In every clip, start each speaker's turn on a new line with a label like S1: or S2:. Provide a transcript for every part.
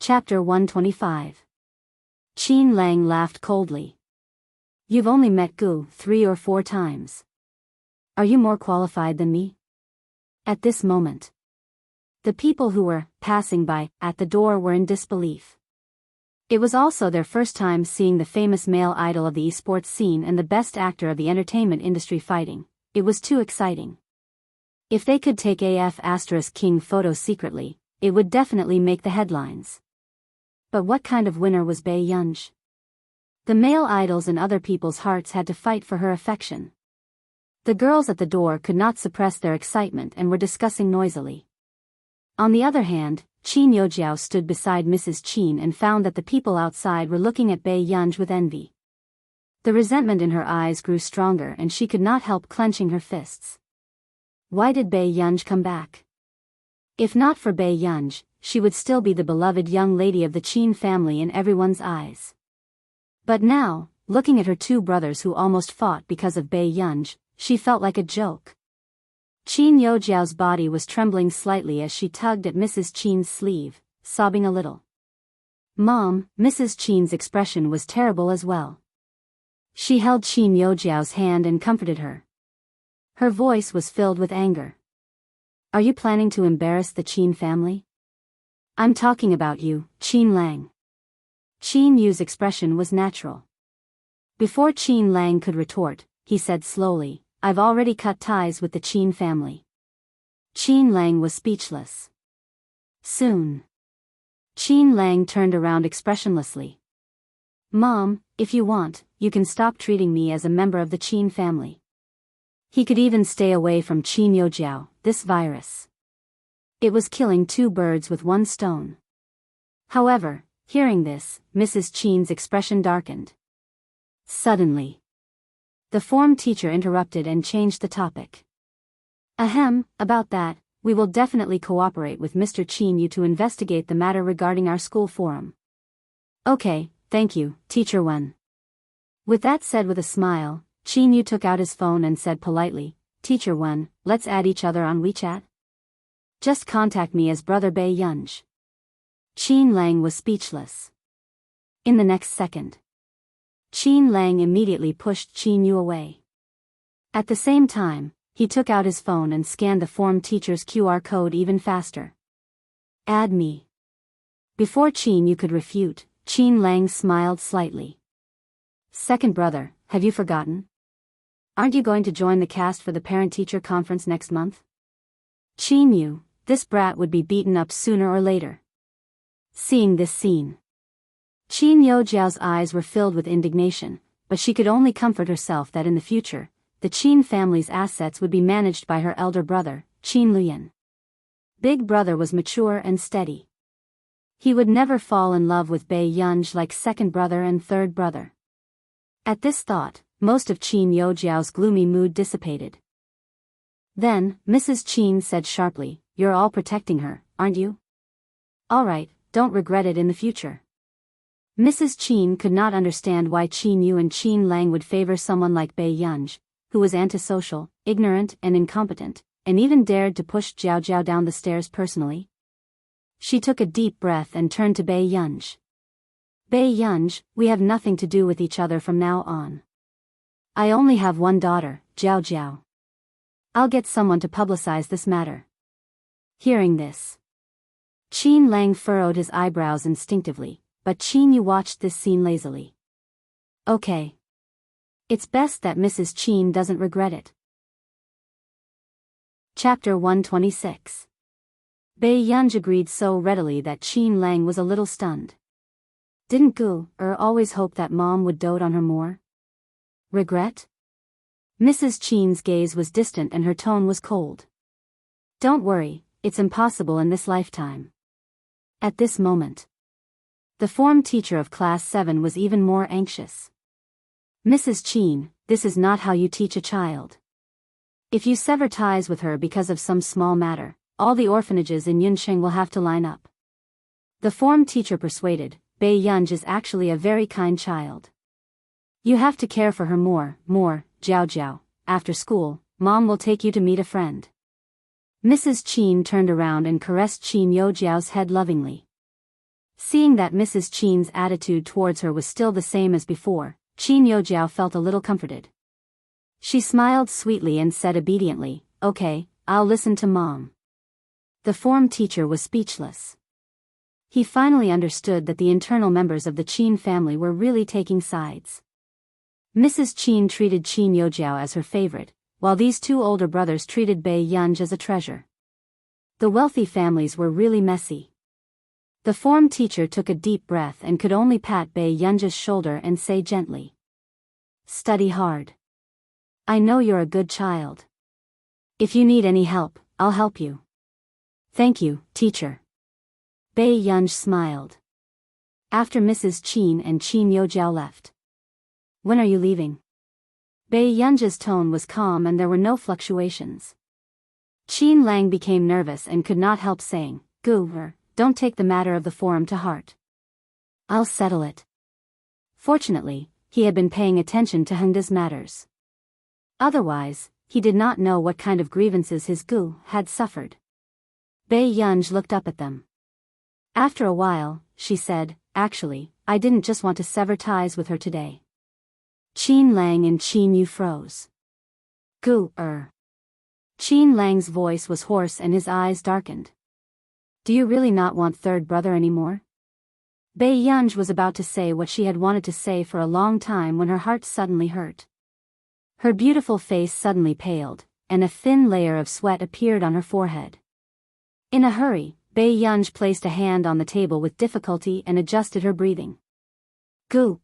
S1: Chapter 125. Qin Lang laughed coldly. You've only met Gu 3 or 4 times. Are you more qualified than me? At this moment, the people who were passing by at the door were in disbelief. It was also their first time seeing the famous male idol of the esports scene and the best actor of the entertainment industry fighting. It was too exciting. If they could take King photos secretly, it would definitely make the headlines. But what kind of winner was Bai Yunj? The male idols in other people's hearts had to fight for her affection. The girls at the door could not suppress their excitement and were discussing noisily. On the other hand, Qin Yojiao stood beside Mrs. Qin and found that the people outside were looking at Bai Yunj with envy. The resentment in her eyes grew stronger and she could not help clenching her fists. Why did Bai Yunj come back? If not for Bai Yunj, she would still be the beloved young lady of the Qin family in everyone's eyes. But now, looking at her 2 brothers who almost fought because of Bai Yunj, she felt like a joke. Qin Yojiao's body was trembling slightly as she tugged at Mrs. Qin's sleeve, sobbing a little. Mom, Mrs. Qin's expression was terrible as well. She held Qin Yojiao's hand and comforted her. Her voice was filled with anger. Are you planning to embarrass the Qin family? I'm talking about you, Qin Lang. Qin Yu's expression was natural. Before Qin Lang could retort, he said slowly, I've already cut ties with the Qin family. Qin Lang was speechless. Soon. Qin Lang turned around expressionlessly. Mom, if you want, you can stop treating me as a member of the Qin family. He could even stay away from Qin Yojiao, this virus. It was killing 2 birds with 1 stone. However, hearing this, Mrs. Qin's expression darkened. Suddenly, the form teacher interrupted and changed the topic. About that, we will definitely cooperate with Mr. Qin Yu to investigate the matter regarding our school forum. Okay, thank you, Teacher Wen. With that said with a smile, Qin Yu took out his phone and said politely, Teacher Wen, let's add each other on WeChat. Just contact me as Brother Bai Yunj. Qin Lang was speechless. In the next second, Qin Lang immediately pushed Qin Yu away. At the same time, he took out his phone and scanned the form teacher's QR code even faster. Add me. Before Qin Yu could refute, Qin Lang smiled slightly. Second brother, have you forgotten? Aren't you going to join the cast for the parent-teacher conference next month? Qin Yu, this brat would be beaten up sooner or later. Seeing this scene, Qin Yojiao's eyes were filled with indignation, but she could only comfort herself that in the future, the Qin family's assets would be managed by her elder brother, Qin Luyan. Big brother was mature and steady. He would never fall in love with Bai Yunj like second brother and third brother. At this thought, most of Qin Yojiao's gloomy mood dissipated. Then, Mrs. Qin said sharply, You're all protecting her, aren't you? Alright, don't regret it in the future. Mrs. Qin could not understand why Qin Yu and Qin Lang would favor someone like Bai Yunj, who was antisocial, ignorant and incompetent, and even dared to push Jiao Jiao down the stairs personally. She took a deep breath and turned to Bai Yunj. Bai Yunj, we have nothing to do with each other from now on. I only have 1 daughter, Jiao Jiao. I'll get someone to publicize this matter. Hearing this, Qin Lang furrowed his eyebrows instinctively, but Qin Yu watched this scene lazily. Okay. It's best that Mrs. Qin doesn't regret it. Chapter 126. Bai Yunj agreed so readily that Qin Lang was a little stunned. Didn't Gu always hope that Mom would dote on her more? Regret? Mrs. Qin's gaze was distant and her tone was cold. Don't worry, it's impossible in this lifetime. At this moment, the form teacher of class 7 was even more anxious. Mrs. Qin, this is not how you teach a child. If you sever ties with her because of some small matter, all the orphanages in Yunsheng will have to line up. The form teacher persuaded, Bai Yunj is actually a very kind child. You have to care for her more, Jiao Jiao. After school, Mom will take you to meet a friend. Mrs. Qin turned around and caressed Qin Yojiao's head lovingly. Seeing that Mrs. Qin's attitude towards her was still the same as before, Qin Yojiao felt a little comforted. She smiled sweetly and said obediently, "Okay, I'll listen to Mom." The form teacher was speechless. He finally understood that the internal members of the Qin family were really taking sides. Mrs. Qin treated Qin Yojiao as her favorite, while these two older brothers treated Bei Yunj as a treasure. The wealthy families were really messy. The form teacher took a deep breath and could only pat Bei Yunj's shoulder and say gently, "Study hard. I know you're a good child. If you need any help, I'll help you." "Thank you, teacher." Bei Yunj smiled. After Mrs. Qin and Qin Yojiao left. "When are you leaving?" Bei Yunj's tone was calm and there were no fluctuations. Qin Lang became nervous and could not help saying, "Gu, don't take the matter of the forum to heart. I'll settle it." Fortunately, he had been paying attention to Hengda's matters. Otherwise, he did not know what kind of grievances his Gu had suffered. Bei Yunj looked up at them. After a while, she said, "Actually, I didn't just want to sever ties with her today." Qin Lang and Qin Yu froze. "Gu, Qin Lang's voice was hoarse and his eyes darkened. "Do you really not want third brother anymore?" Bei Yunj was about to say what she had wanted to say for a long time when her heart suddenly hurt. Her beautiful face suddenly paled, and a thin layer of sweat appeared on her forehead. In a hurry, Bei Yunj placed a hand on the table with difficulty and adjusted her breathing. "Gu,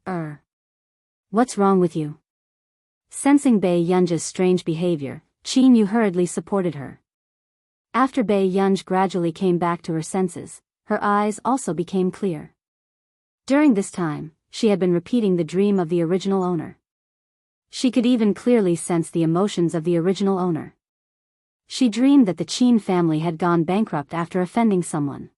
S1: what's wrong with you?" Sensing Bei Yunj's strange behavior, Qin Yu hurriedly supported her. After Bei Yunj gradually came back to her senses, her eyes also became clear. During this time, she had been repeating the dream of the original owner. She could even clearly sense the emotions of the original owner. She dreamed that the Qin family had gone bankrupt after offending someone.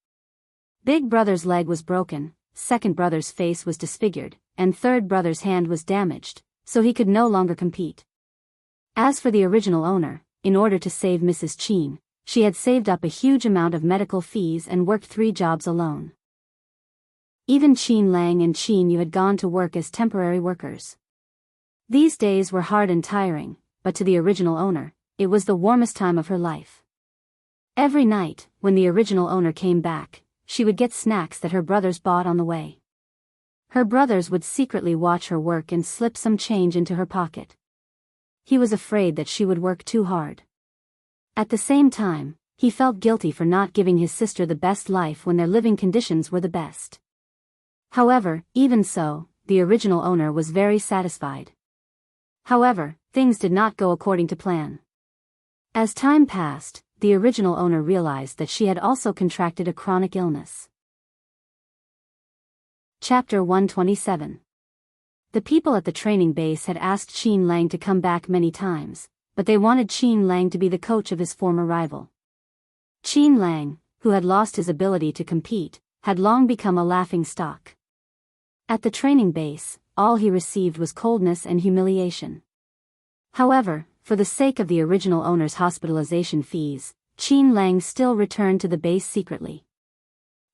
S1: Big brother's leg was broken, second brother's face was disfigured, and third brother's hand was damaged, so he could no longer compete. As for the original owner, in order to save Mrs. Qin, she had saved up a huge amount of medical fees and worked 3 jobs alone. Even Qin Lang and Qin Yu had gone to work as temporary workers. These days were hard and tiring, but to the original owner, it was the warmest time of her life. Every night, when the original owner came back, she would get snacks that her brothers bought on the way. Her brothers would secretly watch her work and slip some change into her pocket. He was afraid that she would work too hard. At the same time, he felt guilty for not giving his sister the best life when their living conditions were the best. However, even so, the original owner was very satisfied. However, things did not go according to plan. As time passed, the original owner realized that she had also contracted a chronic illness. Chapter 127. The people at the training base had asked Qin Lang to come back many times, but they wanted Qin Lang to be the coach of his former rival. Qin Lang, who had lost his ability to compete, had long become a laughingstock. At the training base, all he received was coldness and humiliation. However, for the sake of the original owner's hospitalization fees, Qin Lang still returned to the base secretly.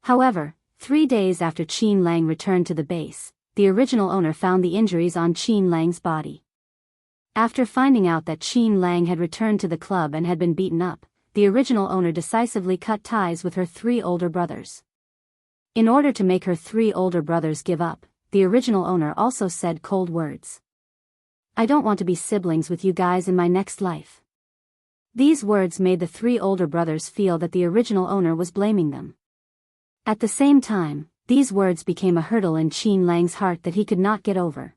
S1: However, 3 days after Qin Lang returned to the base, the original owner found the injuries on Qin Lang's body. After finding out that Qin Lang had returned to the club and had been beaten up, the original owner decisively cut ties with her 3 older brothers. In order to make her 3 older brothers give up, the original owner also said cold words. "I don't want to be siblings with you guys in my next life." These words made the 3 older brothers feel that the original owner was blaming them. At the same time, these words became a hurdle in Qin Lang's heart that he could not get over.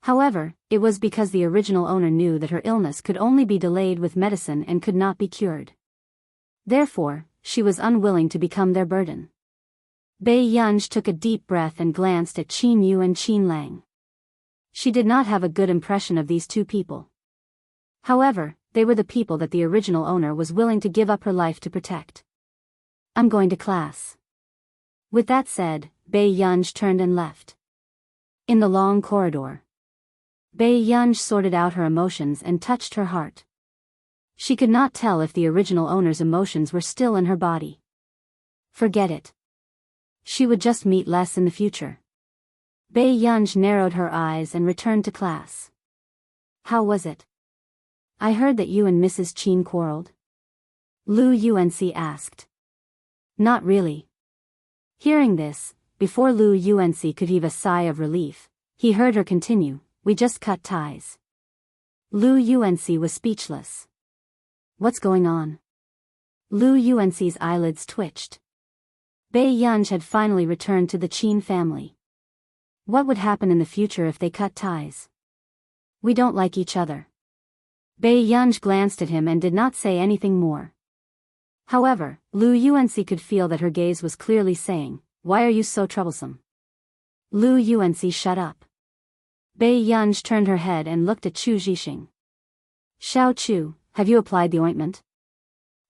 S1: However, it was because the original owner knew that her illness could only be delayed with medicine and could not be cured. Therefore, she was unwilling to become their burden. Bei Yunj took a deep breath and glanced at Qin Yu and Qin Lang. She did not have a good impression of these 2 people. However, they were the people that the original owner was willing to give up her life to protect. "I'm going to class." With that said, Bei Yunj turned and left. In the long corridor, Bei Yunj sorted out her emotions and touched her heart. She could not tell if the original owner's emotions were still in her body. "Forget it. She would just meet less in the future. Bei Yunj narrowed her eyes and returned to class. How was it? I heard that you and Mrs. Qin quarreled. Lu Unc asked. Not really. Hearing this, before Lu Unc could heave a sigh of relief, he heard her continue, we just cut ties. Lu Unc was speechless. What's going on? Lu Unc's eyelids twitched. Bei Yunj had finally returned to the Qin family. What would happen in the future if they cut ties? We don't like each other. Bei Yunj glanced at him and did not say anything more. However, Lu Unc could feel that her gaze was clearly saying, why are you so troublesome? Lu Unc shut up. Bei Yunj turned her head and looked at Chu Zhixing. Xiao Chu, have you applied the ointment?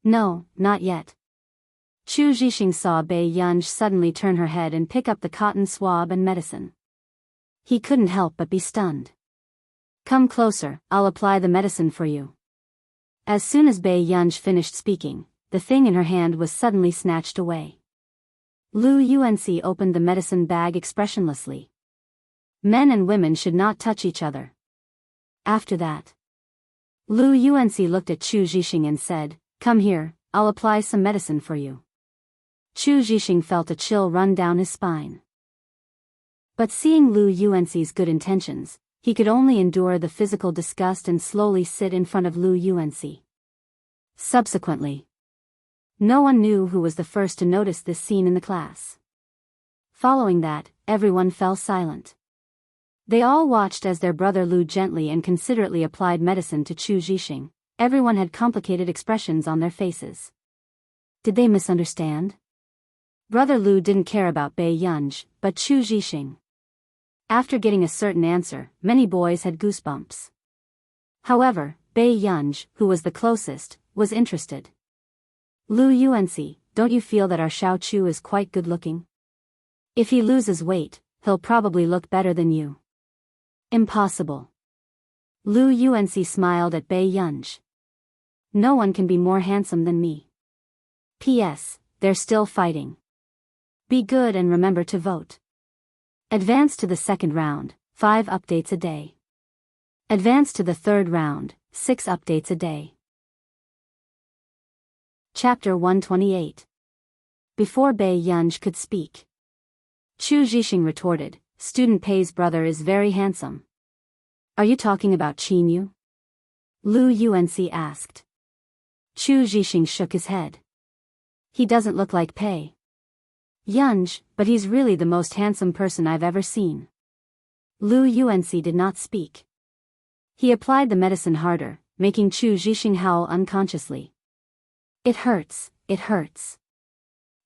S1: No, not yet. Chu Zhixing saw Bei Yunj suddenly turn her head and pick up the cotton swab and medicine. He couldn't help but be stunned. Come closer, I'll apply the medicine for you. As soon as Bei Yunj finished speaking, the thing in her hand was suddenly snatched away. Lu Unc opened the medicine bag expressionlessly. Men and women should not touch each other. After that, Lu Unc looked at Chu Zhixing and said, come here, I'll apply some medicine for you. Chu Zhixing felt a chill run down his spine. But seeing Lu Unc's good intentions, he could only endure the physical disgust and slowly sit in front of Lu Unc. Subsequently, no one knew who was the first to notice this scene in the class. Following that, everyone fell silent. They all watched as their brother Lu gently and considerately applied medicine to Chu Zhixing. Everyone had complicated expressions on their faces. Did they misunderstand? Brother Lu didn't care about Bei Yunj, but Chu Zhixing. After getting a certain answer, many boys had goosebumps. However, Bei Yunj, who was the closest, was interested. Lu Unc, don't you feel that our Xiao Chu is quite good-looking? If he loses weight, he'll probably look better than you. Impossible. Lu Unc smiled at Bei Yunj. No one can be more handsome than me. P.S. They're still fighting. Be good and remember to vote. Advance to the second round, 5 updates a day. Advance to the third round, 6 updates a day. Chapter 128. Before Bei Yunj could speak, Chu Zhixing retorted, Student Pei's brother is very handsome. Are you talking about Qin Yu? Lu Unc asked. Chu Zhixing shook his head. He doesn't look like Pei Yunj, but he's really the most handsome person I've ever seen. Lu Unc did not speak. He applied the medicine harder, making Chu Zhixing howl unconsciously. It hurts, it hurts.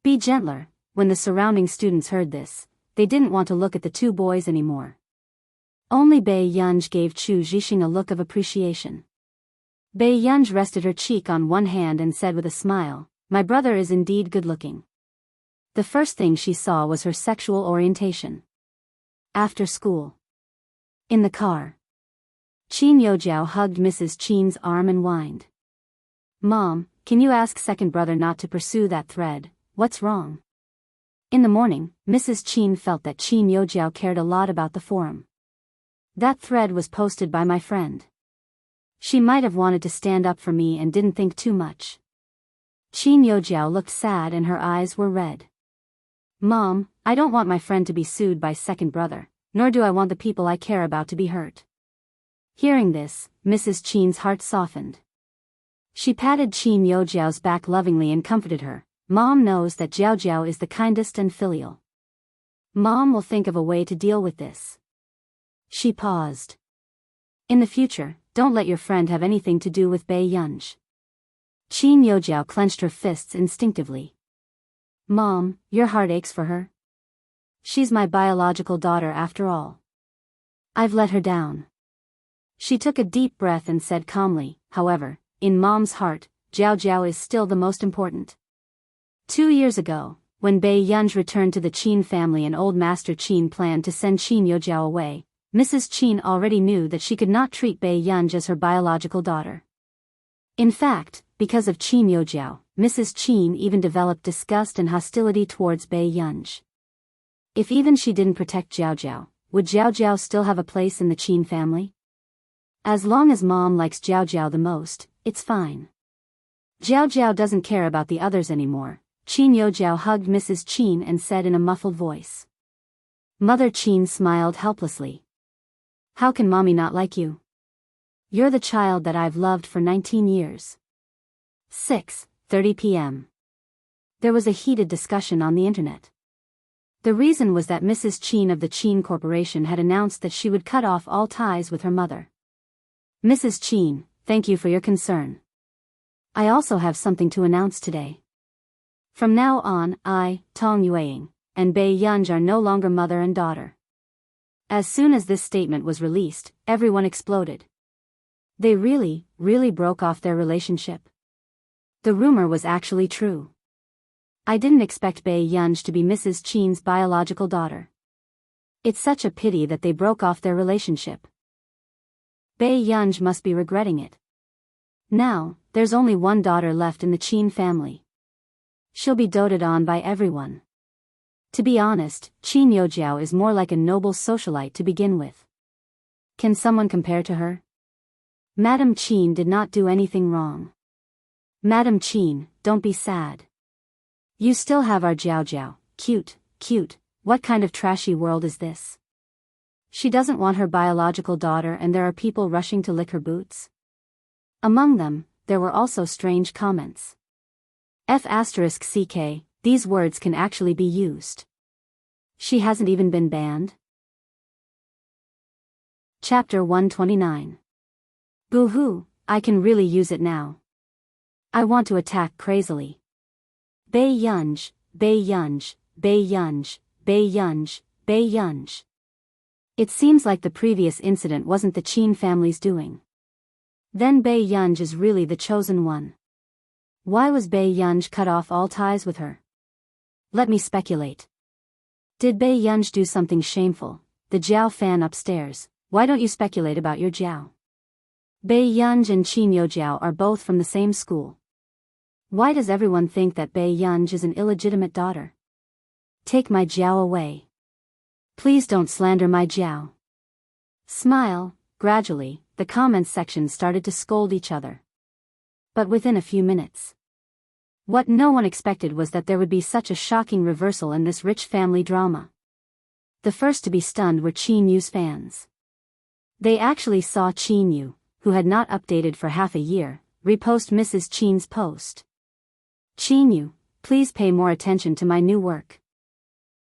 S1: Be gentler. When the surrounding students heard this, they didn't want to look at the two boys anymore. Only Bei Yunj gave Chu Zhixing a look of appreciation. Bei Yunj rested her cheek on one hand and said with a smile, my brother is indeed good-looking. The first thing she saw was her sexual orientation. After school. In the car. Qin Youjiao hugged Mrs. Qin's arm and whined. Mom, can you ask second brother not to pursue that thread, what's wrong? In the morning, Mrs. Qin felt that Qin Youjiao cared a lot about the forum. That thread was posted by my friend. She might have wanted to stand up for me and didn't think too much. Qin Youjiao looked sad and her eyes were red. Mom, I don't want my friend to be sued by second brother, nor do I want the people I care about to be hurt. Hearing this, Mrs. Qin's heart softened. She patted Qin Youjiao's back lovingly and comforted her. Mom knows that Jiao Jiao is the kindest and filial. Mom will think of a way to deal with this. She paused. In the future, don't let your friend have anything to do with Bei Yunj. Qin Youjiao clenched her fists instinctively. Mom, your heart aches for her? She's my biological daughter after all. I've let her down. She took a deep breath and said calmly, however, in Mom's heart, Jiao Jiao is still the most important. 2 years ago, when Bei Yunj returned to the Qin family and old Master Qin planned to send Qin Youjiao away, Mrs. Qin already knew that she could not treat Bei Yunj as her biological daughter. In fact, because of Qin Youjiao, Mrs. Qin even developed disgust and hostility towards Bei Yunj. If even she didn't protect Jiao Jiao, would Jiao Jiao still have a place in the Qin family? As long as mom likes Jiao Jiao the most, it's fine. Jiao Jiao doesn't care about the others anymore. Qin Youjiao hugged Mrs. Qin and said in a muffled voice. Mother Qin smiled helplessly. How can mommy not like you? You're the child that I've loved for 19 years. 6:30 p.m. There was a heated discussion on the internet. The reason was that Mrs. Qin of the Qin Corporation had announced that she would cut off all ties with her mother. Mrs. Qin, thank you for your concern. I also have something to announce today. From now on, I, Tong Yueying, and Bei Yunj are no longer mother and daughter. As soon as this statement was released, everyone exploded. They really broke off their relationship. The rumor was actually true. I didn't expect Bei Yunj to be Mrs. Qin's biological daughter. It's such a pity that they broke off their relationship. Bei Yunj must be regretting it. Now, there's only one daughter left in the Qin family. She'll be doted on by everyone. To be honest, Qin Youjiao is more like a noble socialite to begin with. Can someone compare to her? Madam Qin did not do anything wrong. Madam Qin, don't be sad. You still have our Jiao Jiao, cute, what kind of trashy world is this? She doesn't want her biological daughter and there are people rushing to lick her boots? Among them, there were also strange comments. F***ck, these words can actually be used. She hasn't even been banned? Chapter 129. Boo-hoo, I can really use it now. I want to attack crazily. Bei Yunj, Bei Yunj, Bei Yunj, Bei Yunj, Bei Yunj. It seems like the previous incident wasn't the Qin family's doing. Then Bei Yunj is really the chosen one. Why was Bei Yunj cut off all ties with her? Let me speculate. Did Bei Yunj do something shameful? The Jiao fan upstairs, why don't you speculate about your Jiao? Bei Yunj and Qin Youjiao are both from the same school. Why does everyone think that Bei Yunj is an illegitimate daughter? Take my Jiao away. Please don't slander my Jiao. Smile. Gradually, the comments section started to scold each other. But within a few minutes. What no one expected was that there would be such a shocking reversal in this rich family drama. The first to be stunned were Qin Yu's fans. They actually saw Qin Yu, who had not updated for half a year, repost Mrs. Qin's post. Qin Yu, please pay more attention to my new work.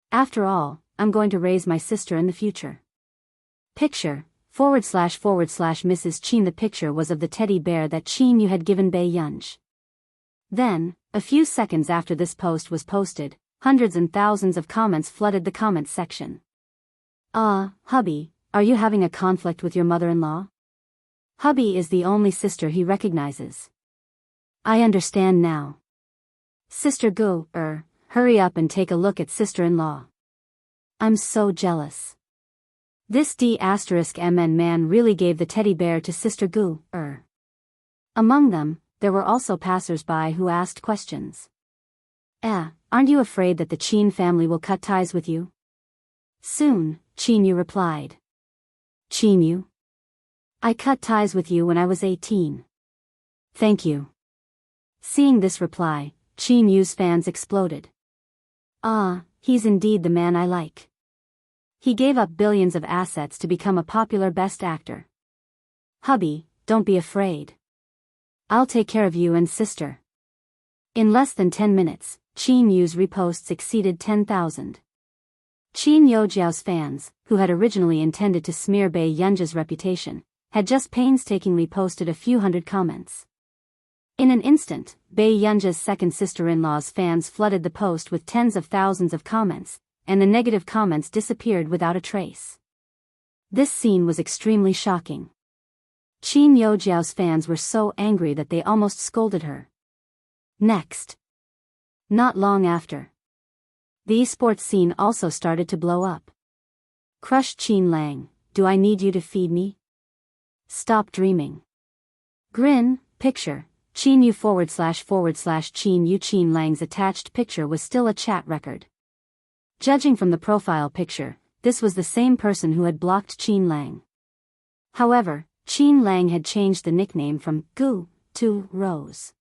S1: After all, I'm going to raise my sister in the future. Picture, / Mrs. Qin. The picture was of the teddy bear that Qin Yu had given Bei Yunj. Then, a few seconds after this post was posted, hundreds and thousands of comments flooded the comments section. Hubby, are you having a conflict with your mother-in-law? Hubby is the only sister he recognizes. I understand now. Sister Gu, hurry up and take a look at sister-in-law. I'm so jealous. This D*MN man really gave the teddy bear to Sister Gu, Among them, there were also passers-by who asked questions. Aren't you afraid that the Qin family will cut ties with you? Soon, Qin Yu replied. Qin Yu? I cut ties with you when I was 18. Thank you. Seeing this reply, Qin Yu's fans exploded. He's indeed the man I like. He gave up billions of assets to become a popular best actor. Hubby, don't be afraid. I'll take care of you and sister. In less than 10 minutes, Qin Yu's reposts exceeded 10,000. Qin Youjiao's fans, who had originally intended to smear Bei Yunj's reputation, had just painstakingly posted a few hundred comments. In an instant, Bei Yunj's second sister-in-law's fans flooded the post with tens of thousands of comments, and the negative comments disappeared without a trace. This scene was extremely shocking. Qin Youjiao's fans were so angry that they almost scolded her. Next. Not long after. The esports scene also started to blow up. Crush Qin Lang, do I need you to feed me? Stop dreaming. Grin, picture, Qin Yu / Qin Yu. Qin Lang's attached picture was still a chat record. Judging from the profile picture, this was the same person who had blocked Qin Lang. However, Qin Lang had changed the nickname from Gu to Rose.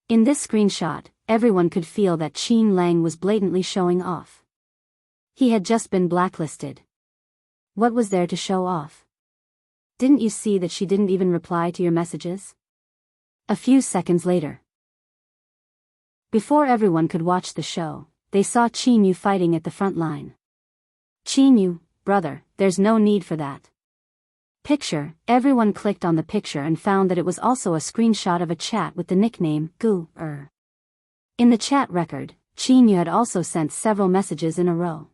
S1: In this screenshot, everyone could feel that Qin Lang was blatantly showing off. He had just been blacklisted. What was there to show off? Didn't you see that she didn't even reply to your messages? A few seconds later. Before everyone could watch the show, they saw Qin Yu fighting at the front line. Qin Yu, brother, there's no need for that. Picture, everyone clicked on the picture and found that it was also a screenshot of a chat with the nickname Gu. In the chat record, Qin Yu had also sent several messages in a row.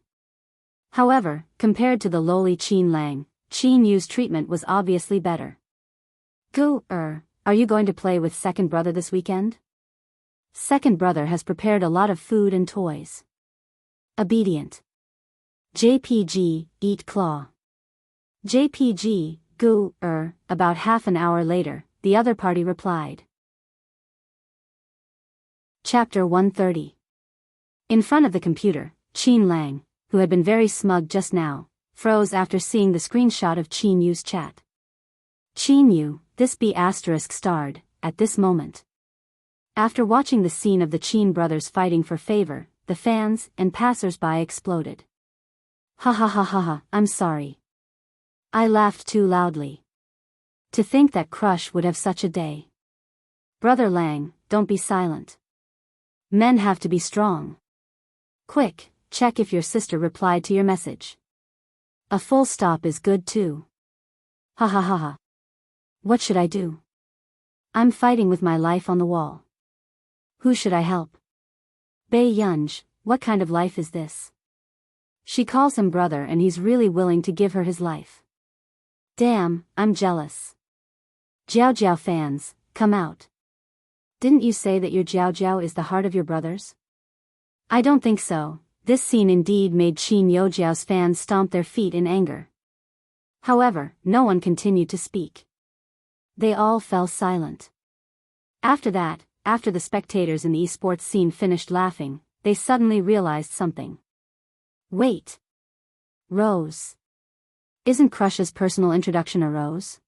S1: However, compared to the lowly Qin Lang, Qin Yu's treatment was obviously better. Gu, are you going to play with second brother this weekend? Second brother has prepared a lot of food and toys. Obedient. JPG, eat claw. JPG, Gu, about half an hour later, the other party replied. Chapter 130. In front of the computer, Qin Lang, who had been very smug just now, froze after seeing the screenshot of Qin Yu's chat. Qin Yu, this B** starred, at this moment. After watching the scene of the Qin brothers fighting for favor, the fans and passers-by exploded. Ha ha ha ha ha, I'm sorry. I laughed too loudly. To think that Crush would have such a day. Brother Lang, don't be silent. Men have to be strong. Quick, check if your sister replied to your message. A full stop is good too. Ha ha ha ha. What should I do? I'm fighting with my life on the wall. Who should I help? Bei Yunj, what kind of life is this? She calls him brother and he's really willing to give her his life. Damn, I'm jealous. Jiao Jiao fans, come out. Didn't you say that your Jiao Jiao is the heart of your brothers? I don't think so. This scene indeed made Qin Youjiao's fans stomp their feet in anger. However, no one continued to speak. They all fell silent. After that, after the spectators in the esports scene finished laughing, they suddenly realized something. Wait. Rose. Isn't Crush's personal introduction a rose?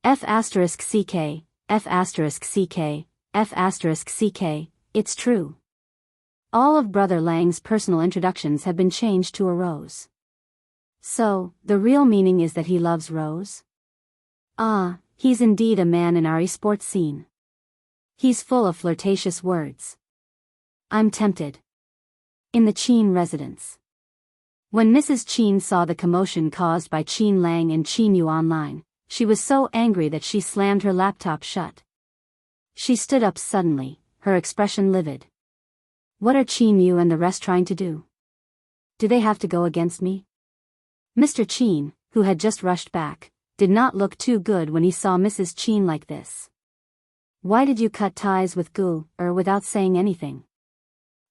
S1: F***ck, F***ck, F***ck, it's true. All of Brother Lang's personal introductions have been changed to a rose. So, the real meaning is that he loves Rose? Ah, he's indeed a man in our esports scene. He's full of flirtatious words. I'm tempted. In the Qin residence. When Mrs. Qin saw the commotion caused by Qin Lang and Qin Yu online, she was so angry that she slammed her laptop shut. She stood up suddenly, her expression livid. What are Qin Yu and the rest trying to do? Do they have to go against me? Mr. Qin, who had just rushed back, did not look too good when he saw Mrs. Qin like this. Why did you cut ties with Gu, without saying anything?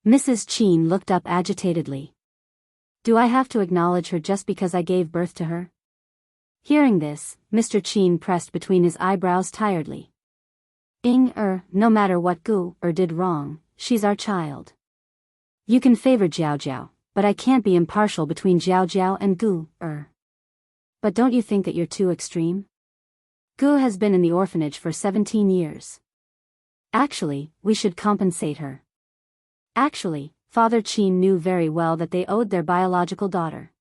S1: Mrs. Qin looked up agitatedly. Do I have to acknowledge her just because I gave birth to her? Hearing this, Mr. Qin pressed between his eyebrows tiredly. No matter what Gu, did wrong, she's our child. You can favor Jiao Jiao, but I can't be impartial between Jiao Jiao and Gu, But don't you think that you're too extreme? Gu has been in the orphanage for 17 years. Actually, we should compensate her. Actually, Father Qin knew very well that they owed their biological daughter.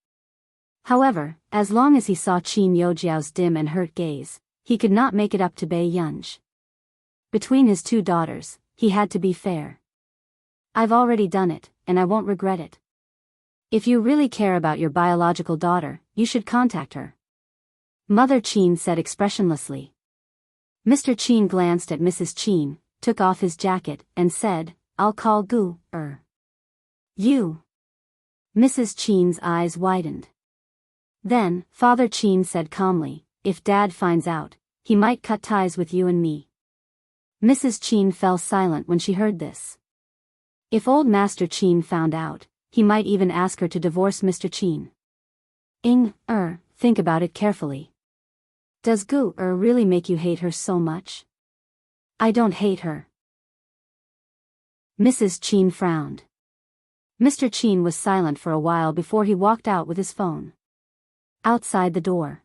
S1: However, as long as he saw Qin Youjiao's dim and hurt gaze, he could not make it up to Bei Yunj. Between his two daughters, he had to be fair. I've already done it, and I won't regret it. If you really care about your biological daughter, you should contact her. Mother Qin said expressionlessly. Mr. Qin glanced at Mrs. Qin, took off his jacket, and said, I'll call Gu, You. Mrs. Qin's eyes widened. Then, Father Qin said calmly, if Dad finds out, he might cut ties with you and me. Mrs. Qin fell silent when she heard this. If old Master Qin found out, he might even ask her to divorce Mr. Qin. Think about it carefully. Does Gu really make you hate her so much? I don't hate her. Mrs. Qin frowned. Mr. Chin was silent for a while before he walked out with his phone. Outside the door,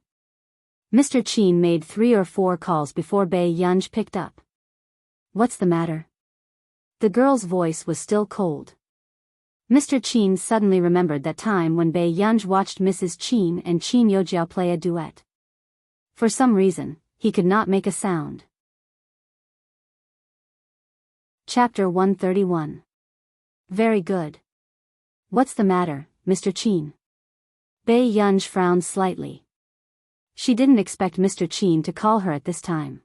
S1: Mr. Chin made 3 or 4 calls before Bei Yunj picked up. "What's the matter?" The girl's voice was still cold. Mr. Chin suddenly remembered that time when Bei Yunj watched Mrs. Chin and Chin Yojiao play a duet. For some reason, he could not make a sound. Chapter 131. Very good. What's the matter, Mr. Chin? Bei Yunj frowned slightly. She didn't expect Mr. Chin to call her at this time.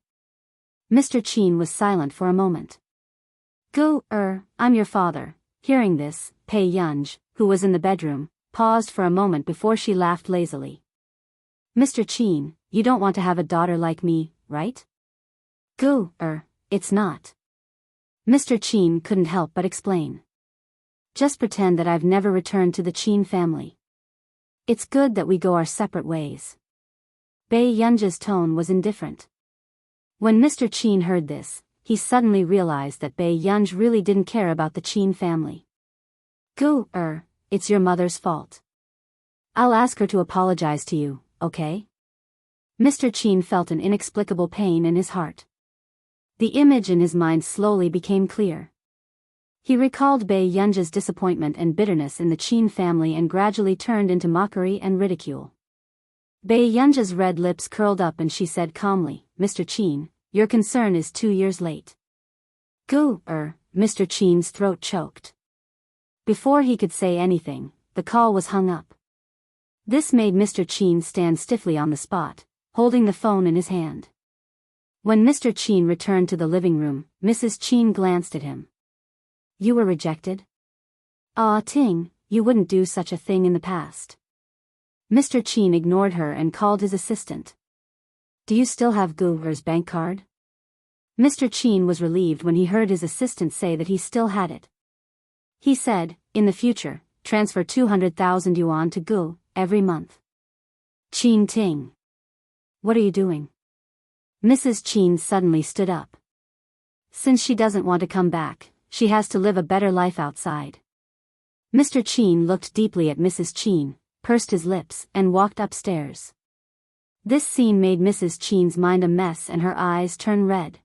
S1: Mr. Chin was silent for a moment. I'm your father." Hearing this, Bei Yunj, who was in the bedroom, paused for a moment before she laughed lazily. "Mr. Chin, you don't want to have a daughter like me, right?" It's not." Mr. Chin couldn't help but explain. "Just pretend that I've never returned to the Chin family. It's good that we go our separate ways." Bei Yunj's tone was indifferent. When Mr. Chin heard this, he suddenly realized that Bei Yunj really didn't care about the Chin family. It's your mother's fault. I'll ask her to apologize to you, okay?" Mr. Chin felt an inexplicable pain in his heart. The image in his mind slowly became clear. He recalled Bei Yunj's disappointment and bitterness in the Chin family and gradually turned into mockery and ridicule. Bei Yunj's red lips curled up and she said calmly, "Mr. Chin, your concern is 2 years late." Mr. Chin's throat choked. Before he could say anything, the call was hung up. This made Mr. Chin stand stiffly on the spot, holding the phone in his hand. When Mr. Chin returned to the living room, Mrs. Chin glanced at him. "You were rejected? Ah, Ting, you wouldn't do such a thing in the past." Mr. Chin ignored her and called his assistant. "Do you still have Gu's bank card?" Mr. Chin was relieved when he heard his assistant say that he still had it. He said, "In the future, transfer 200,000 yuan to Gu every month." "Chin Ting. What are you doing?" Mrs. Chin suddenly stood up. Since she doesn't want to come back, she has to live a better life outside. Mr. Chin looked deeply at Mrs. Chin, pursed his lips, and walked upstairs. This scene made Mrs. Chin's mind a mess and her eyes turn red.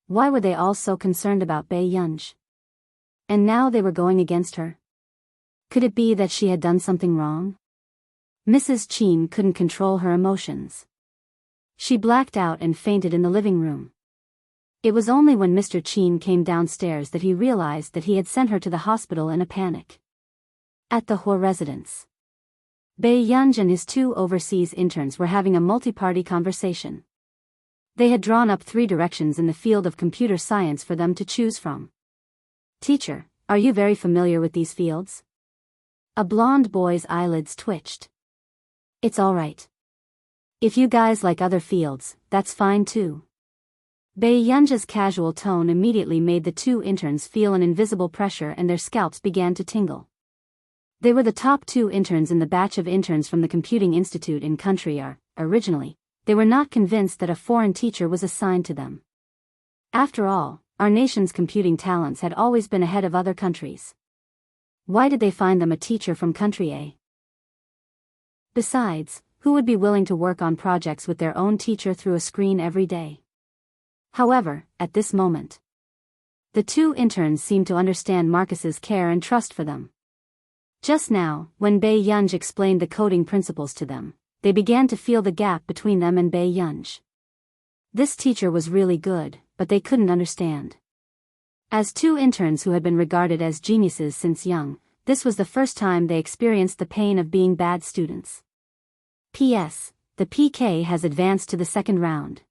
S1: Why were they all so concerned about Bei Yunj? And now they were going against her. Could it be that she had done something wrong? Mrs. Chin couldn't control her emotions. She blacked out and fainted in the living room. It was only when Mr. Chin came downstairs that he realized that he had sent her to the hospital in a panic. At the Hua residence, Bei Yunj and his 2 overseas interns were having a multi-party conversation. They had drawn up 3 directions in the field of computer science for them to choose from. "Teacher, are you very familiar with these fields?" A blonde boy's eyelids twitched. "It's all right. If you guys like other fields, that's fine too." Bei Yunj's casual tone immediately made the 2 interns feel an invisible pressure and their scalps began to tingle. They were the top 2 interns in the batch of interns from the Computing Institute in country. Originally, they were not convinced that a foreign teacher was assigned to them. After all, our nation's computing talents had always been ahead of other countries. Why did they find them a teacher from country A? Besides, who would be willing to work on projects with their own teacher through a screen every day? However, at this moment, the 2 interns seemed to understand Marcus's care and trust for them. Just now, when Bei Yunj explained the coding principles to them, they began to feel the gap between them and Bei Yunj. This teacher was really good, but they couldn't understand. As 2 interns who had been regarded as geniuses since young, this was the first time they experienced the pain of being bad students. P.S. The PK has advanced to the second round.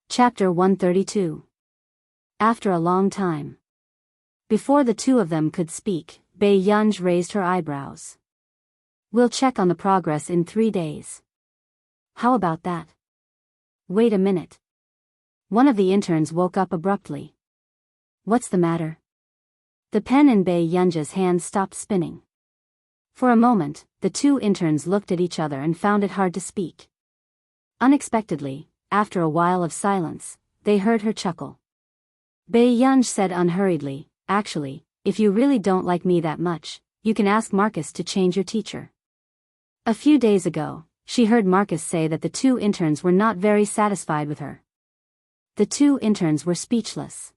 S1: Chapter 132. After a long time. Before the 2 of them could speak, Bei Yunj raised her eyebrows. "We'll check on the progress in 3 days. How about that?" "Wait a minute." One of the interns woke up abruptly. "What's the matter?" The pen in Bei Yunj's hand stopped spinning. For a moment, the 2 interns looked at each other and found it hard to speak. Unexpectedly, after a while of silence, they heard her chuckle. Bei Yunj said unhurriedly, Actually, if you really don't like me that much, you can ask Marcus to change your teacher. A few days ago, she heard Marcus say that the two interns were not very satisfied with her. The two interns were speechless.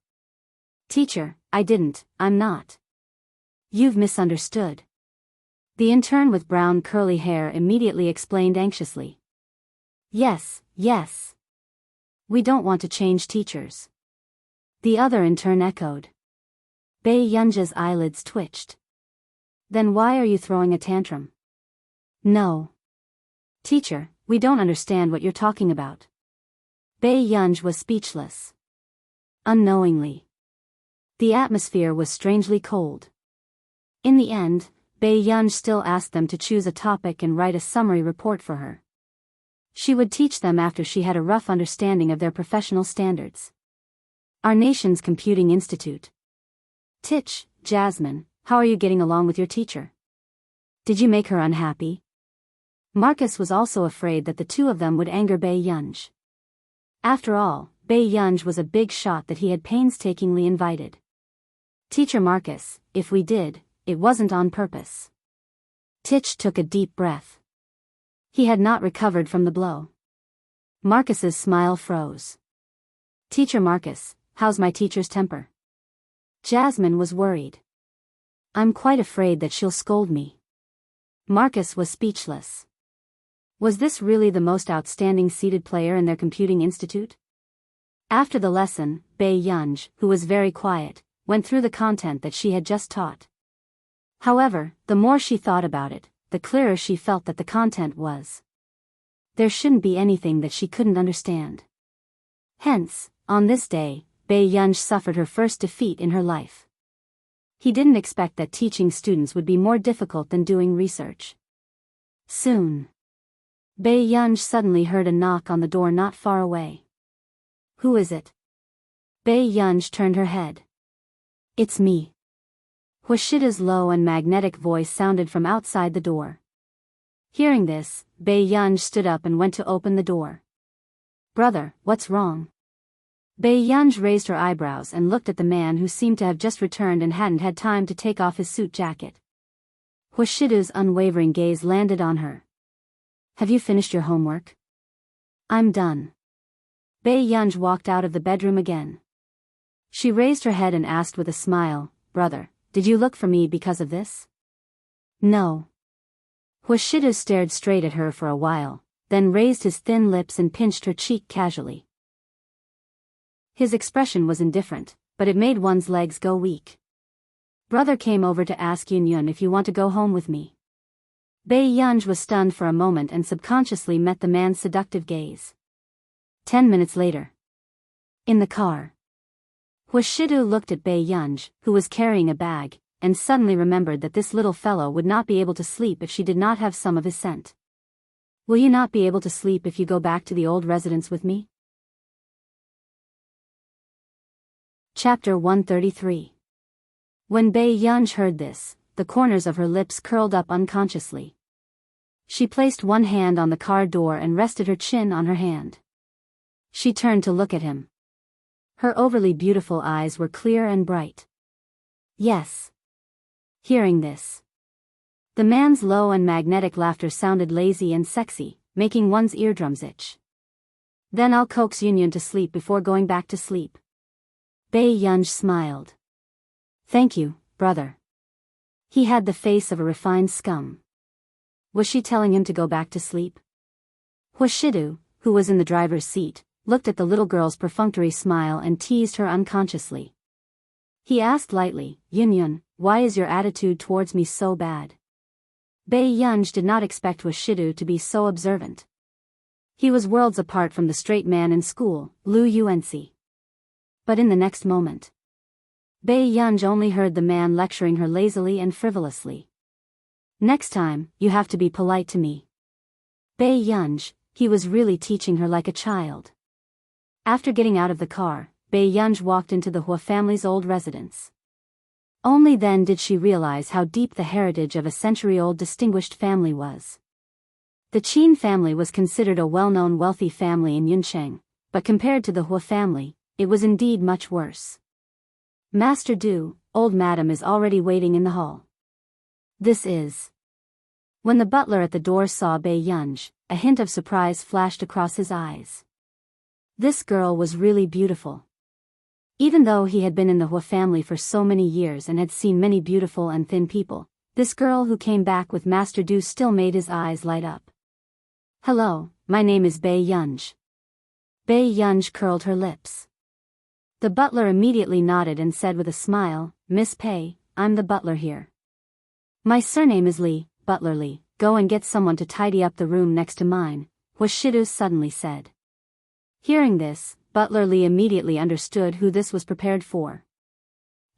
S1: Teacher, I'm not. You've misunderstood. The intern with brown curly hair immediately explained anxiously. Yes. We don't want to change teachers. The other intern echoed. Bei Yunja's eyelids twitched. Then why are you throwing a tantrum? No. Teacher, we don't understand what you're talking about. Bei Yunj was speechless. Unknowingly. The atmosphere was strangely cold. In the end, Bei Yunj still asked them to choose a topic and write a summary report for her. She would teach them after she had a rough understanding of their professional standards. Our nation's computing institute. Titch, Jasmine, how are you getting along with your teacher? Did you make her unhappy? Marcus was also afraid that the two of them would anger Bei Yunj. After all, Bei Yunj was a big shot that he had painstakingly invited. Teacher Marcus, if we did, it wasn't on purpose. Titch took a deep breath. He had not recovered from the blow. Marcus's smile froze. Teacher Marcus, how's my teacher's temper? Jasmine was worried. I'm quite afraid that she'll scold me. Marcus was speechless. Was this really the most outstanding seated player in their computing institute? After the lesson, Bei Yunj, who was very quiet, went through the content that she had just taught. However, the more she thought about it, the clearer she felt that the content was. There shouldn't be anything that she couldn't understand. Hence, on this day, Bei Yunj suffered her first defeat in her life. He didn't expect that teaching students would be more difficult than doing research. Soon. Bei Yunj suddenly heard a knock on the door not far away. Who is it? Bei Yunj turned her head. It's me. Huashida's low and magnetic voice sounded from outside the door. Hearing this, Bei Yunj stood up and went to open the door. Brother, what's wrong? Bei Yunj raised her eyebrows and looked at the man who seemed to have just returned and hadn't had time to take off his suit jacket. Huashida's unwavering gaze landed on her. Have you finished your homework? I'm done. Bei Yunj walked out of the bedroom again. She raised her head and asked with a smile, Brother, did you look for me because of this? No. Huashida stared straight at her for a while, then raised his thin lips and pinched her cheek casually. His expression was indifferent, but it made one's legs go weak. Brother came over to ask Yunyun if you want to go home with me. Bei Yunj was stunned for a moment and subconsciously met the man's seductive gaze. 10 minutes later. In the car. Huashidu looked at Bei Yunj, who was carrying a bag, and suddenly remembered that this little fellow would not be able to sleep if she did not have some of his scent. Will you not be able to sleep if you go back to the old residence with me? Chapter 133. When Bei Yunj heard this, the corners of her lips curled up unconsciously. She placed one hand on the car door and rested her chin on her hand. She turned to look at him. Her overly beautiful eyes were clear and bright. Yes. Hearing this. The man's low and magnetic laughter sounded lazy and sexy, making one's eardrums itch. Then I'll coax Yunyun to sleep before going back to sleep. Bei Yunj smiled. Thank you, brother. He had the face of a refined scum. Was she telling him to go back to sleep? Huashidu, who was in the driver's seat, looked at the little girl's perfunctory smile and teased her unconsciously. He asked lightly, Yunyun, why is your attitude towards me so bad? Bei Yunj did not expect Huashidu to be so observant. He was worlds apart from the straight man in school, Lu Yuanci. But in the next moment, Bei Yunj only heard the man lecturing her lazily and frivolously. Next time, you have to be polite to me. Bei Yunj, he was really teaching her like a child. After getting out of the car, Bei Yunj walked into the Hua family's old residence. Only then did she realize how deep the heritage of a century-old distinguished family was. The Qin family was considered a well-known wealthy family in Yuncheng, but compared to the Hua family, it was indeed much worse. Master Du, old madam is already waiting in the hall. This is. When the butler at the door saw Bei Yunj, a hint of surprise flashed across his eyes. This girl was really beautiful. Even though he had been in the Hua family for so many years and had seen many beautiful and thin people, this girl who came back with Master Du still made his eyes light up. Hello, my name is Bei Yunj. Bei Yunj curled her lips. The butler immediately nodded and said with a smile, Miss Pei, I'm the butler here. My surname is Li, Butler Li. Go and get someone to tidy up the room next to mine, Hua Shidu suddenly said. Hearing this, Butler Li immediately understood who this was prepared for.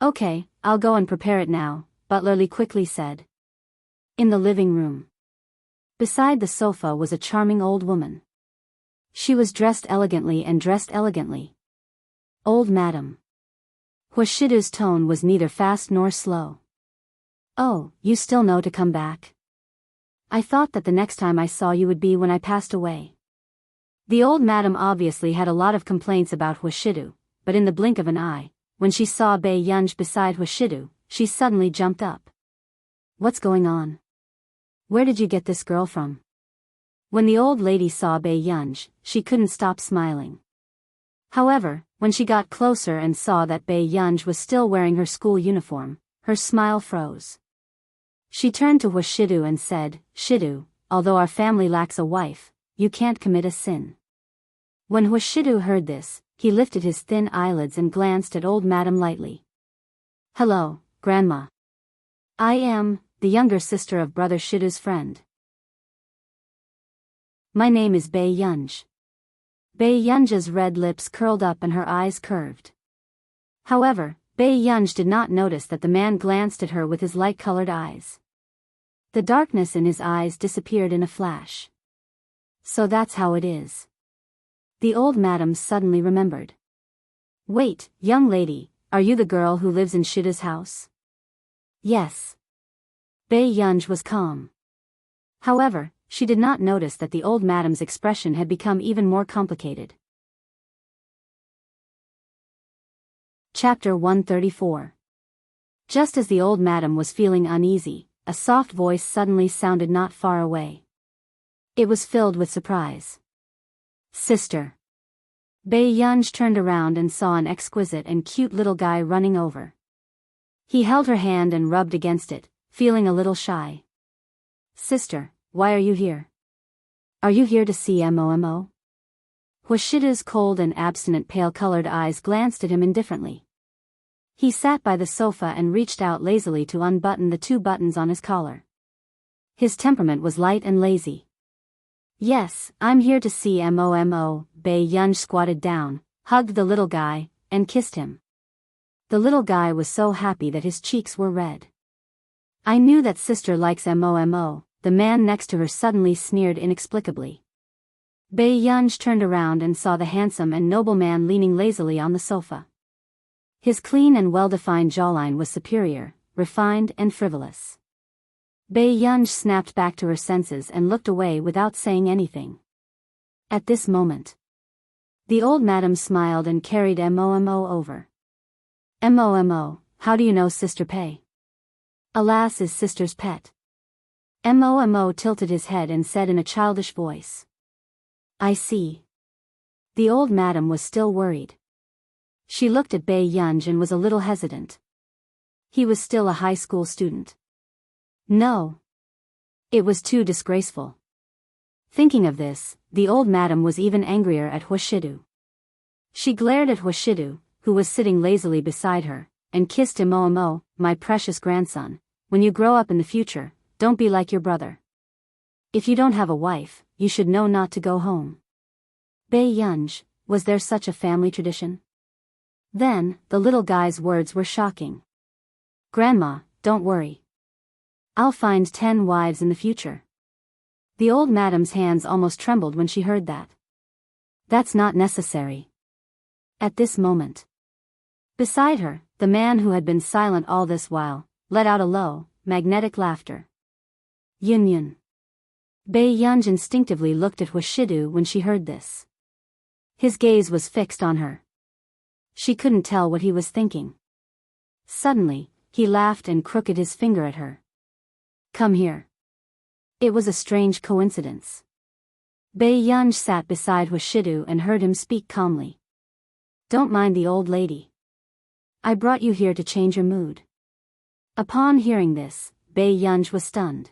S1: Okay, I'll go and prepare it now, Butler Li quickly said. In the living room. Beside the sofa was a charming old woman. She was dressed elegantly and dressed elegantly. Old madam. Hua Shidu's tone was neither fast nor slow. Oh, you still know to come back? I thought that the next time I saw you would be when I passed away. The old madam obviously had a lot of complaints about Hua Shidu, but in the blink of an eye, when she saw Bei Yunj beside Hua Shidu, she suddenly jumped up. What's going on? Where did you get this girl from? When the old lady saw Bei Yunj, she couldn't stop smiling. However, when she got closer and saw that Bei Yunj was still wearing her school uniform, her smile froze. She turned to Hua Shidu and said, Shidu, although our family lacks a wife, you can't commit a sin. When Hua Shidu heard this, he lifted his thin eyelids and glanced at old madam lightly. Hello, grandma. I am the younger sister of brother Shidu's friend. My name is Bei Yunj. Bei Yunj's red lips curled up and her eyes curved. However, Bei Yunj did not notice that the man glanced at her with his light-colored eyes. The darkness in his eyes disappeared in a flash. So that's how it is. The old madam suddenly remembered. Wait, young lady, are you the girl who lives in Shida's house? Yes. Bei Yunj was calm. However, she did not notice that the old madam's expression had become even more complicated. Chapter 134. Just as the old madam was feeling uneasy, a soft voice suddenly sounded not far away. It was filled with surprise. Sister. Bei Yunj turned around and saw an exquisite and cute little guy running over. He held her hand and rubbed against it, feeling a little shy. Sister, why are you here? Are you here to see Momo? Hua Shidu's cold and abstinent pale-colored eyes glanced at him indifferently. He sat by the sofa and reached out lazily to unbutton the 2 buttons on his collar. His temperament was light and lazy. Yes, I'm here to see Momo. Bei Yunj squatted down, hugged the little guy, and kissed him. The little guy was so happy that his cheeks were red. I knew that sister likes Momo, the man next to her suddenly sneered inexplicably. Bei Yunj turned around and saw the handsome and noble man leaning lazily on the sofa. His clean and well-defined jawline was superior, refined and frivolous. Bei Yunj snapped back to her senses and looked away without saying anything. At this moment, the old madam smiled and carried Momo over. Momo, how do you know Sister Pei? Alas is sister's pet. Momo tilted his head and said in a childish voice. I see. The old madam was still worried. She looked at Bei Yunj and was a little hesitant. He was still a high school student. No. It was too disgraceful. Thinking of this, the old madam was even angrier at Hua Shidu. She glared at Hua Shidu, who was sitting lazily beside her, and kissed Momo, my precious grandson, when you grow up in the future, don't be like your brother. If you don't have a wife, you should know not to go home. Bei Yunj, was there such a family tradition? Then, the little guy's words were shocking. Grandma, don't worry. I'll find 10 wives in the future. The old madam's hands almost trembled when she heard that. That's not necessary. At this moment. Beside her, the man who had been silent all this while, let out a low, magnetic laughter. Yun Yun. Bei Yunj instinctively looked at Hua Shidu when she heard this. His gaze was fixed on her. She couldn't tell what he was thinking. Suddenly, he laughed and crooked his finger at her. Come here. It was a strange coincidence. Bae-yunj sat beside Hwashidu and heard him speak calmly. Don't mind the old lady. I brought you here to change your mood. Upon hearing this, Bae-yunj was stunned.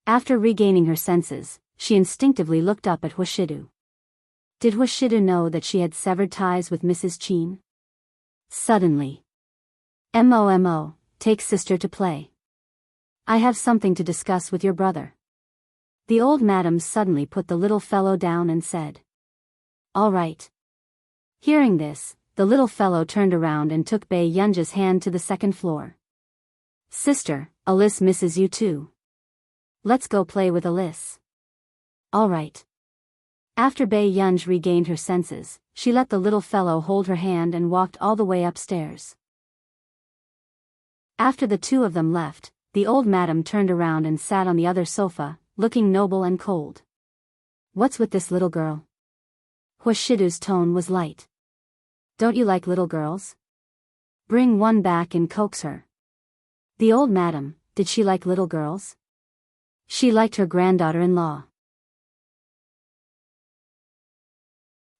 S1: After regaining her senses, she instinctively looked up at Hwashidu. Did Hwashidu know that she had severed ties with Mrs. Chin? Suddenly. Momo, take sister to play. I have something to discuss with your brother. The old madam suddenly put the little fellow down and said. All right. Hearing this, the little fellow turned around and took Bae-yunj's hand to the second floor. Sister, Alice misses you too. Let's go play with Alice. All right. After Bae-yunj regained her senses, she let the little fellow hold her hand and walked all the way upstairs. After the two of them left, the old madam turned around and sat on the other sofa, looking noble and cold. What's with this little girl? Hwashidu's tone was light. Don't you like little girls? Bring one back and coax her. The old madam, did she like little girls? She liked her granddaughter-in-law.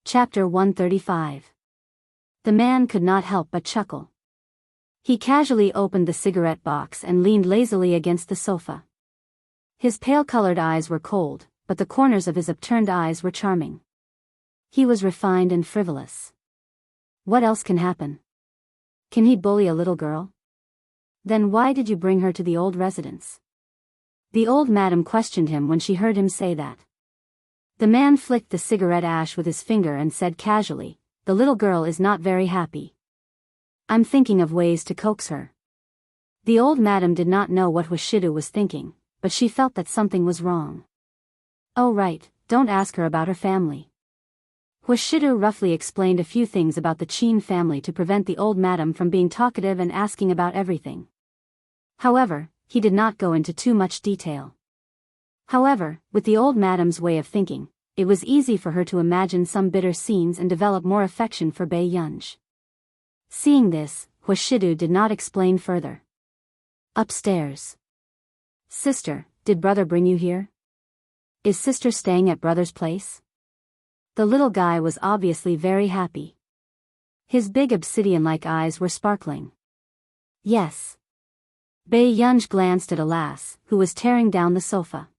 S1: Chapter 135. The man could not help but chuckle. He casually opened the cigarette box and leaned lazily against the sofa. His pale-colored eyes were cold, but the corners of his upturned eyes were charming. He was refined and frivolous. What else can happen? Can he bully a little girl? Then why did you bring her to the old residence? The old madam questioned him when she heard him say that. The man flicked the cigarette ash with his finger and said casually, the little girl is not very happy. I'm thinking of ways to coax her. The old madam did not know what Hwashidu was thinking, but she felt that something was wrong. Oh right, don't ask her about her family. Hwashidu roughly explained a few things about the Chin family to prevent the old madam from being talkative and asking about everything. However, he did not go into too much detail. However, with the old madam's way of thinking, it was easy for her to imagine some bitter scenes and develop more affection for Bae-yunj. Seeing this, Hwashidu did not explain further. Upstairs. Sister, did brother bring you here? Is sister staying at brother's place? The little guy was obviously very happy. His big obsidian-like eyes were sparkling. Yes. Bae-yunj glanced at Alas, who was tearing down the sofa.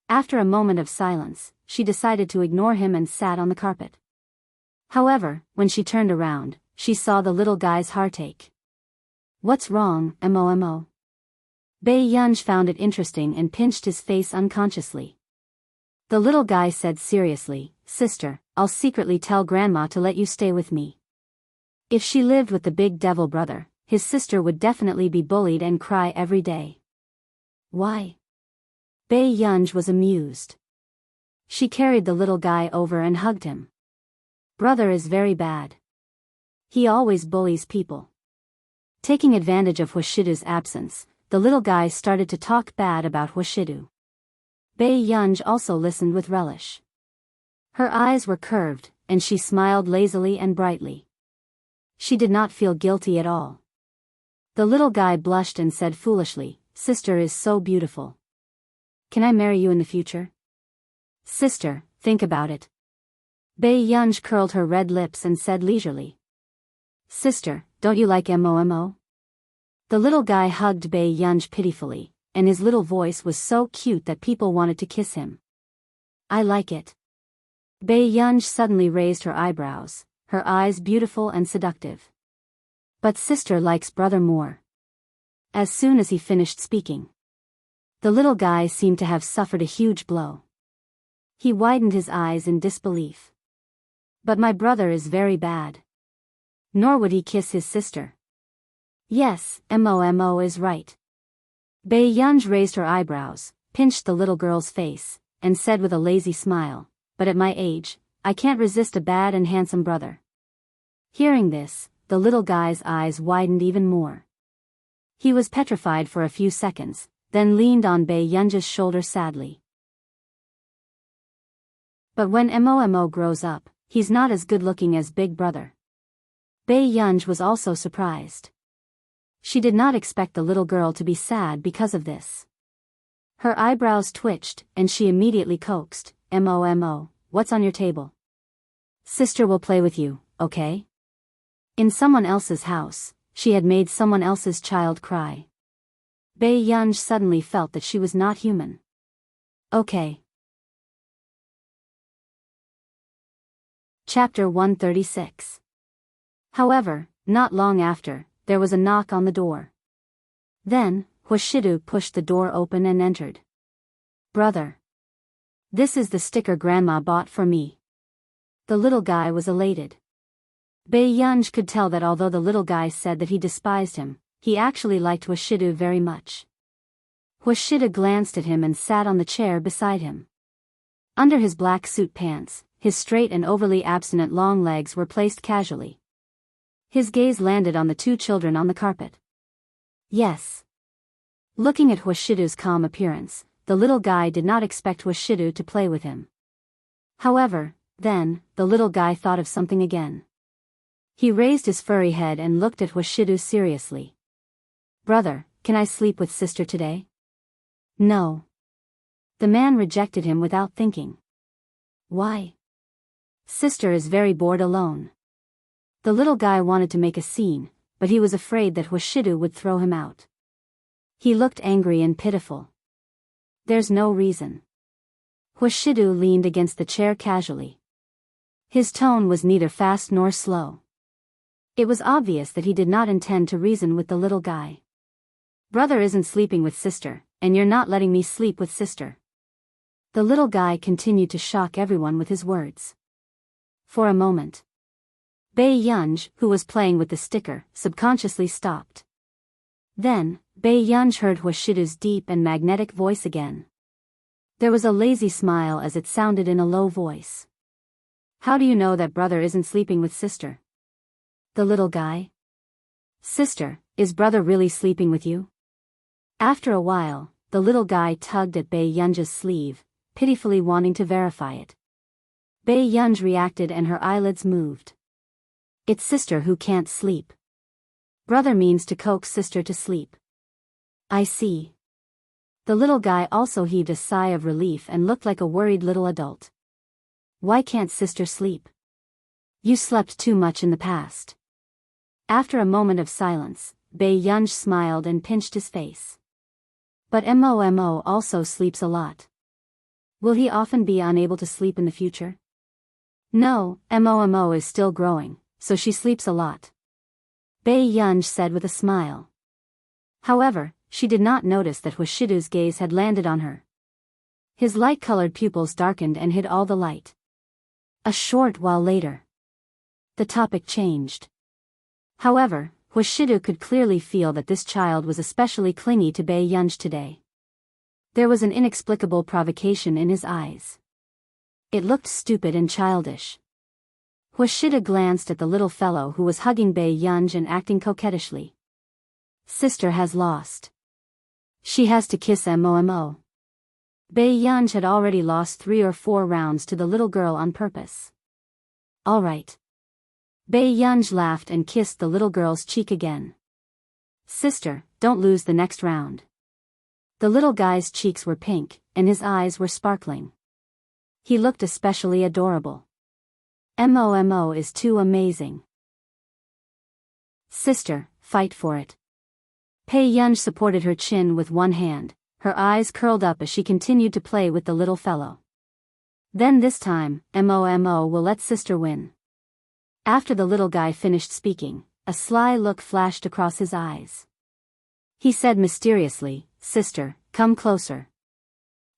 S1: After a moment of silence, she decided to ignore him and sat on the carpet. However, when she turned around, she saw the little guy's heartache. What's wrong, Momo? Bae-yunj found it interesting and pinched his face unconsciously. The little guy said seriously, Sister, I'll secretly tell grandma to let you stay with me. If she lived with the big devil brother, his sister would definitely be bullied and cry every day. Why? Bae-yunj was amused. She carried the little guy over and hugged him. Brother is very bad. He always bullies people. Taking advantage of Hwashidu's absence, the little guy started to talk bad about Hwashidu. Bae-yunj also listened with relish. Her eyes were curved, and she smiled lazily and brightly. She did not feel guilty at all. The little guy blushed and said foolishly, Sister is so beautiful. Can I marry you in the future? Sister, think about it. Bae-yunj curled her red lips and said leisurely. Sister, don't you like Momo? The little guy hugged Bae-yunj pitifully, and his little voice was so cute that people wanted to kiss him. I like it. Bae-yunj suddenly raised her eyebrows, her eyes beautiful and seductive. But sister likes brother more. As soon as he finished speaking, the little guy seemed to have suffered a huge blow. He widened his eyes in disbelief. But my brother is very bad. Nor would he kiss his sister. Yes, Momo is right. Bae-yunj raised her eyebrows, pinched the little girl's face, and said with a lazy smile, but at my age, I can't resist a bad and handsome brother. Hearing this, the little guy's eyes widened even more. He was petrified for a few seconds, then leaned on Bae-yunj's shoulder sadly. But when Momo grows up, he's not as good-looking as Big Brother. Bae-yunj was also surprised. She did not expect the little girl to be sad because of this. Her eyebrows twitched, and she immediately coaxed, "Mo, what's on your table? Sister will play with you, okay?" In someone else's house, she had made someone else's child cry. Bei Yunj suddenly felt that she was not human. Okay. Chapter 136. However, not long after, there was a knock on the door. Then, Hwashidu pushed the door open and entered. "Brother. This is the sticker Grandma bought for me." The little guy was elated. Bei Yunj could tell that although the little guy said that he despised him, he actually liked Hwashidu very much. Hwashidu glanced at him and sat on the chair beside him. Under his black suit pants, his straight and overly abstinent long legs were placed casually. His gaze landed on the two children on the carpet. Yes. Looking at Hwashidu's calm appearance, the little guy did not expect Hwashidu to play with him. However, then, the little guy thought of something again. He raised his furry head and looked at Hwashidu seriously. "Brother, can I sleep with sister today?" "No." The man rejected him without thinking. "Why?" "Sister is very bored alone." The little guy wanted to make a scene, but he was afraid that Hwashidu would throw him out. He looked angry and pitiful. "There's no reason." Hwashidu leaned against the chair casually. His tone was neither fast nor slow. It was obvious that he did not intend to reason with the little guy. "Brother isn't sleeping with sister, and you're not letting me sleep with sister." The little guy continued to shock everyone with his words. For a moment, Bei Yunj, who was playing with the sticker, subconsciously stopped. Then, Bei Yunj heard Hwashidu's deep and magnetic voice again. There was a lazy smile as it sounded in a low voice. "How do you know that brother isn't sleeping with sister?" The little guy. "Sister, is brother really sleeping with you?" After a while, the little guy tugged at Bei Yunj's sleeve, pitifully wanting to verify it. Bei Yunj reacted and her eyelids moved. "It's sister who can't sleep. Brother means to coax sister to sleep." "I see." The little guy also heaved a sigh of relief and looked like a worried little adult. "Why can't sister sleep?" "You slept too much in the past." After a moment of silence, Bei Yunj smiled and pinched his face. "But Mo also sleeps a lot. Will he often be unable to sleep in the future?" "No, Mo is still growing, so she sleeps a lot," Bei Yunj said with a smile. However, she did not notice that Hwashidu's gaze had landed on her. His light-colored pupils darkened and hid all the light. A short while later, the topic changed. However, Hwashidu could clearly feel that this child was especially clingy to Bei Yunj today. There was an inexplicable provocation in his eyes. It looked stupid and childish. Hwashidu glanced at the little fellow who was hugging Bei Yunj and acting coquettishly. "Sister has lost. She has to kiss Mo." Bei Yunj had already lost 3 or 4 rounds to the little girl on purpose. "All right." Bei Yunj laughed and kissed the little girl's cheek again. "Sister, don't lose the next round." The little guy's cheeks were pink, and his eyes were sparkling. He looked especially adorable. Mo is too amazing. "Sister, fight for it." Bei Yunj supported her chin with one hand, her eyes curled up as she continued to play with the little fellow. "Then this time, Mo will let sister win." After the little guy finished speaking, a sly look flashed across his eyes. He said mysteriously, "Sister, come closer.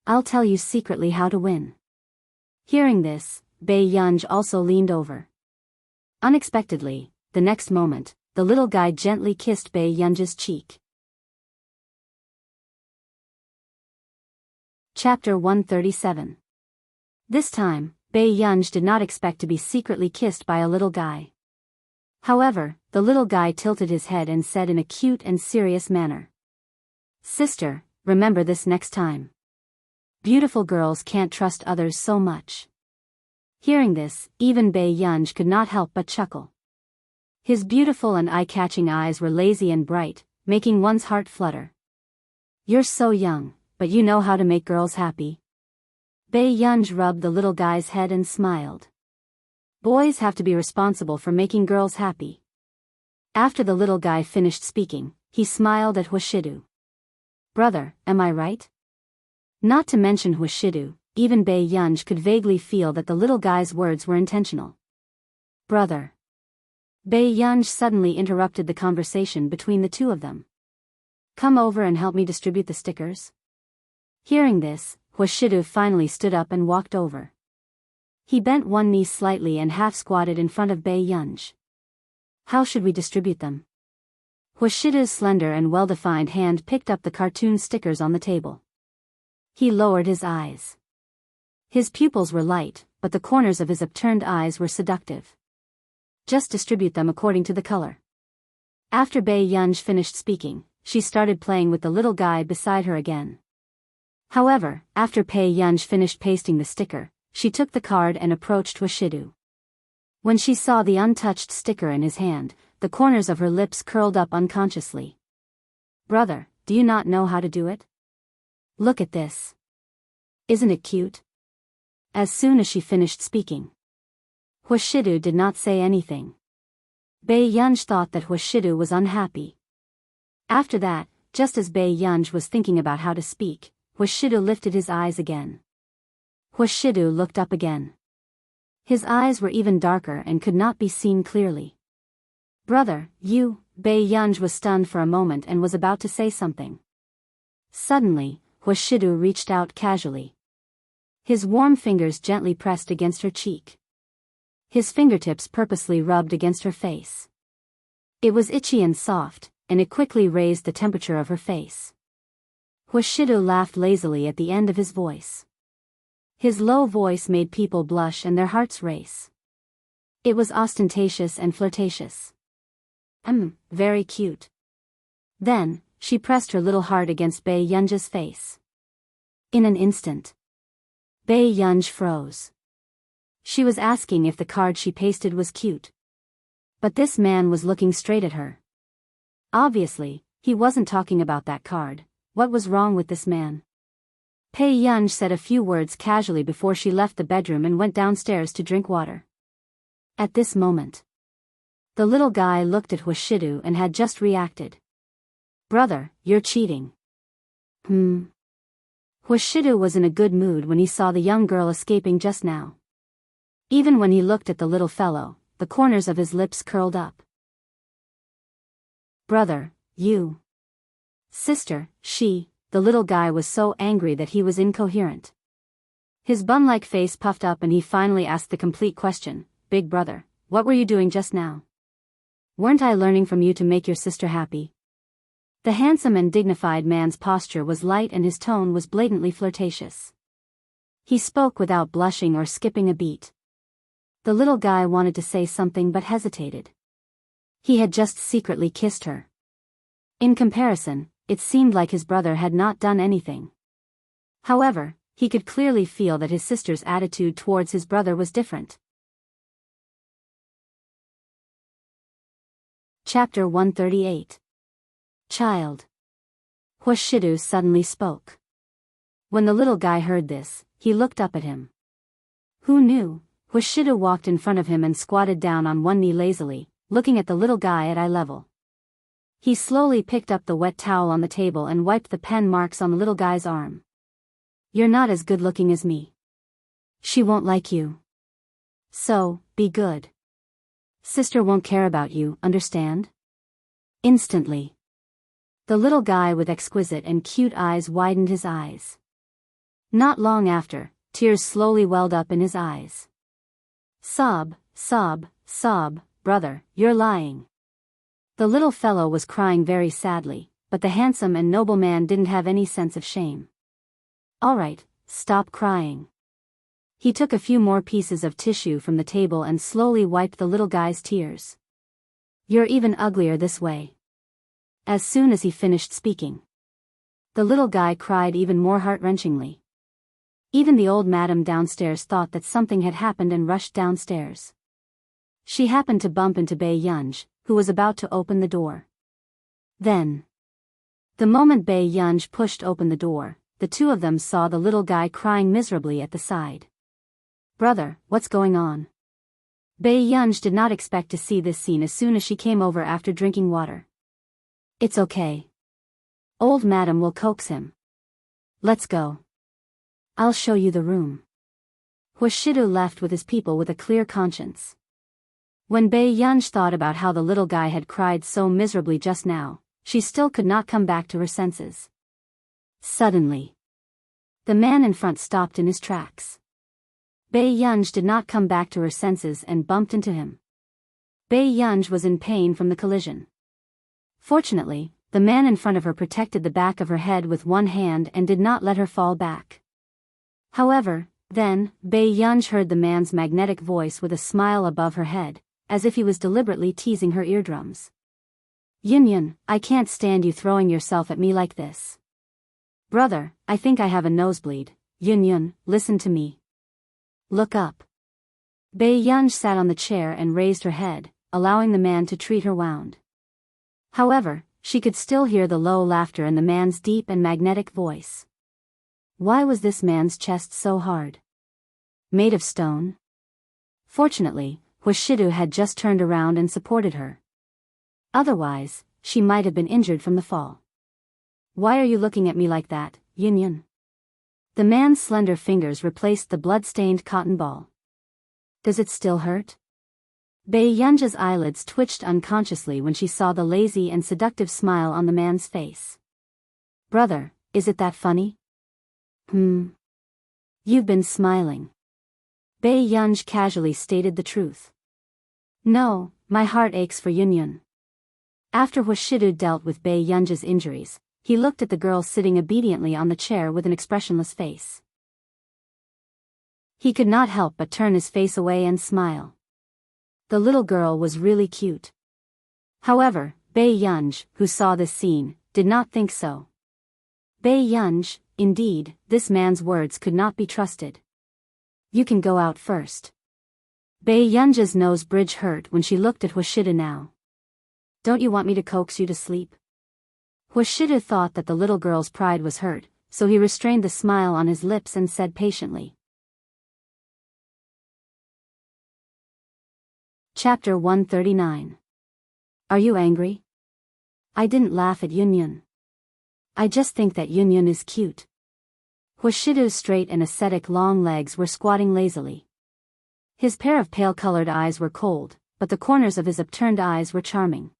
S1: I'll tell you secretly how to win." Hearing this, Bei Yunj also leaned over. Unexpectedly, the next moment, the little guy gently kissed Bei Yunj's cheek. Chapter 137. This time, Bei Yunj did not expect to be secretly kissed by a little guy. However, the little guy tilted his head and said in a cute and serious manner, "Sister, remember this next time. Beautiful girls can't trust others so much." Hearing this, even Bei Yunj could not help but chuckle. His beautiful and eye-catching eyes were lazy and bright, making one's heart flutter. You're so young, but you know how to make girls happy. Bae-yunj rubbed the little guy's head and smiled. Boys have to be responsible for making girls happy. After the little guy finished speaking, he smiled at Hwashidu. Brother, am I right? Not to mention Hwashidu, even Bae-yunj could vaguely feel that the little guy's words were intentional. Brother. Bae-yunj suddenly interrupted the conversation between the two of them. Come over and help me distribute the stickers. Hearing this, Hwashidu finally stood up and walked over. He bent one knee slightly and half-squatted in front of Bae-yunj. How should we distribute them? Hwashidu's slender and well-defined hand picked up the cartoon stickers on the table. He lowered his eyes. His pupils were light, but the corners of his upturned eyes were seductive. Just distribute them according to the color. After Bae-yunj finished speaking, she started playing with the little guy beside her again. However, after Bae-yunj finished pasting the sticker, she took the card and approached Hwashidu. When she saw the untouched sticker in his hand, the corners of her lips curled up unconsciously. Brother, do you not know how to do it? Look at this. Isn't it cute? As soon as she finished speaking, Hwashidu did not say anything. Bae-yunj thought that Hwashidu was unhappy. After that, just as Bae-yunj was thinking about how to speak, Hwashidu lifted his eyes again. Hwashidu looked up again. His eyes were even darker and could not be seen clearly. Brother, you, Bae-yunj was stunned for a moment and was about to say something. Suddenly, Hwashidu reached out casually. His warm fingers gently pressed against her cheek. His fingertips purposely rubbed against her face. It was itchy and soft, and it quickly raised the temperature of her face. Hwashidu laughed lazily at the end of his voice. His low voice made people blush and their hearts race. It was ostentatious and flirtatious. Very cute. Then, she pressed her little heart against Bae-yunj's face. In an instant, Bae-yunj froze. She was asking if the card she pasted was cute. But this man was looking straight at her. Obviously, he wasn't talking about that card. What was wrong with this man? Bae-yunj said a few words casually before she left the bedroom and went downstairs to drink water. At this moment, the little guy looked at Hwashidu and had just reacted. Brother, you're cheating. Hwashidu was in a good mood when he saw the young girl escaping just now. Even when he looked at the little fellow, the corners of his lips curled up. Brother, you. Sister, the little guy was so angry that he was incoherent. His bun-like face puffed up and he finally asked the complete question, Big brother, what were you doing just now? Weren't I learning from you to make your sister happy? The handsome and dignified man's posture was light and his tone was blatantly flirtatious. He spoke without blushing or skipping a beat. The little guy wanted to say something but hesitated. He had just secretly kissed her. In comparison, it seemed like his brother had not done anything. However, he could clearly feel that his sister's attitude towards his brother was different. Chapter 138. Child. Hwashidu suddenly spoke. When the little guy heard this, he looked up at him. Who knew? Hwashidu walked in front of him and squatted down on one knee lazily, looking at the little guy at eye level. He slowly picked up the wet towel on the table and wiped the pen marks on the little guy's arm. You're not as good looking as me. She won't like you. So, be good. Sister won't care about you, understand? Instantly, the little guy with exquisite and cute eyes widened his eyes. Not long after, tears slowly welled up in his eyes. Sob, sob, sob, brother, you're lying. The little fellow was crying very sadly, but the handsome and noble man didn't have any sense of shame. All right, stop crying. He took a few more pieces of tissue from the table and slowly wiped the little guy's tears. You're even uglier this way. As soon as he finished speaking, the little guy cried even more heart-wrenchingly. Even the old madam downstairs thought that something had happened and rushed downstairs. She happened to bump into Bae-yunj, who was about to open the door. Then, The moment Bei Yunj pushed open the door, the two of them saw the little guy crying miserably at the side. "Brother, what's going on?" Bei Yunj did not expect to see this scene as soon as she came over after drinking water. "It's okay. Old madam will coax him. Let's go. I'll show you the room." Hwashidu left with his people with a clear conscience. When Bei Yunj thought about how the little guy had cried so miserably just now, she still could not come back to her senses. Suddenly, the man in front stopped in his tracks. Bei Yunj did not come back to her senses and bumped into him. Bei Yunj was in pain from the collision. Fortunately, the man in front of her protected the back of her head with one hand and did not let her fall back. However, then, Bei Yunj heard the man's magnetic voice with a smile above her head, as if he was deliberately teasing her eardrums. "Yunyun, I can't stand you throwing yourself at me like this. Brother, I think I have a nosebleed. Yunyun, listen to me. Look up." Bei Yunj sat on the chair and raised her head, allowing the man to treat her wound. However, she could still hear the low laughter in the man's deep and magnetic voice. Why was this man's chest so hard? Made of stone? Fortunately, Hwashidu had just turned around and supported her. Otherwise, she might have been injured from the fall. "Why are you looking at me like that, Yunyun?" The man's slender fingers replaced the blood-stained cotton ball. "Does it still hurt?" Bei Yunja's eyelids twitched unconsciously when she saw the lazy and seductive smile on the man's face. "Brother, is it that funny?" You've been smiling." Bei Yunj casually stated the truth. "No, my heart aches for Yunyun." After Hwashidu dealt with Bei Yunja's injuries, he looked at the girl sitting obediently on the chair with an expressionless face. He could not help but turn his face away and smile. The little girl was really cute. However, Bei Yunj, who saw this scene, did not think so. Bei Yunj, indeed, this man's words could not be trusted. "You can go out first." Bei Yunja's nose bridge hurt when she looked at Hwashidu now. "Don't you want me to coax you to sleep?" Hwashidu thought that the little girl's pride was hurt, so he restrained the smile on his lips and said patiently. Chapter 139. Are you angry? I didn't laugh at Yunyun. I just think that Yunyun is cute. Hwashidu's straight and ascetic long legs were squatting lazily. His pair of pale-colored eyes were cold, but the corners of his upturned eyes were charming.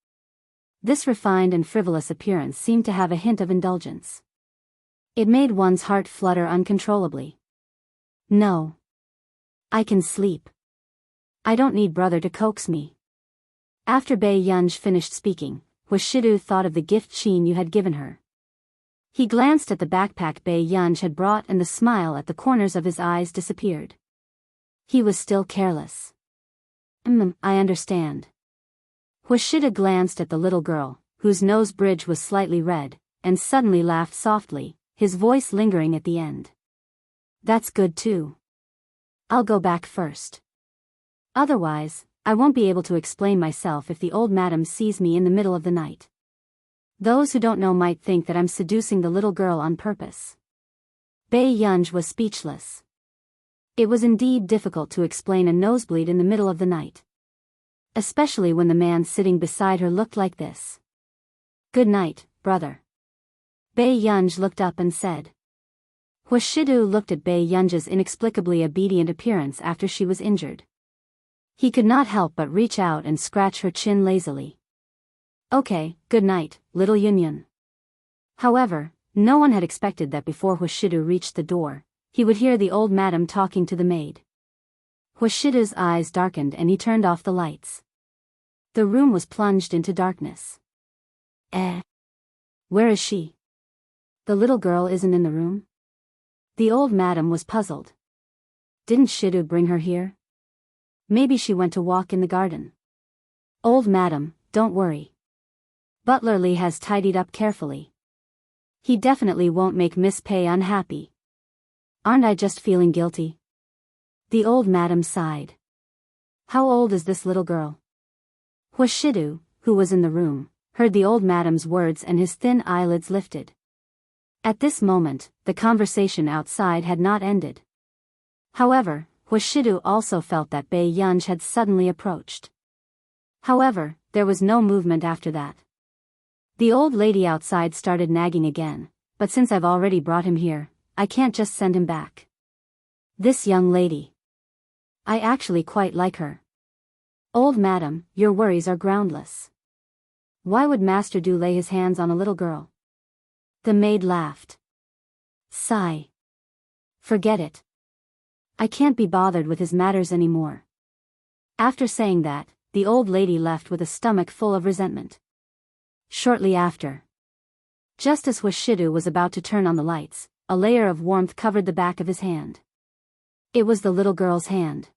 S1: This refined and frivolous appearance seemed to have a hint of indulgence. It made one's heart flutter uncontrollably. "No. I can sleep. I don't need brother to coax me." After Bei Yunj finished speaking, Hwashidu thought of the gift Shin Yu had given her. He glanced at the backpack Bei Yunj had brought and the smile at the corners of his eyes disappeared. He was still careless. I understand." Hwashidu glanced at the little girl, whose nose bridge was slightly red, and suddenly laughed softly, his voice lingering at the end. "That's good too. I'll go back first. Otherwise, I won't be able to explain myself if the old madam sees me in the middle of the night. Those who don't know might think that I'm seducing the little girl on purpose." Bei Yunj was speechless. It was indeed difficult to explain a nosebleed in the middle of the night. Especially when the man sitting beside her looked like this. "Good night, brother." Bei Yunj looked up and said. Hwashidu looked at Bei Yunja's inexplicably obedient appearance after she was injured. He could not help but reach out and scratch her chin lazily. "Okay, good night, little Yunyun." However, no one had expected that before Hwashidu reached the door, he would hear the old madam talking to the maid. Hwashidu's eyes darkened and he turned off the lights. The room was plunged into darkness. Where is she? The little girl isn't in the room? The old madam was puzzled. Didn't Shidu bring her here? Maybe she went to walk in the garden. "Old madam, don't worry. Butler Lee has tidied up carefully. He definitely won't make Miss Pei unhappy. Aren't I just feeling guilty?" The old madam sighed. "How old is this little girl?" Hwashidu, who was in the room, heard the old madam's words and his thin eyelids lifted. At this moment, the conversation outside had not ended. However, Huashidu also felt that Bei Yunj had suddenly approached. However, there was no movement after that. The old lady outside started nagging again, but since I've already brought him here, I can't just send him back. This young lady. I actually quite like her. Old madam, your worries are groundless. Why would Master Du lay his hands on a little girl? The maid laughed. Sigh. Forget it. I can't be bothered with his matters anymore. After saying that, the old lady left with a stomach full of resentment. Shortly after, just as Huashidu was about to turn on the lights, a layer of warmth covered the back of his hand. It was the little girl's hand.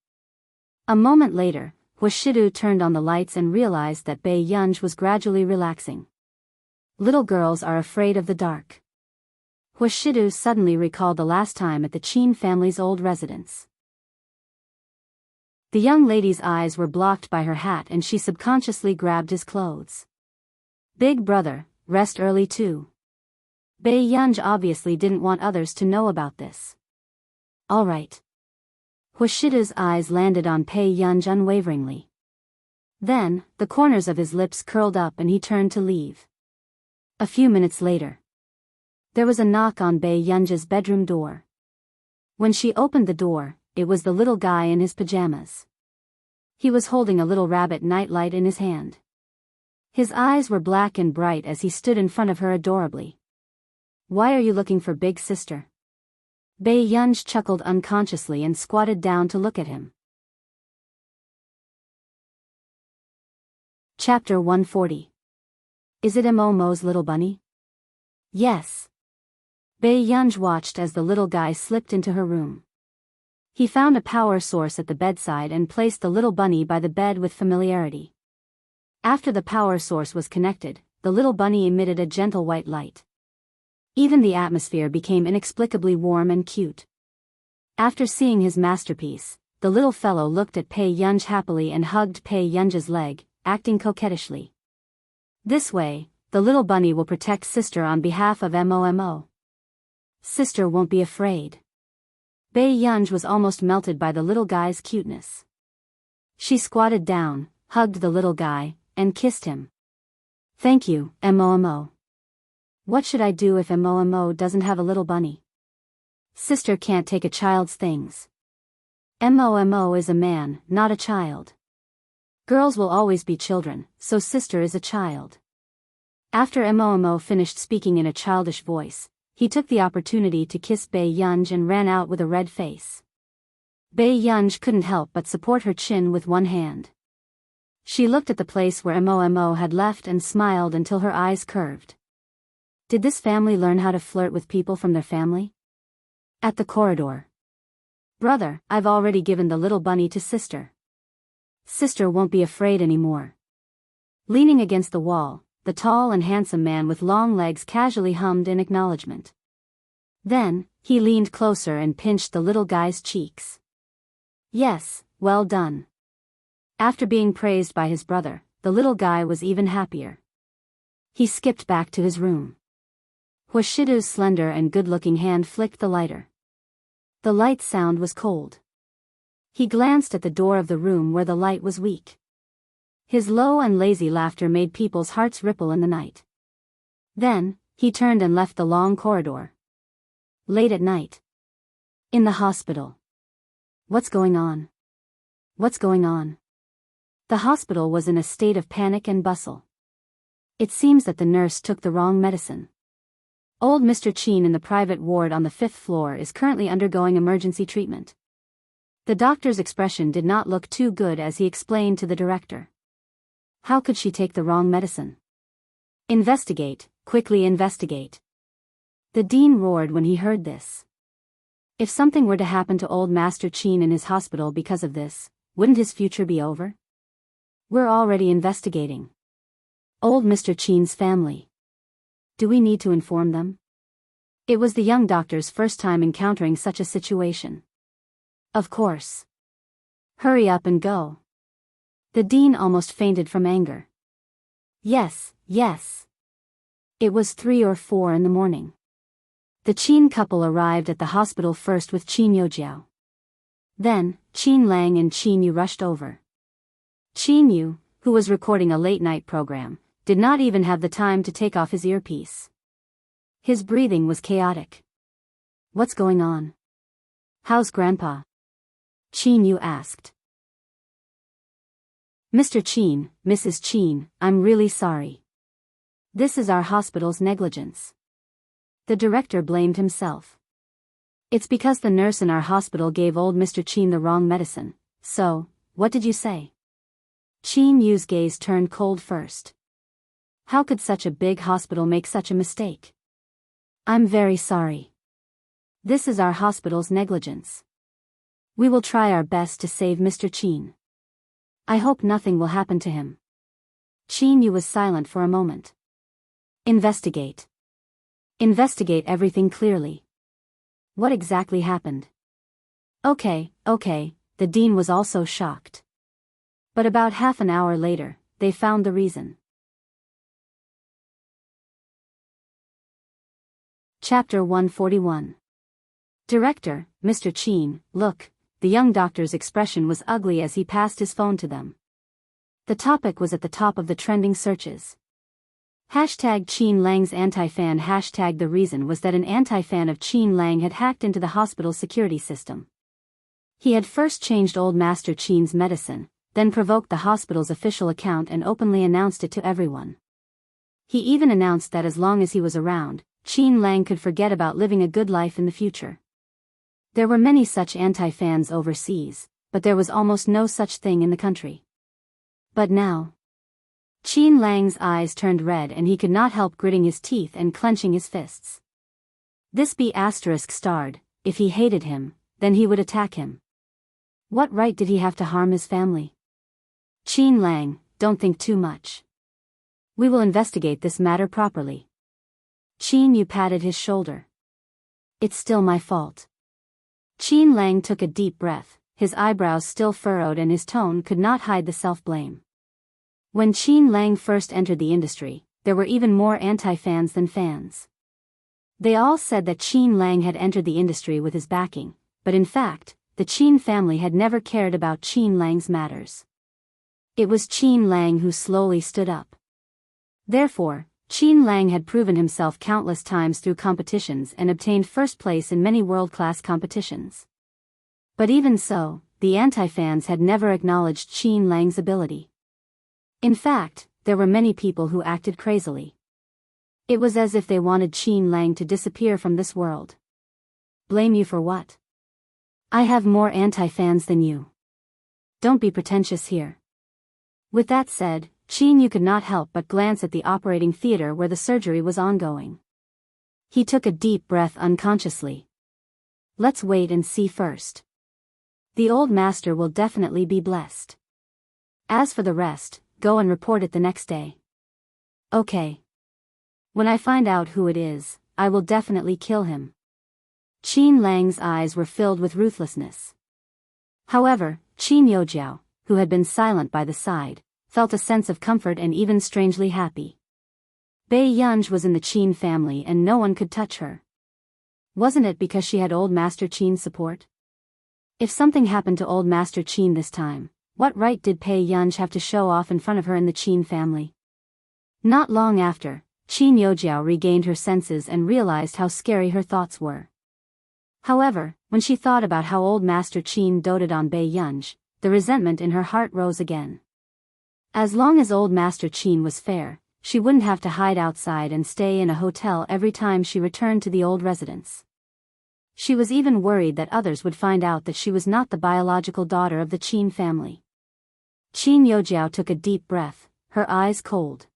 S1: A moment later, Huashidu turned on the lights and realized that Bei Yunj was gradually relaxing. Little girls are afraid of the dark. Huashidu suddenly recalled the last time at the Qin family's old residence. The young lady's eyes were blocked by her hat and she subconsciously grabbed his clothes. Big brother, rest early too. Bei Yunj obviously didn't want others to know about this. All right. Huashidu's eyes landed on Bei Yunj unwaveringly. Then, the corners of his lips curled up and he turned to leave. A few minutes later, there was a knock on Bei Yunj's bedroom door. When she opened the door, it was the little guy in his pajamas. He was holding a little rabbit nightlight in his hand. His eyes were black and bright as he stood in front of her adorably. Why are you looking for big sister? Bei Yunj chuckled unconsciously and squatted down to look at him. Chapter 140. Is it Momo's little bunny? Yes. Bei Yunj watched as the little guy slipped into her room. He found a power source at the bedside and placed the little bunny by the bed with familiarity. After the power source was connected, the little bunny emitted a gentle white light. Even the atmosphere became inexplicably warm and cute. After seeing his masterpiece, the little fellow looked at Bei Yunj happily and hugged Bei Yunj's leg, acting coquettishly. This way, the little bunny will protect sister on behalf of Momo. Sister won't be afraid. Bei Yunj was almost melted by the little guy's cuteness. She squatted down, hugged the little guy, and kissed him. Thank you, Momo. What should I do if Momo doesn't have a little bunny? Sister can't take a child's things. Momo is a man, not a child. Girls will always be children, so sister is a child. After Momo finished speaking in a childish voice, he took the opportunity to kiss Bei Yunj and ran out with a red face. Bei Yunj couldn't help but support her chin with one hand. She looked at the place where Momo had left and smiled until her eyes curved. Did this family learn how to flirt with people from their family? At the corridor. Brother, I've already given the little bunny to sister. Sister won't be afraid anymore. Leaning against the wall, the tall and handsome man with long legs casually hummed in acknowledgement. Then, he leaned closer and pinched the little guy's cheeks. Yes, well done. After being praised by his brother, the little guy was even happier. He skipped back to his room. Huashidu's slender and good-looking hand flicked the lighter. The light sound was cold. He glanced at the door of the room where the light was weak. His low and lazy laughter made people's hearts ripple in the night. Then, he turned and left the long corridor. Late at night. In the hospital. What's going on? What's going on? The hospital was in a state of panic and bustle. It seems that the nurse took the wrong medicine. Old Mr. Qin in the private ward on the 5th floor is currently undergoing emergency treatment. The doctor's expression did not look too good as he explained to the director. How could she take the wrong medicine? Investigate, quickly investigate. The dean roared when he heard this. If something were to happen to old Master Qin in his hospital because of this, wouldn't his future be over? We're already investigating. Old Mr. Qin's family. Do we need to inform them? It was the young doctor's first time encountering such a situation. Of course. Hurry up and go. The dean almost fainted from anger. Yes, Yes. It was 3 or 4 in the morning. The Qin couple arrived at the hospital first with Qin Youjiao. Then, Qin Lang and Qin Yu rushed over. Qin Yu, who was recording a late-night program, did not even have the time to take off his earpiece. His breathing was chaotic. What's going on? How's Grandpa? Qin Yu asked. Mr. Qin, Mrs. Qin, I'm really sorry. This is our hospital's negligence. The director blamed himself. It's because the nurse in our hospital gave old Mr. Qin the wrong medicine. So, what did you say? Qin Yu's gaze turned cold first. How could such a big hospital make such a mistake? I'm very sorry. This is our hospital's negligence. We will try our best to save Mr. Qin. I hope nothing will happen to him. Qin Yu was silent for a moment. Investigate. Investigate everything clearly. What exactly happened? Okay, the dean was also shocked. But about half an hour later, they found the reason. Chapter 141. Director, Mr. Qin, look. The young doctor's expression was ugly as he passed his phone to them. The topic was at the top of the trending searches. Hashtag Qin Lang's anti-fan. Hashtag the reason was that an anti-fan of Qin Lang had hacked into the hospital's security system. He had first changed old Master Qin's medicine, then provoked the hospital's official account and openly announced it to everyone. He even announced that as long as he was around, Qin Lang could forget about living a good life in the future. There were many such anti-fans overseas, but there was almost no such thing in the country. But now, Qin Lang's eyes turned red and he could not help gritting his teeth and clenching his fists. This B** starred, if he hated him, then he would attack him. What right did he have to harm his family? Qin Lang, don't think too much. We will investigate this matter properly. Qin Yu patted his shoulder. It's still my fault. Qin Lang took a deep breath, his eyebrows still furrowed and his tone could not hide the self-blame. When Qin Lang first entered the industry, there were even more anti-fans than fans. They all said that Qin Lang had entered the industry with his backing, but in fact, the Qin family had never cared about Qin Lang's matters. It was Qin Lang who slowly stood up. Therefore, Qin Lang had proven himself countless times through competitions and obtained first place in many world-class competitions. But even so, the anti-fans had never acknowledged Qin Lang's ability. In fact, there were many people who acted crazily. It was as if they wanted Qin Lang to disappear from this world. Blame you for what? I have more anti-fans than you. Don't be pretentious here. With that said, Qin Yu could not help but glance at the operating theater where the surgery was ongoing. He took a deep breath unconsciously. Let's wait and see first. The old master will definitely be blessed. As for the rest, go and report it the next day. Okay. When I find out who it is, I will definitely kill him. Qin Lang's eyes were filled with ruthlessness. However, Qin Youjiao, who had been silent by the side, felt a sense of comfort and even strangely happy. Bei Yunj was in the Qin family and no one could touch her. Wasn't it because she had old Master Qin's support? If something happened to old Master Qin this time, what right did Bei Yunj have to show off in front of her in the Qin family? Not long after, Qin Youjiao regained her senses and realized how scary her thoughts were. However, when she thought about how old Master Qin doted on Bei Yunj, the resentment in her heart rose again. As long as old Master Qin was fair, she wouldn't have to hide outside and stay in a hotel every time she returned to the old residence. She was even worried that others would find out that she was not the biological daughter of the Qin family. Qin Youjiao took a deep breath, her eyes cold.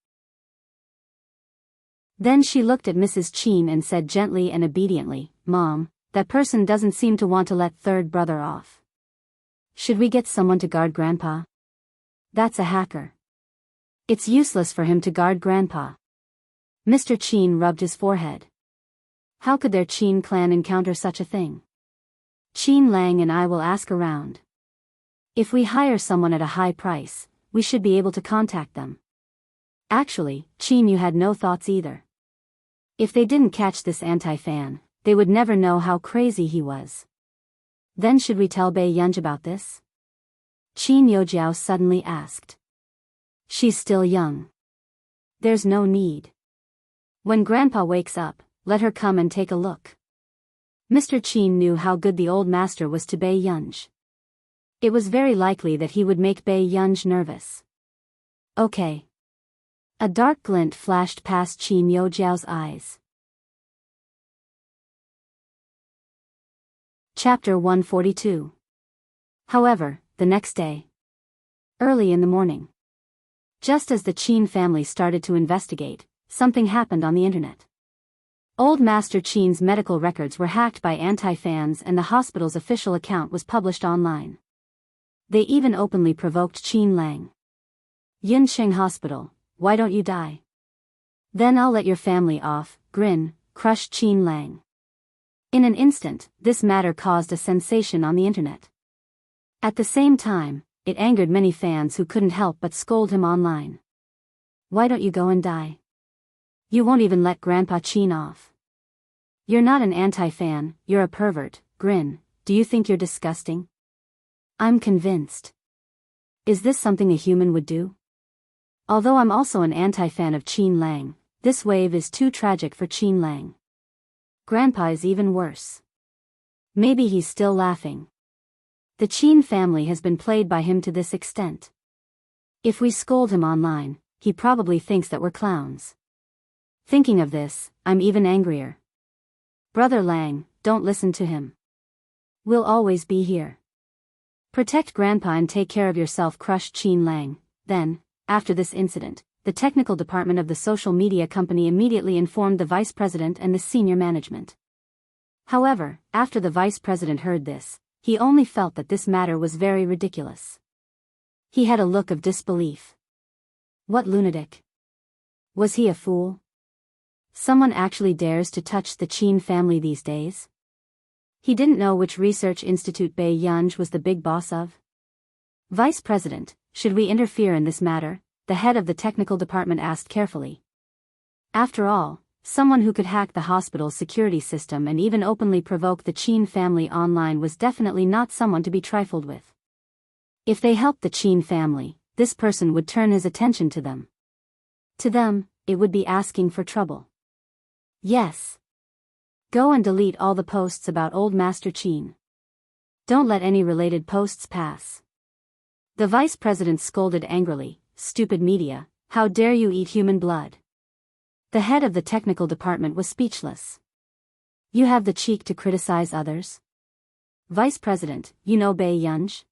S1: Then she looked at Mrs. Qin and said gently and obediently, "Mom, that person doesn't seem to want to let third brother off. Should we get someone to guard Grandpa? That's a hacker. It's useless for him to guard Grandpa." Mr. Qin rubbed his forehead. How could their Qin clan encounter such a thing? Qin Lang and I will ask around. If we hire someone at a high price, we should be able to contact them. Actually, Chin Yu had no thoughts either. If they didn't catch this anti-fan, they would never know how crazy he was. Then should we tell Bei Yunj about this? Qin Yojiao suddenly asked. She's still young. There's no need. When Grandpa wakes up, let her come and take a look. Mr. Qin knew how good the old master was to Bei Yunj. It was very likely that he would make Bei Yunj nervous. Okay. A dark glint flashed past Qin Yojiao's eyes. Chapter 142. However, the next day. Early in the morning. Just as the Qin family started to investigate, something happened on the internet. Old Master Qin's medical records were hacked by anti-fans and the hospital's official account was published online. They even openly provoked Qin Lang. Yunsheng Hospital, why don't you die? Then I'll let your family off, grin, crushed Qin Lang. In an instant, this matter caused a sensation on the internet. At the same time, it angered many fans who couldn't help but scold him online. Why don't you go and die? You won't even let Grandpa Qin off. You're not an anti-fan, you're a pervert, grin, do you think you're disgusting? I'm convinced. Is this something a human would do? Although I'm also an anti-fan of Qin Lang, this wave is too tragic for Qin Lang. Grandpa is even worse. Maybe he's still laughing. The Qin family has been played by him to this extent. If we scold him online, he probably thinks that we're clowns. Thinking of this, I'm even angrier. Brother Lang, don't listen to him. We'll always be here. Protect Grandpa and take care of yourself, crushed Qin Lang. Then, after this incident, the technical department of the social media company immediately informed the vice president and the senior management. However, after the vice president heard this, he only felt that this matter was very ridiculous. He had a look of disbelief. What lunatic? Was he a fool? Someone actually dares to touch the Qin family these days? He didn't know which research institute Bei Yunj was the big boss of. Vice President, should we interfere in this matter? The head of the technical department asked carefully. After all, someone who could hack the hospital's security system and even openly provoke the Qin family online was definitely not someone to be trifled with. If they helped the Qin family, this person would turn his attention to them. To them, it would be asking for trouble. Yes. Go and delete all the posts about old Master Qin. Don't let any related posts pass. The vice president scolded angrily, stupid media, how dare you eat human blood? The head of the technical department was speechless. You have the cheek to criticize others? Vice President, you know Bei Yunj?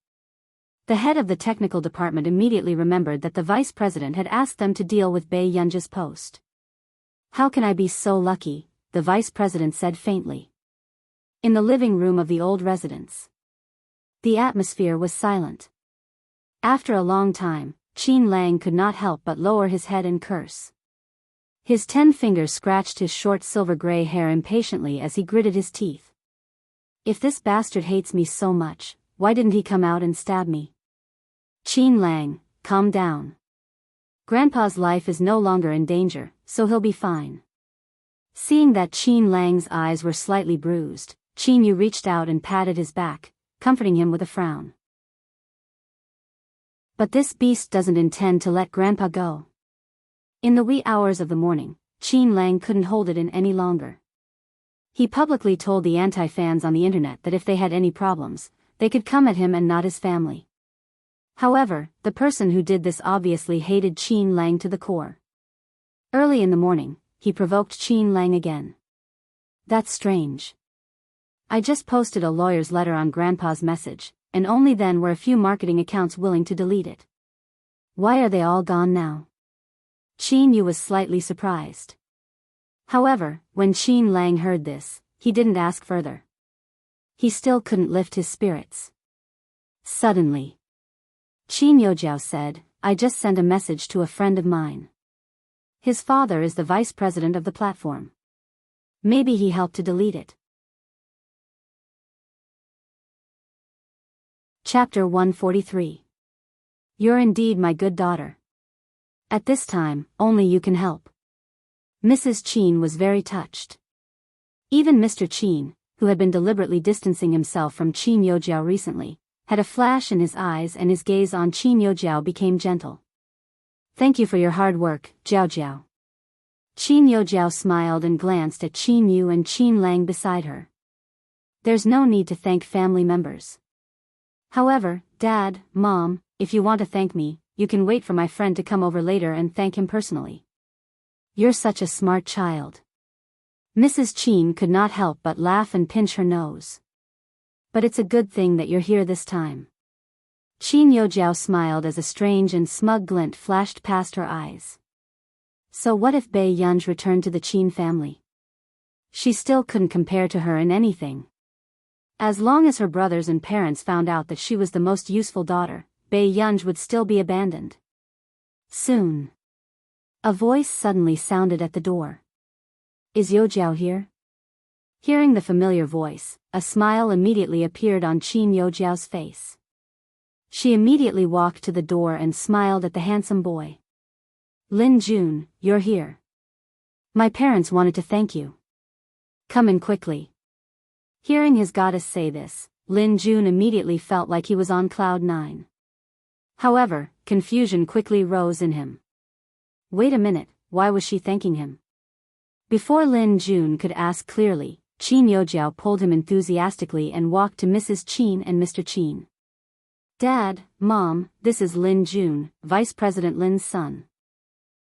S1: The head of the technical department immediately remembered that the vice president had asked them to deal with Bei Yunj's post. How can I be so lucky? The vice president said faintly. In the living room of the old residence. The atmosphere was silent. After a long time, Qin Lang could not help but lower his head and curse. His 10 fingers scratched his short silver-gray hair impatiently as he gritted his teeth. If this bastard hates me so much, why didn't he come out and stab me? Qin Lang, calm down. Grandpa's life is no longer in danger, so he'll be fine. Seeing that Qin Lang's eyes were slightly bruised, Qin Yu reached out and patted his back, comforting him with a frown. But this beast doesn't intend to let Grandpa go. In the wee hours of the morning, Qin Lang couldn't hold it in any longer. He publicly told the anti-fans on the internet that if they had any problems, they could come at him and not his family. However, the person who did this obviously hated Qin Lang to the core. Early in the morning, he provoked Qin Lang again. That's strange. I just posted a lawyer's letter on Grandpa's message, and only then were a few marketing accounts willing to delete it. Why are they all gone now? Qin Yu was slightly surprised. However, when Qin Lang heard this, he didn't ask further. He still couldn't lift his spirits. Suddenly, Qin Yojiao said, I just sent a message to a friend of mine. His father is the vice president of the platform. Maybe he helped to delete it. Chapter 143. You're indeed my good daughter. At this time, only you can help. Mrs. Qin was very touched. Even Mr. Qin, who had been deliberately distancing himself from Qin Yojiao recently, had a flash in his eyes and his gaze on Qin Yojiao became gentle. Thank you for your hard work, Jiao Jiao. Qin Yojiao smiled and glanced at Qin Yu and Qin Lang beside her. There's no need to thank family members. However, Dad, Mom, if you want to thank me, you can wait for my friend to come over later and thank him personally. You're such a smart child. Mrs. Qin could not help but laugh and pinch her nose. But it's a good thing that you're here this time. Qin Yojiao smiled as a strange and smug glint flashed past her eyes. So what if Bei Yunj returned to the Qin family? She still couldn't compare to her in anything. As long as her brothers and parents found out that she was the most useful daughter, Bei Yunj would still be abandoned. Soon. A voice suddenly sounded at the door. Is Yojiao here? Hearing the familiar voice, a smile immediately appeared on Qin Yojiao's face. She immediately walked to the door and smiled at the handsome boy. Lin Jun, you're here. My parents wanted to thank you. Come in quickly. Hearing his goddess say this, Lin Jun immediately felt like he was on cloud 9. However, confusion quickly rose in him. Wait a minute, why was she thanking him? Before Lin Jun could ask clearly, Qin Yojiao pulled him enthusiastically and walked to Mrs. Qin and Mr. Qin. Dad, Mom, this is Lin Jun, Vice President Lin's son.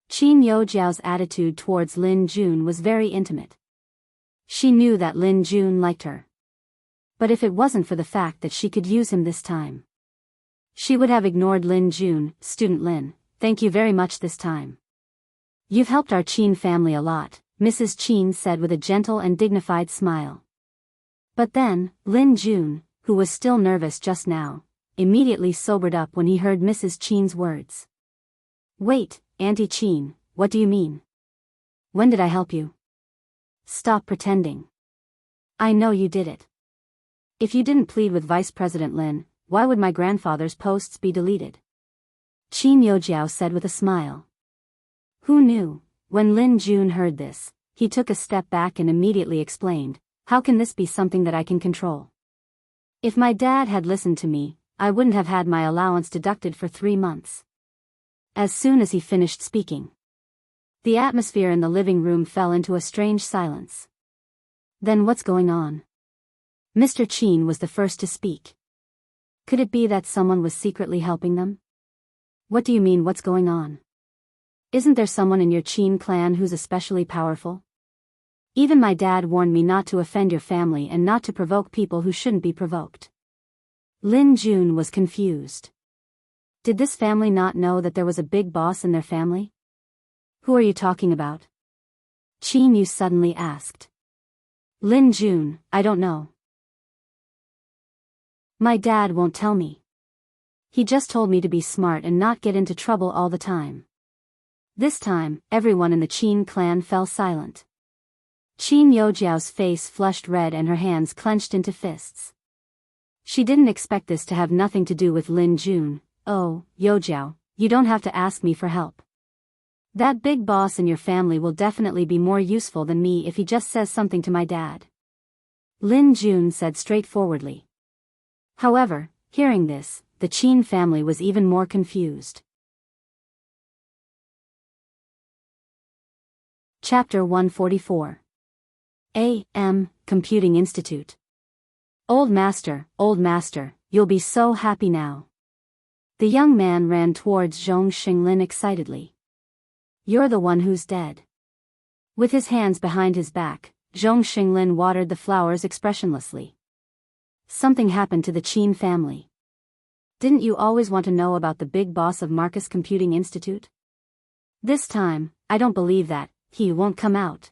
S1: Qin Yojiao's attitude towards Lin Jun was very intimate. She knew that Lin Jun liked her. But if it wasn't for the fact that she could use him this time, she would have ignored Lin Jun. Student Lin, thank you very much this time. You've helped our Qin family a lot, Mrs. Qin said with a gentle and dignified smile. But then, Lin Jun, who was still nervous just now, immediately sobered up when he heard Mrs. Qin's words. Wait, Auntie Qin, what do you mean? When did I help you? Stop pretending. I know you did it. If you didn't plead with Vice President Lin, why would my grandfather's posts be deleted? Qin Yojiao said with a smile. Who knew? When Lin Jun heard this, he took a step back and immediately explained, how can this be something that I can control? If my dad had listened to me, I wouldn't have had my allowance deducted for 3 months. As soon as he finished speaking, the atmosphere in the living room fell into a strange silence. Then what's going on? Mr. Qin was the first to speak. Could it be that someone was secretly helping them? What do you mean what's going on? Isn't there someone in your Qin clan who's especially powerful? Even my dad warned me not to offend your family and not to provoke people who shouldn't be provoked. Lin Jun was confused. Did this family not know that there was a big boss in their family? Who are you talking about? Qin Yu suddenly asked. Lin Jun, I don't know. My dad won't tell me. He just told me to be smart and not get into trouble all the time. This time, everyone in the Qin clan fell silent. Qin Yojiao's face flushed red and her hands clenched into fists. She didn't expect this to have nothing to do with Lin Jun. Oh, Yojiao, you don't have to ask me for help. That big boss in your family will definitely be more useful than me if he just says something to my dad. Lin Jun said straightforwardly. However, hearing this, the Qin family was even more confused. Chapter 144. A.M. Computing Institute. Old master, you'll be so happy now. The young man ran towards Zhong Xinglin excitedly. You're the one who's dead. With his hands behind his back, Zhong Xinglin watered the flowers expressionlessly. Something happened to the Qin family. Didn't you always want to know about the big boss of Marcus Computing Institute? This time, I don't believe that, he won't come out.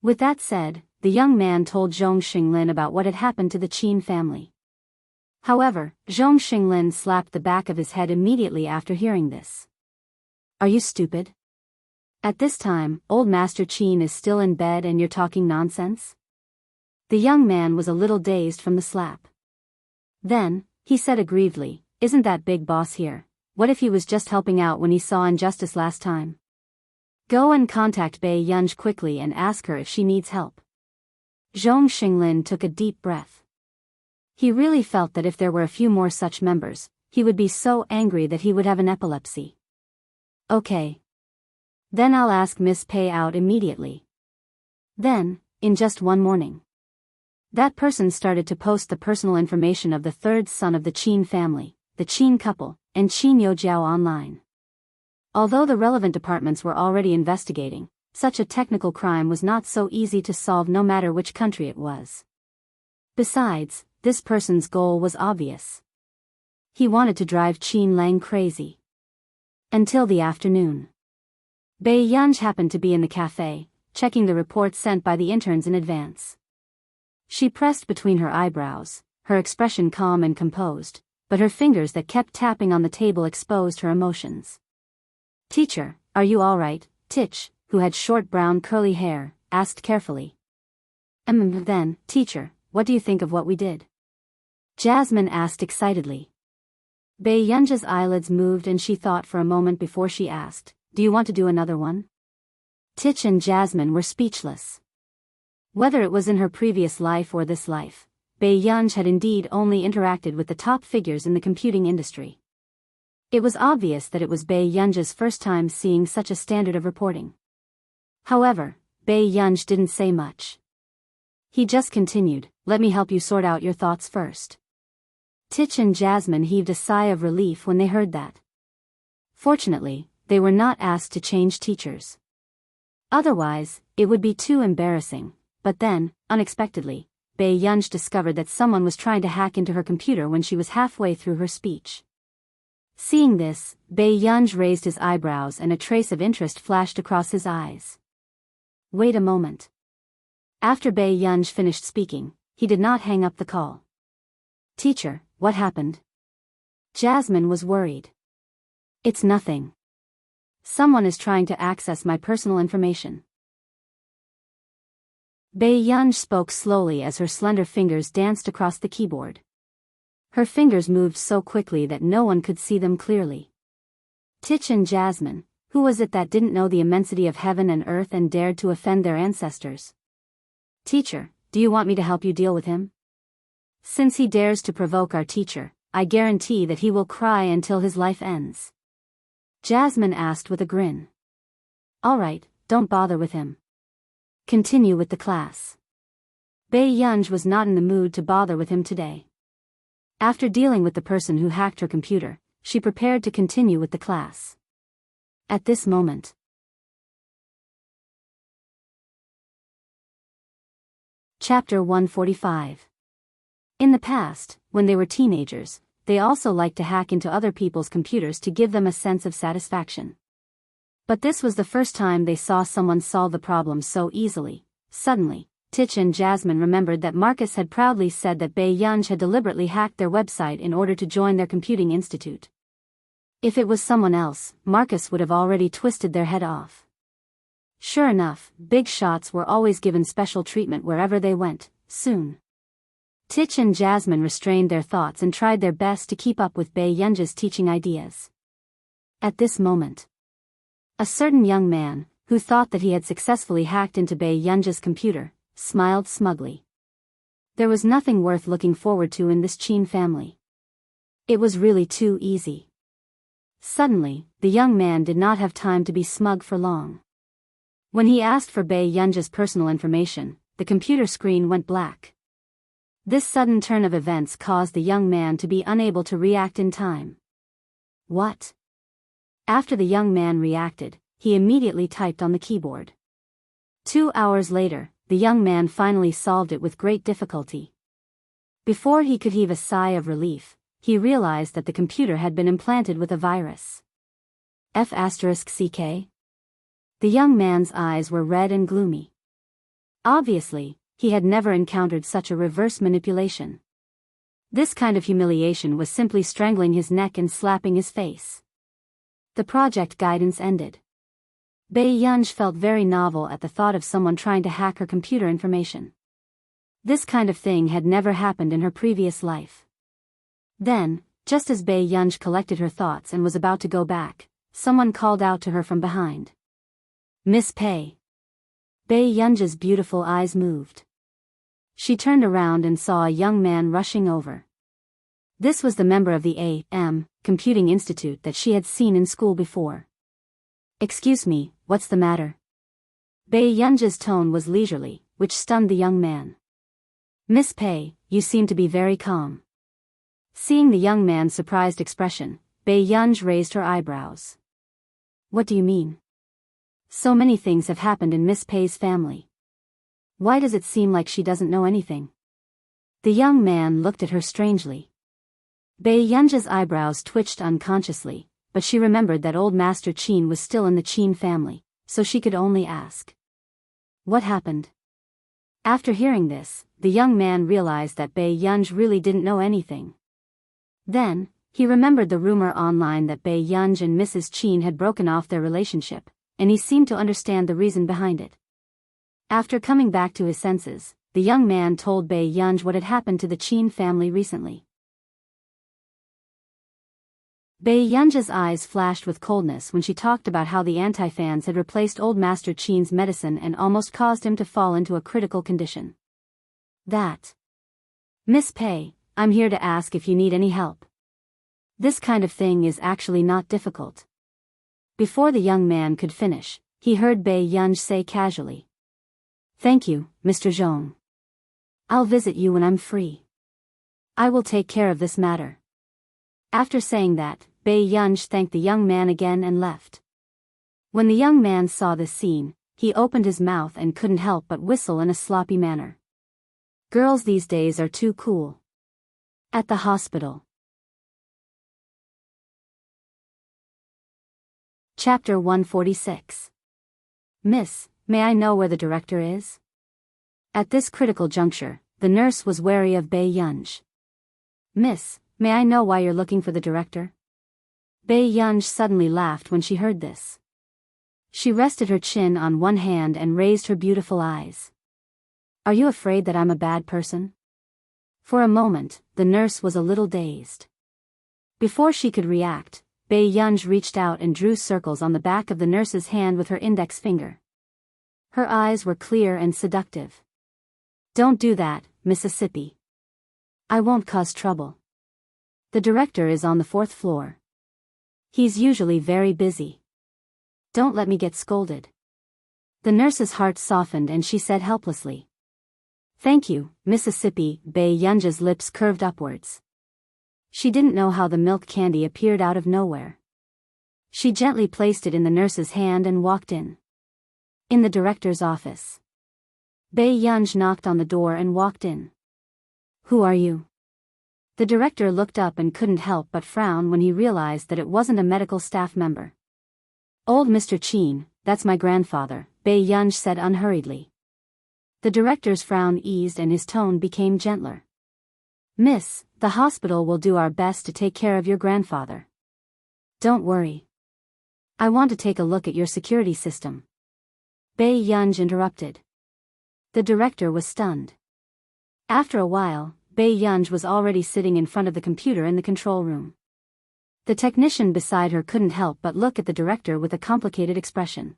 S1: With that said, the young man told Zhong Xinglin about what had happened to the Qin family. However, Zhong Xinglin slapped the back of his head immediately after hearing this. Are you stupid? At this time, old Master Qin is still in bed and you're talking nonsense? The young man was a little dazed from the slap. Then, he said aggrievedly, isn't that big boss here? What if he was just helping out when he saw injustice last time? Go and contact Bei Yunj quickly and ask her if she needs help. Zhong Xinglin took a deep breath. He really felt that if there were a few more such members, he would be so angry that he would have an epilepsy. Okay. Then I'll ask Miss Pei out immediately. Then, in just one morning, that person started to post the personal information of the third son of the Qin family, the Qin couple, and Qin Youjiao online. Although the relevant departments were already investigating, such a technical crime was not so easy to solve no matter which country it was. Besides, this person's goal was obvious. He wanted to drive Qin Lang crazy. Until the afternoon. Bei Yunj happened to be in the cafe, checking the reports sent by the interns in advance. She pressed between her eyebrows, her expression calm and composed, but her fingers that kept tapping on the table exposed her emotions. "Teacher, are you all right?" Tich, who had short brown curly hair, asked carefully. Then, "Teacher, what do you think of what we did?" Jasmine asked excitedly. Bei Yunja's eyelids moved and she thought for a moment before she asked, "Do you want to do another one?" Tich and Jasmine were speechless. Whether it was in her previous life or this life, Bei Yunj had indeed only interacted with the top figures in the computing industry. It was obvious that it was Bei Yunja's first time seeing such a standard of reporting. However, Bei Yunj didn't say much. He just continued, "Let me help you sort out your thoughts first." Tich and Jasmine heaved a sigh of relief when they heard that. Fortunately, they were not asked to change teachers. Otherwise, it would be too embarrassing, but then, unexpectedly, Bei Yunj discovered that someone was trying to hack into her computer when she was halfway through her speech. Seeing this, Bei Yunj raised his eyebrows and a trace of interest flashed across his eyes. Wait a moment. After Bei Yunj finished speaking, he did not hang up the call. "Teacher, what happened?" Jasmine was worried. "It's nothing. Someone is trying to access my personal information." Bei Yunj spoke slowly as her slender fingers danced across the keyboard. Her fingers moved so quickly that no one could see them clearly. Tich and Jasmine, who was it that didn't know the immensity of heaven and earth and dared to offend their ancestors? "Teacher, do you want me to help you deal with him? Since he dares to provoke our teacher, I guarantee that he will cry until his life ends." Jasmine asked with a grin. "All right, don't bother with him. Continue with the class." Bei Yunj was not in the mood to bother with him today. After dealing with the person who hacked her computer, she prepared to continue with the class. At this moment. Chapter 145. In the past, when they were teenagers, they also liked to hack into other people's computers to give them a sense of satisfaction. But this was the first time they saw someone solve the problem so easily. Suddenly, Tich and Jasmine remembered that Marcus had proudly said that Bei Yunj had deliberately hacked their website in order to join their computing institute. If it was someone else, Marcus would have already twisted their head off. Sure enough, big shots were always given special treatment wherever they went, soon. Tich and Jasmine restrained their thoughts and tried their best to keep up with Bei Yunj's teaching ideas. At this moment, a certain young man, who thought that he had successfully hacked into Bei Yunj's computer, smiled smugly. There was nothing worth looking forward to in this Qin family. It was really too easy. Suddenly, the young man did not have time to be smug for long. When he asked for Bei Yunj's personal information, the computer screen went black. This sudden turn of events caused the young man to be unable to react in time. What? After the young man reacted, he immediately typed on the keyboard. 2 hours later, the young man finally solved it with great difficulty. Before he could heave a sigh of relief, he realized that the computer had been implanted with a virus. F***CK? The young man's eyes were red and gloomy. Obviously, he had never encountered such a reverse manipulation. This kind of humiliation was simply strangling his neck and slapping his face. The project guidance ended. Bei Yunj felt very novel at the thought of someone trying to hack her computer information. This kind of thing had never happened in her previous life. Then, Just as Bei Yunj collected her thoughts and was about to go back, someone called out to her from behind. Miss Pei. Bei Yunj's beautiful eyes moved. She turned around and saw a young man rushing over. This was the member of the A.M. Computing Institute that she had seen in school before. Excuse me, what's the matter? Bei Yunj's tone was leisurely, which stunned the young man. Miss Pei, you seem to be very calm. Seeing the young man's surprised expression, Bei Yunj raised her eyebrows. What do you mean? So many things have happened in Miss Pei's family. Why does it seem like she doesn't know anything? The young man looked at her strangely. Bei Yunj's eyebrows twitched unconsciously, but she remembered that old Master Qin was still in the Qin family, so she could only ask. What happened? After hearing this, the young man realized that Bei Yunj really didn't know anything. Then, he remembered the rumor online that Bei Yunj and Mrs. Qin had broken off their relationship, and he seemed to understand the reason behind it. After coming back to his senses, the young man told Bei Yunj what had happened to the Qin family recently. Bei Yunj's eyes flashed with coldness when she talked about how the anti-fans had replaced old Master Qin's medicine and almost caused him to fall into a critical condition. That. Miss Pei, I'm here to ask if you need any help. This kind of thing is actually not difficult. Before the young man could finish, he heard Bei Yunj say casually. Thank you, Mr. Zhong. I'll visit you when I'm free. I will take care of this matter. After saying that, Bei Yunj thanked the young man again and left. When the young man saw this scene, he opened his mouth and couldn't help but whistle in a sloppy manner. Girls these days are too cool. At the hospital. Chapter 146. Miss, may I know where the director is? At this critical juncture, the nurse was wary of Bei Yunj. Miss, may I know why you're looking for the director? Bei Yunj suddenly laughed when she heard this. She rested her chin on one hand and raised her beautiful eyes. Are you afraid that I'm a bad person? For a moment, the nurse was a little dazed. Before she could react, Bei Yunj reached out and drew circles on the back of the nurse's hand with her index finger. Her eyes were clear and seductive. Don't do that, Mississippi. I won't cause trouble. The director is on the 4th floor. He's usually very busy. Don't let me get scolded. The nurse's heart softened and she said helplessly. Thank you, Mississippi. Bei Yunj's lips curved upwards. She didn't know how the milk candy appeared out of nowhere. She gently placed it in the nurse's hand and walked in. In the director's office. Bei Yunj knocked on the door and walked in. Who are you? The director looked up and couldn't help but frown when he realized that it wasn't a medical staff member. Old Mr. Qin, that's my grandfather, Bei Yunj said unhurriedly. The director's frown eased and his tone became gentler. Miss, the hospital will do our best to take care of your grandfather. Don't worry. I want to take a look at your security system. Bei Yunj interrupted. The director was stunned. After a while, Bei Yunj was already sitting in front of the computer in the control room. The technician beside her couldn't help but look at the director with a complicated expression.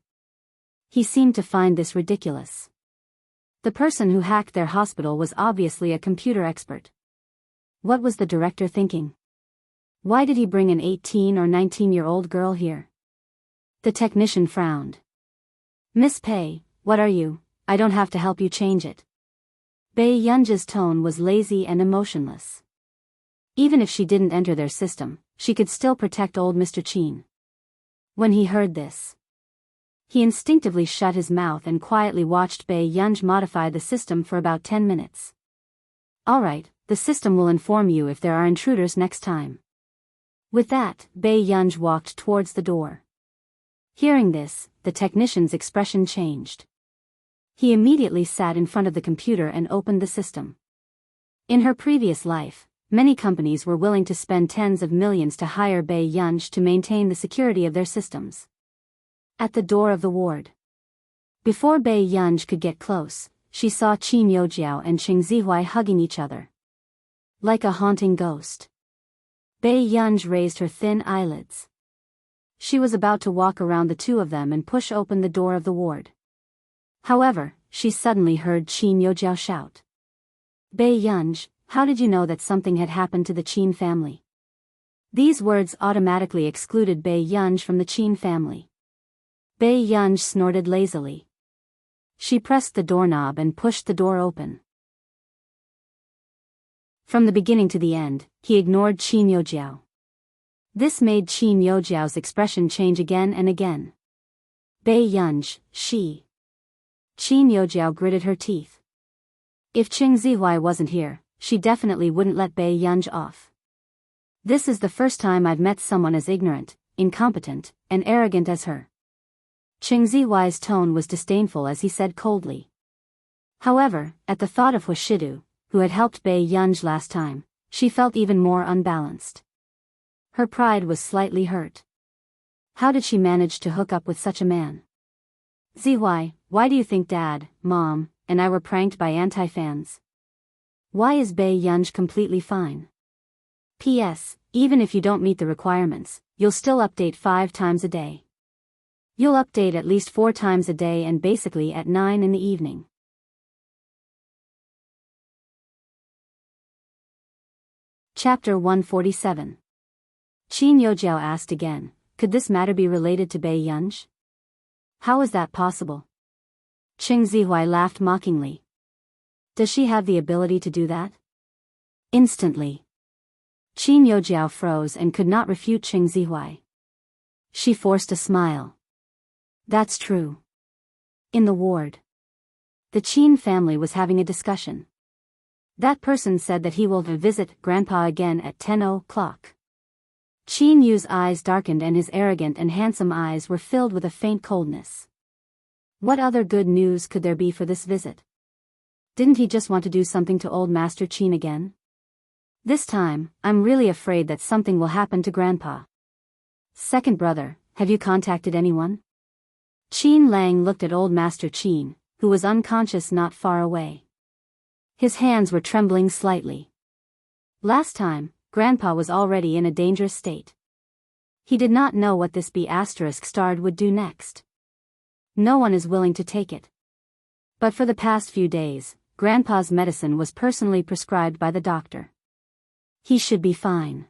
S1: He seemed to find this ridiculous. The person who hacked their hospital was obviously a computer expert. What was the director thinking? Why did he bring an 18 or 19-year-old girl here? The technician frowned. Miss Pei, what are you? I don't have to help you change it. Bei Yunj's tone was lazy and emotionless. Even if she didn't enter their system, she could still protect old Mr. Qin. When he heard this, he instinctively shut his mouth and quietly watched Bei Yunj modify the system for about 10 minutes. All right, the system will inform you if there are intruders next time. With that, Bei Yunj walked towards the door. Hearing this, the technician's expression changed. He immediately sat in front of the computer and opened the system. In her previous life, many companies were willing to spend tens of millions to hire Bei Yunj to maintain the security of their systems. At the door of the ward. Before Bei Yunj could get close, she saw Qin Youjiao and Cheng Zihuai hugging each other. Like a haunting ghost. Bei Yunj raised her thin eyelids. She was about to walk around the two of them and push open the door of the ward. However, she suddenly heard Qin Yojiao shout. Bei Yunj, how did you know that something had happened to the Qin family? These words automatically excluded Bei Yunj from the Qin family. Bei Yunj snorted lazily. She pressed the doorknob and pushed the door open. From the beginning to the end, he ignored Qin Yojiao. This made Qin Yojiao's expression change again and again. Bei Yunj, she. Qin Yojiao gritted her teeth. If Qing Zihuai wasn't here, she definitely wouldn't let Bei Yunj off. This is the first time I've met someone as ignorant, incompetent, and arrogant as her. Qing Zihuai's tone was disdainful as he said coldly. However, at the thought of Hushidu, who had helped Bei Yunj last time, she felt even more unbalanced. Her pride was slightly hurt. How did she manage to hook up with such a man? Zihuai, why do you think Dad, Mom, and I were pranked by anti-fans? Why is Bei Yunj completely fine? P.S. Even if you don't meet the requirements, you'll still update 5 times a day. You'll update at least 4 times a day and basically at 9 in the evening. Chapter 147. Qin Yojiao asked again, could this matter be related to Bei Yunj? How is that possible? Qing Zihuai laughed mockingly. Does she have the ability to do that? Instantly. Qin Yojiao froze and could not refute Qing Zihuai. She forced a smile. That's true. In the ward, the Qin family was having a discussion. That person said that he will visit Grandpa again at 10 o'clock. Qin Yu's eyes darkened and his arrogant and handsome eyes were filled with a faint coldness. What other good news could there be for this visit? Didn't he just want to do something to old Master Qin again? This time, I'm really afraid that something will happen to Grandpa. Second brother, have you contacted anyone? Qin Lang looked at old Master Qin, who was unconscious not far away. His hands were trembling slightly. Last time, Grandpa was already in a dangerous state. He did not know what this B** would do next. No one is willing to take it. But for the past few days, Grandpa's medicine was personally prescribed by the doctor. He should be fine.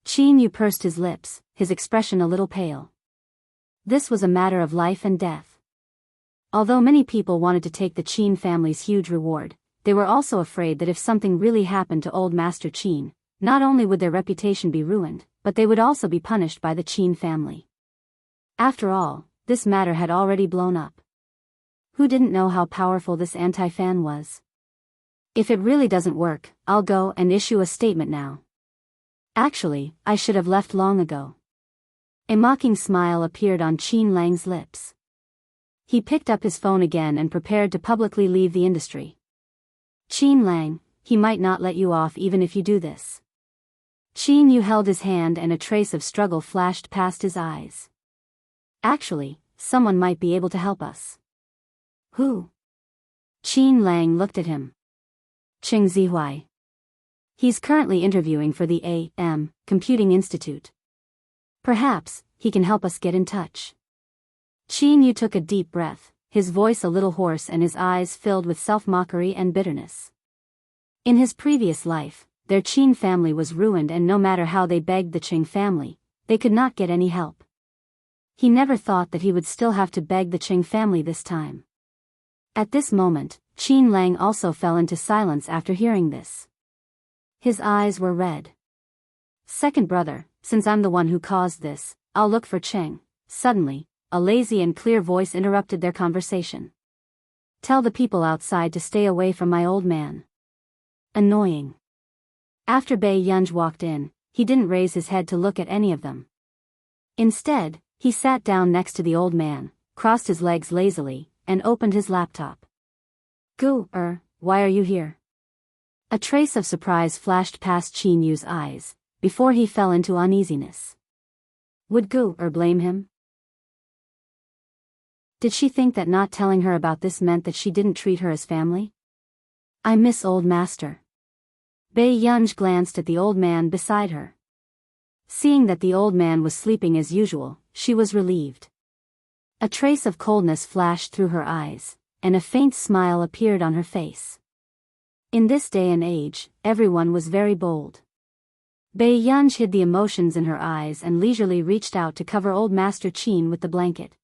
S1: Qin Yu pursed his lips, his expression a little pale. This was a matter of life and death. Although many people wanted to take the Qin family's huge reward, they were also afraid that if something really happened to old Master Qin, not only would their reputation be ruined, but they would also be punished by the Qin family. After all, this matter had already blown up. Who didn't know how powerful this anti-fan was? If it really doesn't work, I'll go and issue a statement now. Actually, I should have left long ago. A mocking smile appeared on Qin Lang's lips. He picked up his phone again and prepared to publicly leave the industry. Qin Lang, he might not let you off even if you do this. Qin Yu held his hand and a trace of struggle flashed past his eyes. Actually, someone might be able to help us. Who? Qin Lang looked at him. Qing Zihuai. He's currently interviewing for the A.M. Computing Institute. Perhaps, he can help us get in touch. Qin Yu took a deep breath, his voice a little hoarse and his eyes filled with self-mockery and bitterness. In his previous life, their Qin family was ruined and no matter how they begged the Qing family, they could not get any help. He never thought that he would still have to beg the Qing family this time. At this moment, Qin Lang also fell into silence after hearing this. His eyes were red. Second brother, since I'm the one who caused this, I'll look for Cheng. Suddenly, a lazy and clear voice interrupted their conversation. Tell the people outside to stay away from my old man. Annoying. After Bei Yunj walked in, he didn't raise his head to look at any of them. Instead, he sat down next to the old man, crossed his legs lazily, and opened his laptop. Why are you here? A trace of surprise flashed past Qin Yu's eyes, before he fell into uneasiness. Would blame him? Did she think that not telling her about this meant that she didn't treat her as family? I miss old master. Bei Yunj glanced at the old man beside her. Seeing that the old man was sleeping as usual, she was relieved. A trace of coldness flashed through her eyes, and a faint smile appeared on her face. In this day and age, everyone was very bold. Bei Yunj hid the emotions in her eyes and leisurely reached out to cover old Master Qin with the blanket.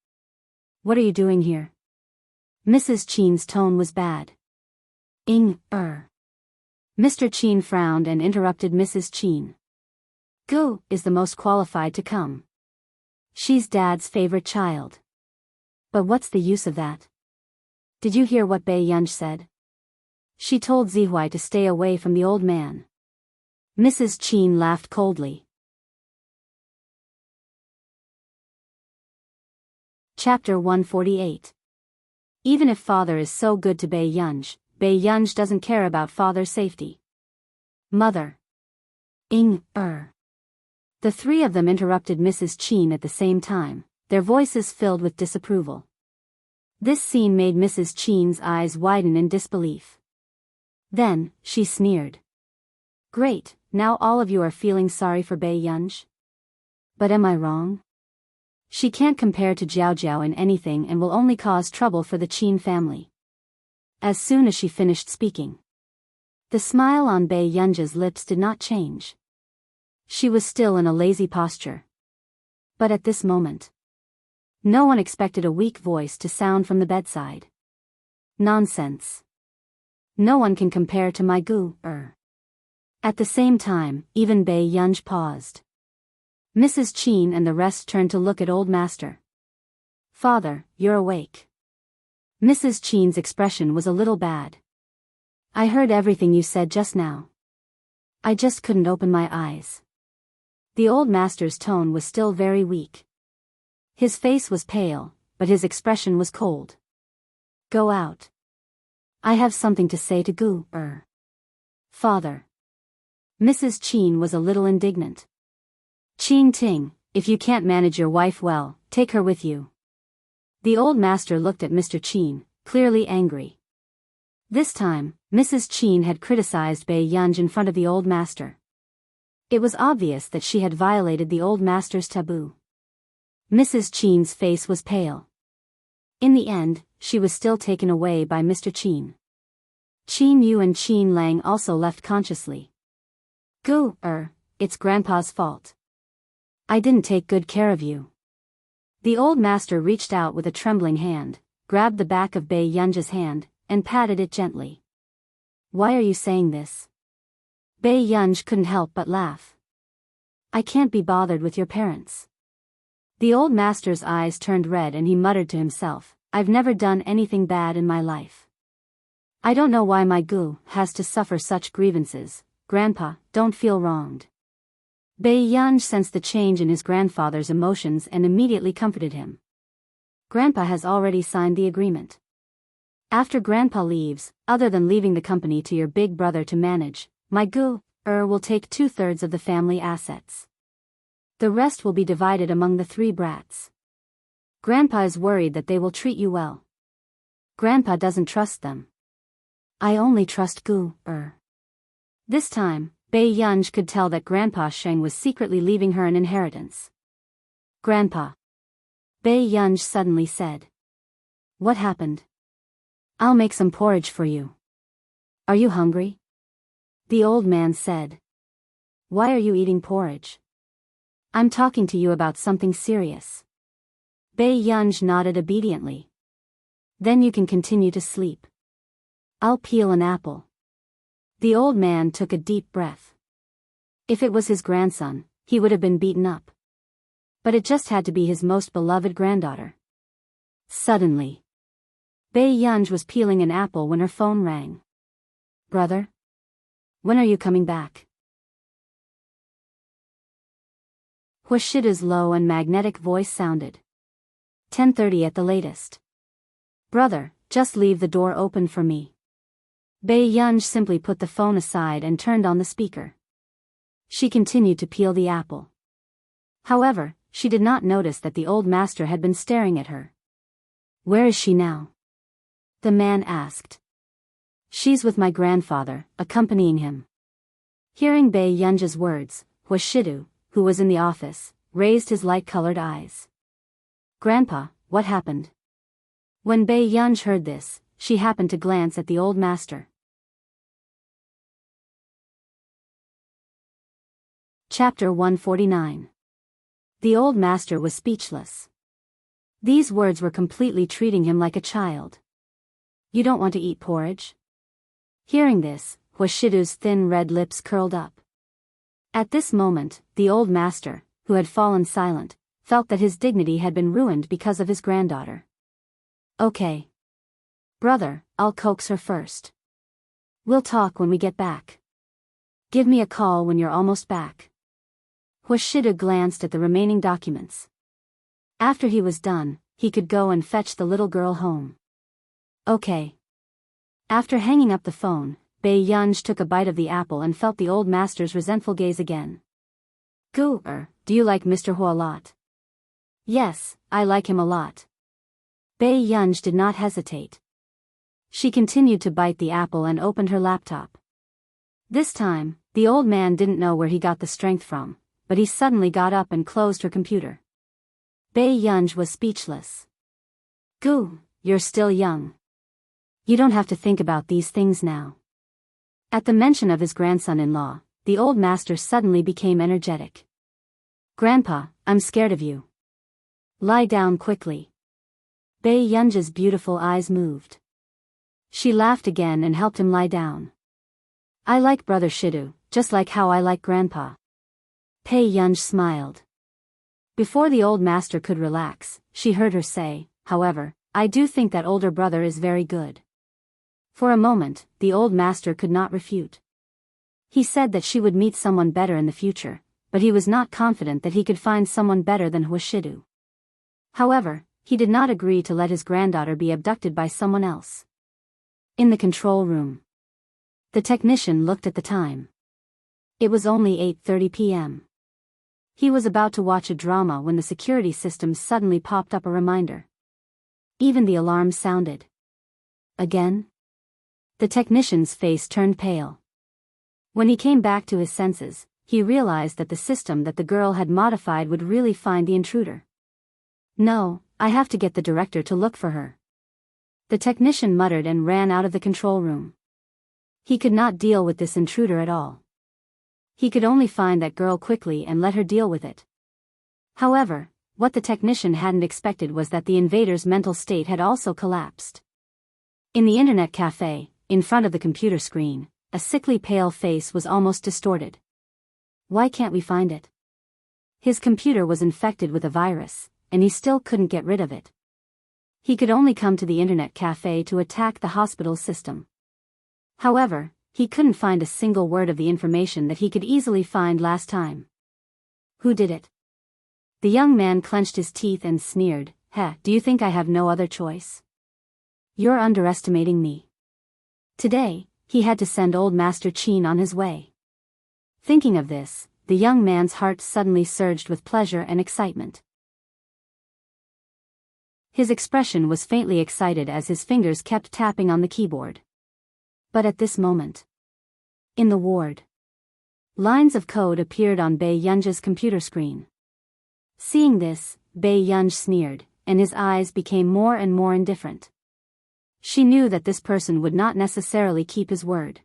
S1: "What are you doing here?" Mrs. Qin's tone was bad. Mr. Qin frowned and interrupted Mrs. Qin. "Gu is the most qualified to come. She's Dad's favorite child." "But what's the use of that? Did you hear what Bei Yunj said? She told Zihui to stay away from the old man." Mrs. Qin laughed coldly. Chapter 148. Even if father is so good to Bei Yunj doesn't care about father's safety. "Mother." The three of them interrupted Mrs. Qin at the same time, their voices filled with disapproval. This scene made Mrs. Qin's eyes widen in disbelief. Then, she sneered. "Great, now all of you are feeling sorry for Bei Yunj? But am I wrong? She can't compare to Jiao Jiao in anything and will only cause trouble for the Qin family." As soon as she finished speaking, the smile on Bei Yunj's lips did not change. She was still in a lazy posture. But at this moment, no one expected a weak voice to sound from the bedside. "Nonsense. No one can compare to my Gu. At the same time, even Bei Yunj paused. Mrs. Qin and the rest turned to look at old master. "Father, you're awake." Mrs. Qin's expression was a little bad. "I heard everything you said just now. I just couldn't open my eyes." The old master's tone was still very weak. His face was pale, but his expression was cold. "Go out. I have something to say to Gu. Father." Mrs. Qin was a little indignant. "Qin Ting, if you can't manage your wife well, take her with you." The old master looked at Mr. Qin, clearly angry. This time, Mrs. Qin had criticized Bei Yunj in front of the old master. It was obvious that she had violated the old master's taboo. Mrs. Qin's face was pale. In the end, she was still taken away by Mr. Qin. Qin Yu and Qin Lang also left consciously. "Gu, it's Grandpa's fault. I didn't take good care of you." The old master reached out with a trembling hand, grabbed the back of Bei Yunj's hand, and patted it gently. "Why are you saying this?" Bei Yunj couldn't help but laugh. "I can't be bothered with your parents." The old master's eyes turned red and he muttered to himself, "I've never done anything bad in my life. I don't know why my Gu has to suffer such grievances. Grandpa, don't feel wronged." Bei Yunj sensed the change in his grandfather's emotions and immediately comforted him. "Grandpa has already signed the agreement. After Grandpa leaves, other than leaving the company to your big brother to manage, my Gu will take 2/3 of the family assets. The rest will be divided among the 3 brats. Grandpa is worried that they will treat you well. Grandpa doesn't trust them. I only trust Gu. This time, Bei Yunj could tell that Grandpa Sheng was secretly leaving her an inheritance. "Grandpa." Bei Yunj suddenly said. "What happened?" "I'll make some porridge for you. Are you hungry?" The old man said. "Why are you eating porridge? I'm talking to you about something serious." Bei Yunj nodded obediently. "Then you can continue to sleep. I'll peel an apple." The old man took a deep breath. If it was his grandson, he would have been beaten up. But it just had to be his most beloved granddaughter. Suddenly, Bei Yunj was peeling an apple when her phone rang. "Brother? When are you coming back?" Huashida's low and magnetic voice sounded. 10:30 at the latest. "Brother, just leave the door open for me." Bei Yunj simply put the phone aside and turned on the speaker. She continued to peel the apple. However, she did not notice that the old master had been staring at her. "Where is she now?" the man asked. "She's with my grandfather, accompanying him." Hearing Bei Yunj's words, Huashidu, who was in the office, raised his light-colored eyes. "Grandpa, what happened?" When Bei Yunj heard this, she happened to glance at the old master. Chapter 149. The old master was speechless. These words were completely treating him like a child. "You don't want to eat porridge?" Hearing this, Huashidu's thin red lips curled up. At this moment, the old master, who had fallen silent, felt that his dignity had been ruined because of his granddaughter. "Okay. Brother, I'll coax her first. We'll talk when we get back. Give me a call when you're almost back." Huashidu glanced at the remaining documents. After he was done, he could go and fetch the little girl home. "Okay." After hanging up the phone, Bei Yunj took a bite of the apple and felt the old master's resentful gaze again. "Do you like Mr. Hua a lot?" "Yes, I like him a lot." Bei Yunj did not hesitate. She continued to bite the apple and opened her laptop. This time, the old man didn't know where he got the strength from, but he suddenly got up and closed her computer. Bei Yunj was speechless. You're still young. You don't have to think about these things now." At the mention of his grandson-in-law, the old master suddenly became energetic. "Grandpa, I'm scared of you. Lie down quickly." Bei Yunj's beautiful eyes moved. She laughed again and helped him lie down. "I like Brother Shidu, just like how I like Grandpa." Bei Yunj smiled. Before the old master could relax, she heard her say, "However, I do think that older brother is very good." For a moment, the old master could not refute. He said that she would meet someone better in the future, but he was not confident that he could find someone better than Huashidu. However, he did not agree to let his granddaughter be abducted by someone else. In the control room, the technician looked at the time. It was only 8:30 p.m. He was about to watch a drama when the security system suddenly popped up a reminder. Even the alarm sounded. Again? The technician's face turned pale. When he came back to his senses, he realized that the system that the girl had modified would really find the intruder. "No, I have to get the director to look for her." The technician muttered and ran out of the control room. He could not deal with this intruder at all. He could only find that girl quickly and let her deal with it. However, what the technician hadn't expected was that the invader's mental state had also collapsed. In the internet cafe, in front of the computer screen, a sickly pale face was almost distorted. "Why can't we find it?" His computer was infected with a virus, and he still couldn't get rid of it. He could only come to the internet cafe to attack the hospital system. However, he couldn't find a single word of the information that he could easily find last time. "Who did it?" The young man clenched his teeth and sneered, Do you think I have no other choice? You're underestimating me." Today, he had to send old Master Qin on his way. Thinking of this, the young man's heart suddenly surged with pleasure and excitement. His expression was faintly excited as his fingers kept tapping on the keyboard. But at this moment, in the ward, lines of code appeared on Bei Yunj's computer screen. Seeing this, Bei Yunj sneered, and his eyes became more and more indifferent. She knew that this person would not necessarily keep his word.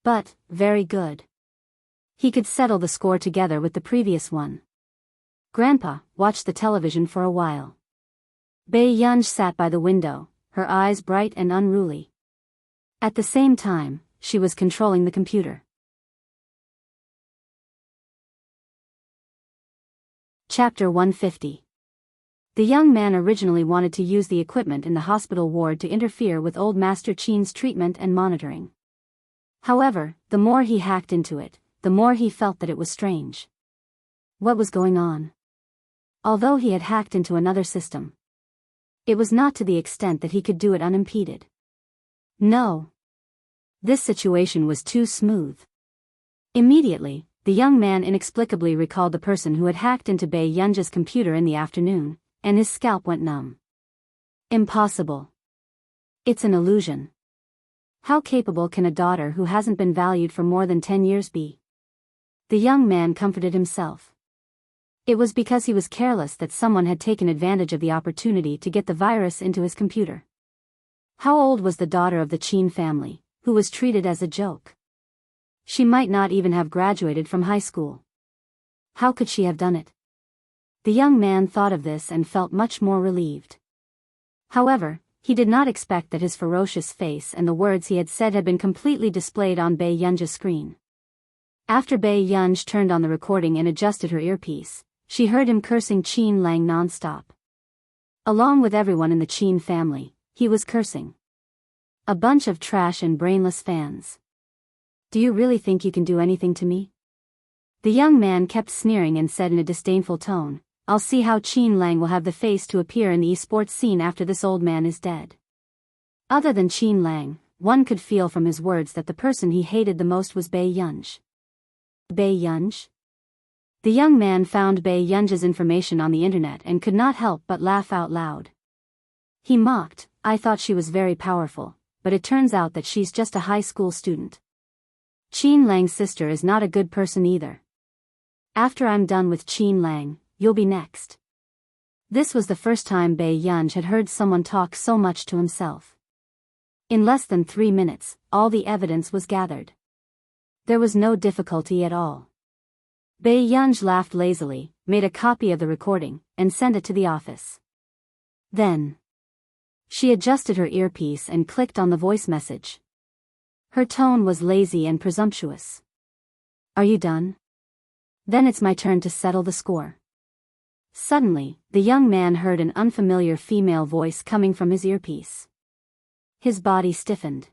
S1: But, very good. He could settle the score together with the previous one. Grandpa watched the television for a while. Bei Yunj sat by the window, her eyes bright and unruly. At the same time, she was controlling the computer. Chapter 150. The young man originally wanted to use the equipment in the hospital ward to interfere with old Master Qin's treatment and monitoring. However, the more he hacked into it, the more he felt that it was strange. What was going on? Although he had hacked into another system, it was not to the extent that he could do it unimpeded. No. This situation was too smooth. Immediately, the young man inexplicably recalled the person who had hacked into Bei Yunj's computer in the afternoon, and his scalp went numb. Impossible. It's an illusion. How capable can a daughter who hasn't been valued for more than 10 years be? The young man comforted himself. It was because he was careless that someone had taken advantage of the opportunity to get the virus into his computer. How old was the daughter of the Qin family, who was treated as a joke? She might not even have graduated from high school. How could she have done it? The young man thought of this and felt much more relieved. However, he did not expect that his ferocious face and the words he had said had been completely displayed on Bai Yunji's screen. After Bai Yunji turned on the recording and adjusted her earpiece, she heard him cursing Qin Lang non-stop. Along with everyone in the Qin family, he was cursing. A bunch of trash and brainless fans. Do you really think you can do anything to me? The young man kept sneering and said in a disdainful tone, I'll see how Qin Lang will have the face to appear in the esports scene after this old man is dead. Other than Qin Lang, one could feel from his words that the person he hated the most was Bai Yunji. Bai Yunji? The young man found Bai Yunji's information on the internet and could not help but laugh out loud. He mocked, I thought she was very powerful, but it turns out that she's just a high school student. Qin Lang's sister is not a good person either. After I'm done with Qin Lang, you'll be next. This was the first time Bai Yunji had heard someone talk so much to himself. In less than 3 minutes, all the evidence was gathered. There was no difficulty at all. Bai Yunji laughed lazily, made a copy of the recording, and sent it to the office. Then, she adjusted her earpiece and clicked on the voice message. Her tone was lazy and presumptuous. Are you done? Then it's my turn to settle the score. Suddenly, the young man heard an unfamiliar female voice coming from his earpiece. His body stiffened.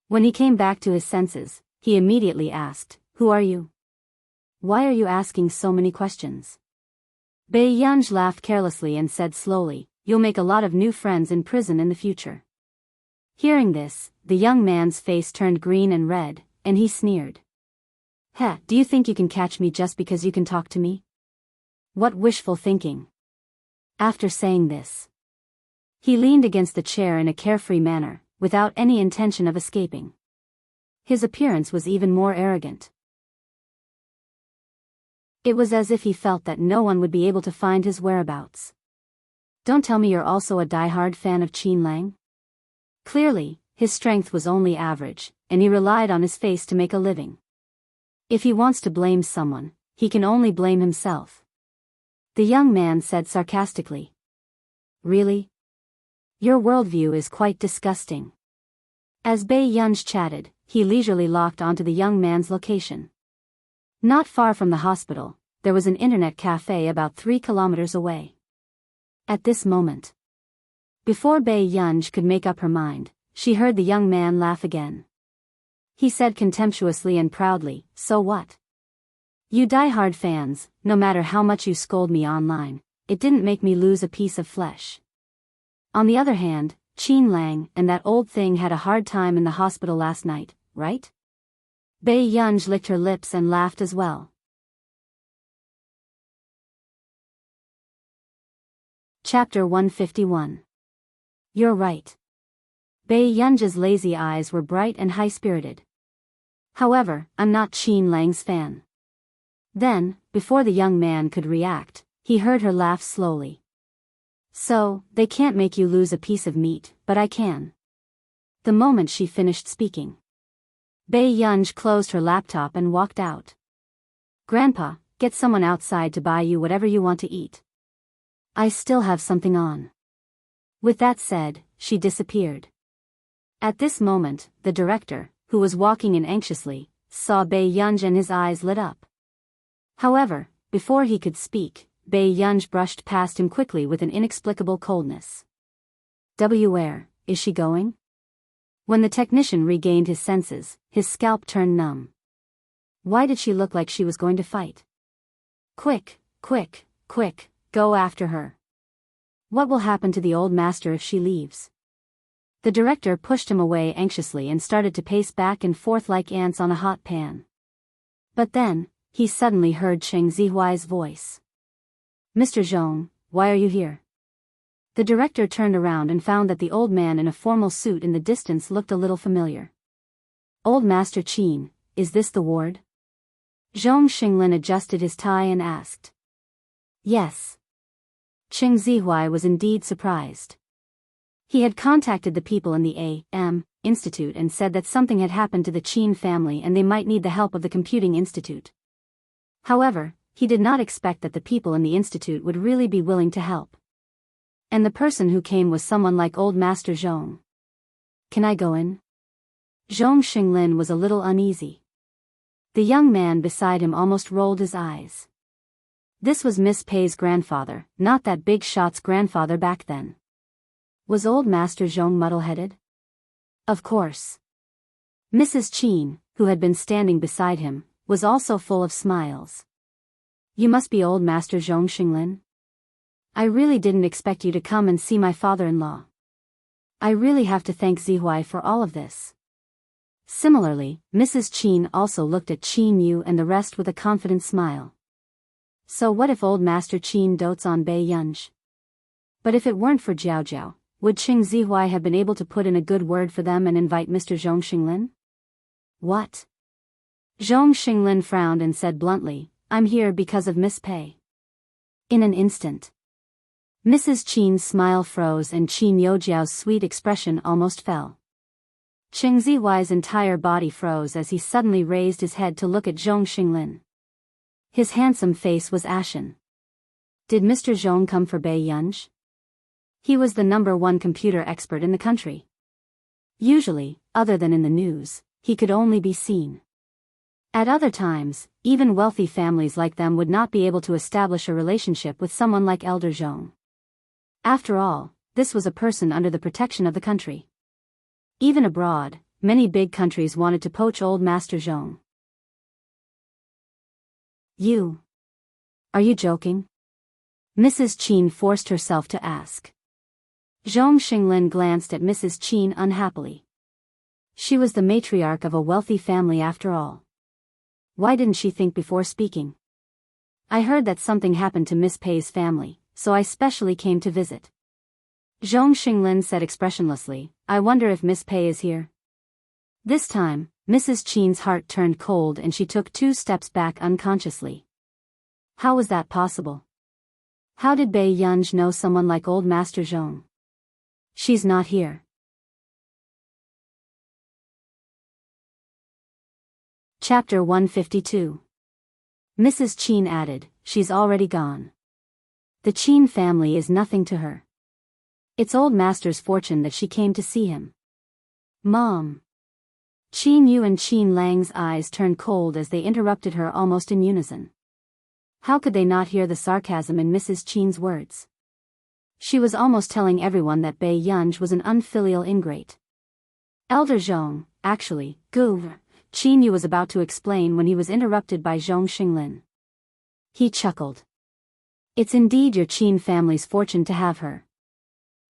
S1: When he came back to his senses, he immediately asked, Who are you? Why are you asking so many questions? Bai Yunji laughed carelessly and said slowly, You'll make a lot of new friends in prison in the future. Hearing this, the young man's face turned green and red, and he sneered. Heh, do you think you can catch me just because you can talk to me? What wishful thinking. After saying this, he leaned against the chair in a carefree manner, without any intention of escaping. His appearance was even more arrogant. It was as if he felt that no one would be able to find his whereabouts. Don't tell me you're also a die-hard fan of Qin Lang? Clearly, his strength was only average, and he relied on his face to make a living. If he wants to blame someone, he can only blame himself. The young man said sarcastically. Really? Your worldview is quite disgusting. As Bai Yunji chatted, he leisurely locked onto the young man's location. Not far from the hospital, there was an internet cafe about 3 kilometers away. At this moment, before Bai Yunji could make up her mind, she heard the young man laugh again. He said contemptuously and proudly, So what? You die-hard fans, no matter how much you scold me online, it didn't make me lose a piece of flesh. On the other hand, Qin Lang and that old thing had a hard time in the hospital last night, right? Bai Yunji licked her lips and laughed as well. Chapter 151. You're right. Bai Yunji's lazy eyes were bright and high-spirited. However, I'm not Qin Lang's fan. Then, before the young man could react, he heard her laugh slowly. So, they can't make you lose a piece of meat, but I can. The moment she finished speaking, Bai Yunji closed her laptop and walked out. Grandpa, get someone outside to buy you whatever you want to eat. I still have something on. With that said, she disappeared. At this moment, the director, who was walking in anxiously, saw Bai Yunji and his eyes lit up. However, before he could speak, Bai Yunji brushed past him quickly with an inexplicable coldness. Where is she going? When the technician regained his senses, his scalp turned numb. Why did she look like she was going to fight? Quick, quick, quick, go after her. What will happen to the old master if she leaves? The director pushed him away anxiously and started to pace back and forth like ants on a hot pan. But then, he suddenly heard Cheng Zihuai's voice. Mr. Zhong, why are you here? The director turned around and found that the old man in a formal suit in the distance looked a little familiar. Old Master Qin, is this the ward? Zhong Xinglin adjusted his tie and asked. Yes. Qing Zihuai was indeed surprised. He had contacted the people in the A.M. Institute and said that something had happened to the Qin family and they might need the help of the Computing Institute. However, he did not expect that the people in the institute would really be willing to help. And the person who came was someone like Old Master Zhong. Can I go in? Zhong Xinglin was a little uneasy. The young man beside him almost rolled his eyes. This was Miss Pei's grandfather, not that big shot's grandfather back then. Was Old Master Zhong muddle-headed? Of course. Mrs. Qin, who had been standing beside him, was also full of smiles. You must be Old Master Zhong Xinglin? I really didn't expect you to come and see my father-in-law. I really have to thank Zihuai for all of this. Similarly, Mrs. Qin also looked at Qin Yu and the rest with a confident smile. So what if Old Master Qin dotes on Bei Yunj? But if it weren't for Jiao Jiao, would Qing Zihuai have been able to put in a good word for them and invite Mr. Zhong Xinglin? What? Zhong Xinglin frowned and said bluntly, I'm here because of Miss Pei. In an instant, Mrs. Qin's smile froze and Qin Youjiao's sweet expression almost fell. Qing Zihuai's entire body froze as he suddenly raised his head to look at Zhong Xinglin. His handsome face was ashen. Did Mr. Zhong come for Bei Yunj? He was the #1 computer expert in the country. Usually, other than in the news, he could only be seen. At other times, even wealthy families like them would not be able to establish a relationship with someone like Elder Zhong. After all, this was a person under the protection of the country. Even abroad, many big countries wanted to poach Old Master Zhong. You? Are you joking? Mrs. Qin forced herself to ask. Zhong Xinglin glanced at Mrs. Qin unhappily. She was the matriarch of a wealthy family after all. Why didn't she think before speaking? I heard that something happened to Miss Pei's family, so I specially came to visit. Zhong Xinglin said expressionlessly, I wonder if Miss Pei is here. This time, Mrs. Qin's heart turned cold and she took 2 steps back unconsciously. How was that possible? How did Bei Yunj know someone like Old Master Zhong? She's not here. Chapter 152. Mrs. Qin added, she's already gone. The Qin family is nothing to her. It's Old Master's fortune that she came to see him. Mom. Qin Yu and Qin Lang's eyes turned cold as they interrupted her almost in unison. How could they not hear the sarcasm in Mrs. Qin's words? She was almost telling everyone that Bei Yunj was an unfilial ingrate. Elder Zhong, actually, Qin Yu was about to explain when he was interrupted by Zhong Xinglin. He chuckled. It's indeed your Qin family's fortune to have her.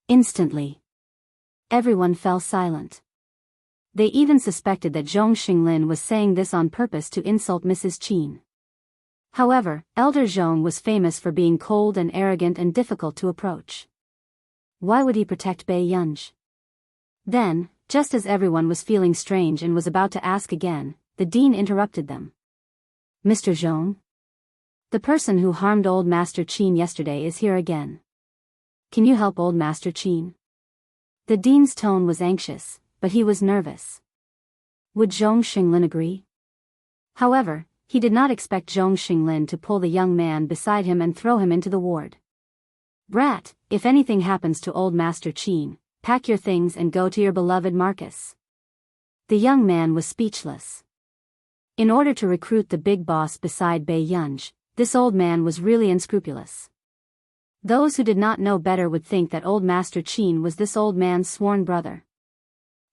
S1: Instantly, everyone fell silent. They even suspected that Zhong Xinglin was saying this on purpose to insult Mrs. Qin. However, Elder Zhong was famous for being cold and arrogant and difficult to approach. Why would he protect Bei Yunj? Then, just as everyone was feeling strange and was about to ask again, the dean interrupted them. Mr. Zhong? The person who harmed Old Master Qin yesterday is here again. Can you help Old Master Qin? The dean's tone was anxious, but he was nervous. Would Zhong Xinglin agree? However, he did not expect Zhong Xinglin to pull the young man beside him and throw him into the ward. Brat, if anything happens to Old Master Qin, pack your things and go to your beloved Marcus. The young man was speechless. In order to recruit the big boss beside Bei Yunj, this old man was really unscrupulous. Those who did not know better would think that Old Master Qin was this old man's sworn brother.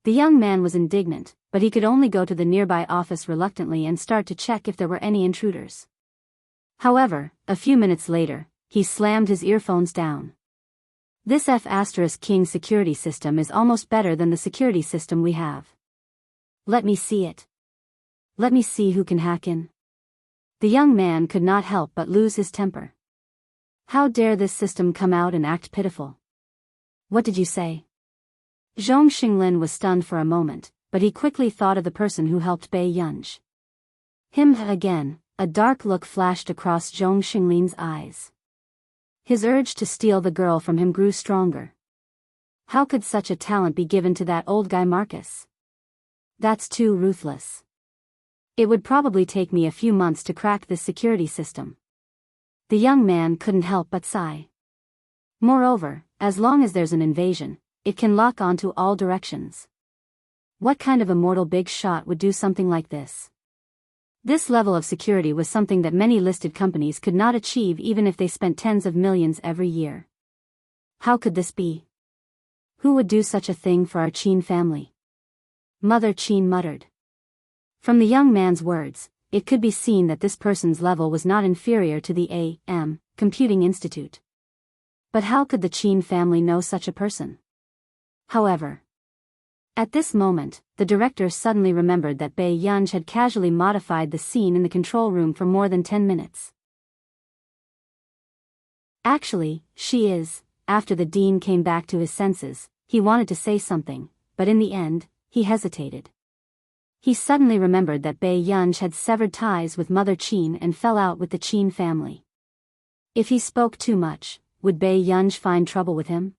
S1: The young man was indignant, but he could only go to the nearby office reluctantly and start to check if there were any intruders. However, a few minutes later, he slammed his earphones down. This F*King security system is almost better than the security system we have. Let me see it. Let me see who can hack in. The young man could not help but lose his temper. How dare this system come out and act pitiful? What did you say? Zhong Xinglin was stunned for a moment, but he quickly thought of the person who helped Bei Yunj. Him again, a dark look flashed across Zhong Xinglin's eyes. His urge to steal the girl from him grew stronger. How could such a talent be given to that old guy Marcus? That's too ruthless. It would probably take me a few months to crack this security system. The young man couldn't help but sigh. Moreover, as long as there's an invasion, it can lock onto all directions. What kind of immortal big shot would do something like this? This level of security was something that many listed companies could not achieve even if they spent tens of millions every year. How could this be? Who would do such a thing for our Qin family? Mother Qin muttered. From the young man's words, it could be seen that this person's level was not inferior to the A.M. Computing Institute. But how could the Qin family know such a person? However, at this moment, the director suddenly remembered that Bai Yunj had casually modified the scene in the control room for more than 10 minutes. Actually, she is. After the dean came back to his senses, he wanted to say something, but in the end, he hesitated. He suddenly remembered that Bai Yunj had severed ties with Mother Qin and fell out with the Qin family. If he spoke too much, would Bai Yunj find trouble with him?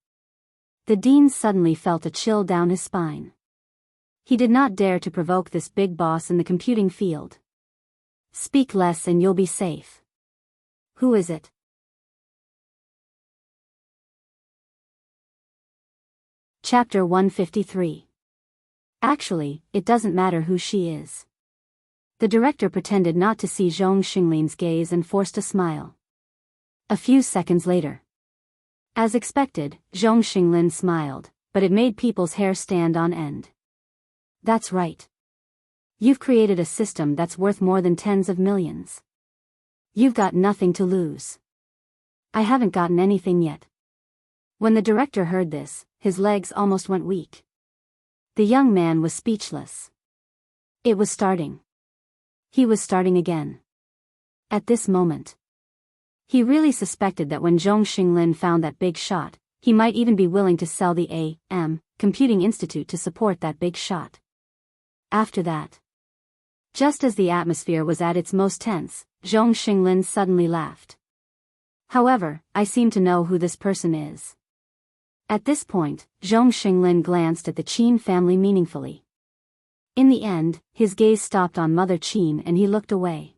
S1: The dean suddenly felt a chill down his spine. He did not dare to provoke this big boss in the computing field. Speak less and you'll be safe. Who is it? Chapter 153. Actually, it doesn't matter who she is. The director pretended not to see Zhong Xinglin's gaze and forced a smile. A few seconds later. As expected, Zhong Xinglin smiled, but it made people's hair stand on end. That's right. You've created a system that's worth more than tens of millions. You've got nothing to lose. I haven't gotten anything yet. When the director heard this, his legs almost went weak. The young man was speechless. It was starting. He was starting again. At this moment. He really suspected that when Zhong Xinglin found that big shot, he might even be willing to sell the A.M. Computing Institute to support that big shot. After that. Just as the atmosphere was at its most tense, Zhong Xinglin suddenly laughed. However, I seem to know who this person is. At this point, Zhong Xinglin glanced at the Qin family meaningfully. In the end, his gaze stopped on Mother Qin and he looked away.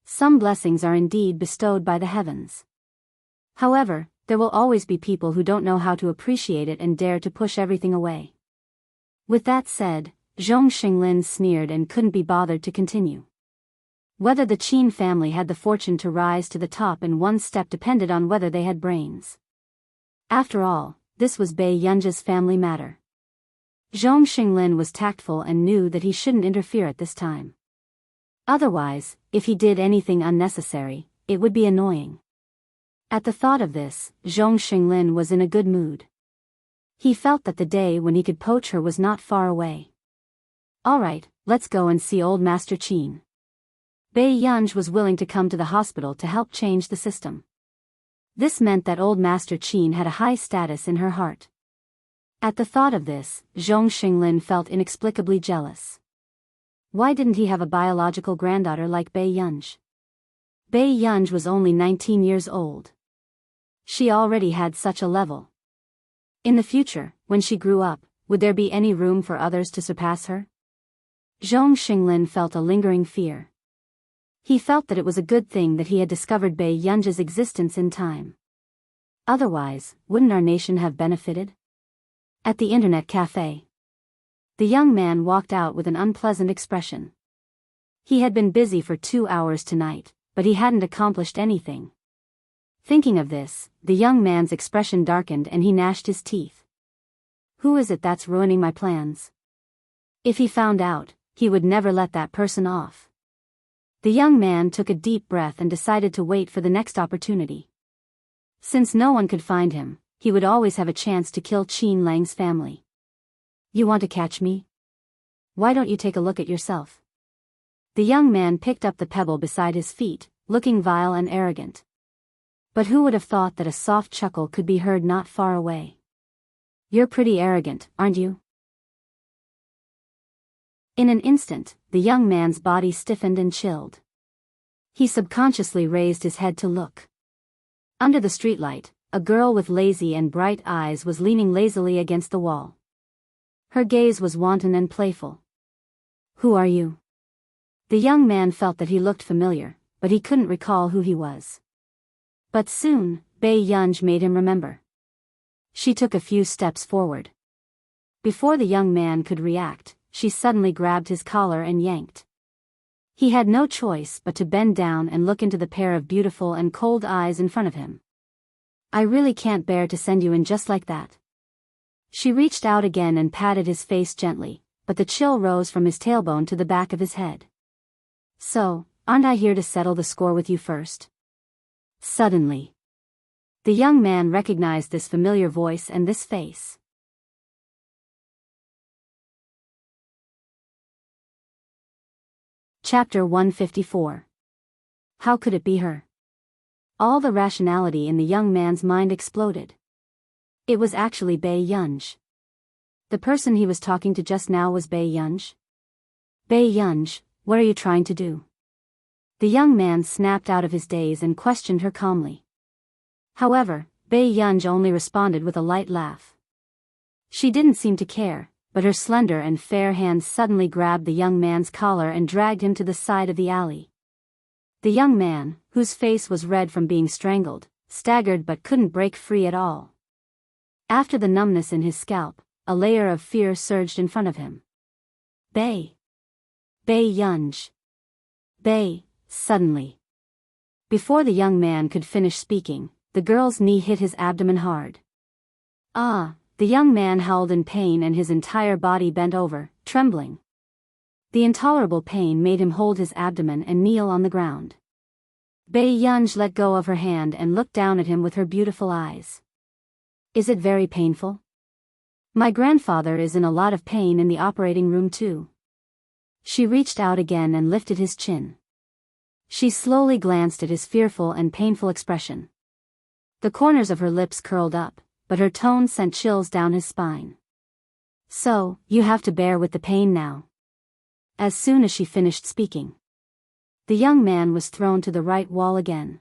S1: Some blessings are indeed bestowed by the heavens. However, there will always be people who don't know how to appreciate it and dare to push everything away. With that said, Zhong Xinglin sneered and couldn't be bothered to continue. Whether the Qin family had the fortune to rise to the top in one step depended on whether they had brains. After all, this was Bai Yunj's family matter. Zhong Xinglin was tactful and knew that he shouldn't interfere at this time. Otherwise, if he did anything unnecessary, it would be annoying. At the thought of this, Zhong Xinglin was in a good mood. He felt that the day when he could poach her was not far away. Alright, let's go and see old Master Qin. Bai Yunj was willing to come to the hospital to help change the system. This meant that old Master Qin had a high status in her heart. At the thought of this, Zhong Xinglin felt inexplicably jealous. Why didn't he have a biological granddaughter like Bai Yunj? Bai Yunj was only 19 years old. She already had such a level. In the future, when she grew up, would there be any room for others to surpass her? Zhong Xinglin felt a lingering fear. He felt that it was a good thing that he had discovered Bai Yunj's existence in time. Otherwise, wouldn't our nation have benefited? At the internet cafe. The young man walked out with an unpleasant expression. He had been busy for 2 hours tonight, but he hadn't accomplished anything. Thinking of this, the young man's expression darkened and he gnashed his teeth. Who is it that's ruining my plans? If he found out, he would never let that person off. The young man took a deep breath and decided to wait for the next opportunity. Since no one could find him, he would always have a chance to kill Qin Lang's family. You want to catch me? Why don't you take a look at yourself? The young man picked up the pebble beside his feet, looking vile and arrogant. But who would have thought that a soft chuckle could be heard not far away? You're pretty arrogant, aren't you? In an instant, the young man's body stiffened and chilled. He subconsciously raised his head to look. Under the streetlight, a girl with lazy and bright eyes was leaning lazily against the wall. Her gaze was wanton and playful. "Who are you?" The young man felt that he looked familiar, but he couldn't recall who he was. But soon, Bei Yunj made him remember. She took a few steps forward. Before the young man could react, she suddenly grabbed his collar and yanked. He had no choice but to bend down and look into the pair of beautiful and cold eyes in front of him. "I really can't bear to send you in just like that." She reached out again and patted his face gently, but the chill rose from his tailbone to the back of his head. "So, aren't I here to settle the score with you first?" Suddenly, the young man recognized this familiar voice and this face. Chapter 154. How could it be her? All the rationality in the young man's mind exploded. It was actually Bei Yunj. The person he was talking to just now was Bei Yunj. "Bei Yunj, what are you trying to do?" The young man snapped out of his daze and questioned her calmly. However, Bei Yunj only responded with a light laugh. She didn't seem to care, but her slender and fair hands suddenly grabbed the young man's collar and dragged him to the side of the alley. The young man, whose face was red from being strangled, staggered but couldn't break free at all. After the numbness in his scalp, a layer of fear surged in front of him. Bei Yunj. Bei, suddenly. Before the young man could finish speaking, the girl's knee hit his abdomen hard. "Ah!" The young man howled in pain and his entire body bent over, trembling. The intolerable pain made him hold his abdomen and kneel on the ground. Bei Yunj let go of her hand and looked down at him with her beautiful eyes. "Is it very painful?" "My grandfather is in a lot of pain in the operating room too." She reached out again and lifted his chin. She slowly glanced at his fearful and painful expression. The corners of her lips curled up, but her tone sent chills down his spine. "So, you have to bear with the pain now." As soon as she finished speaking, the young man was thrown to the right wall again.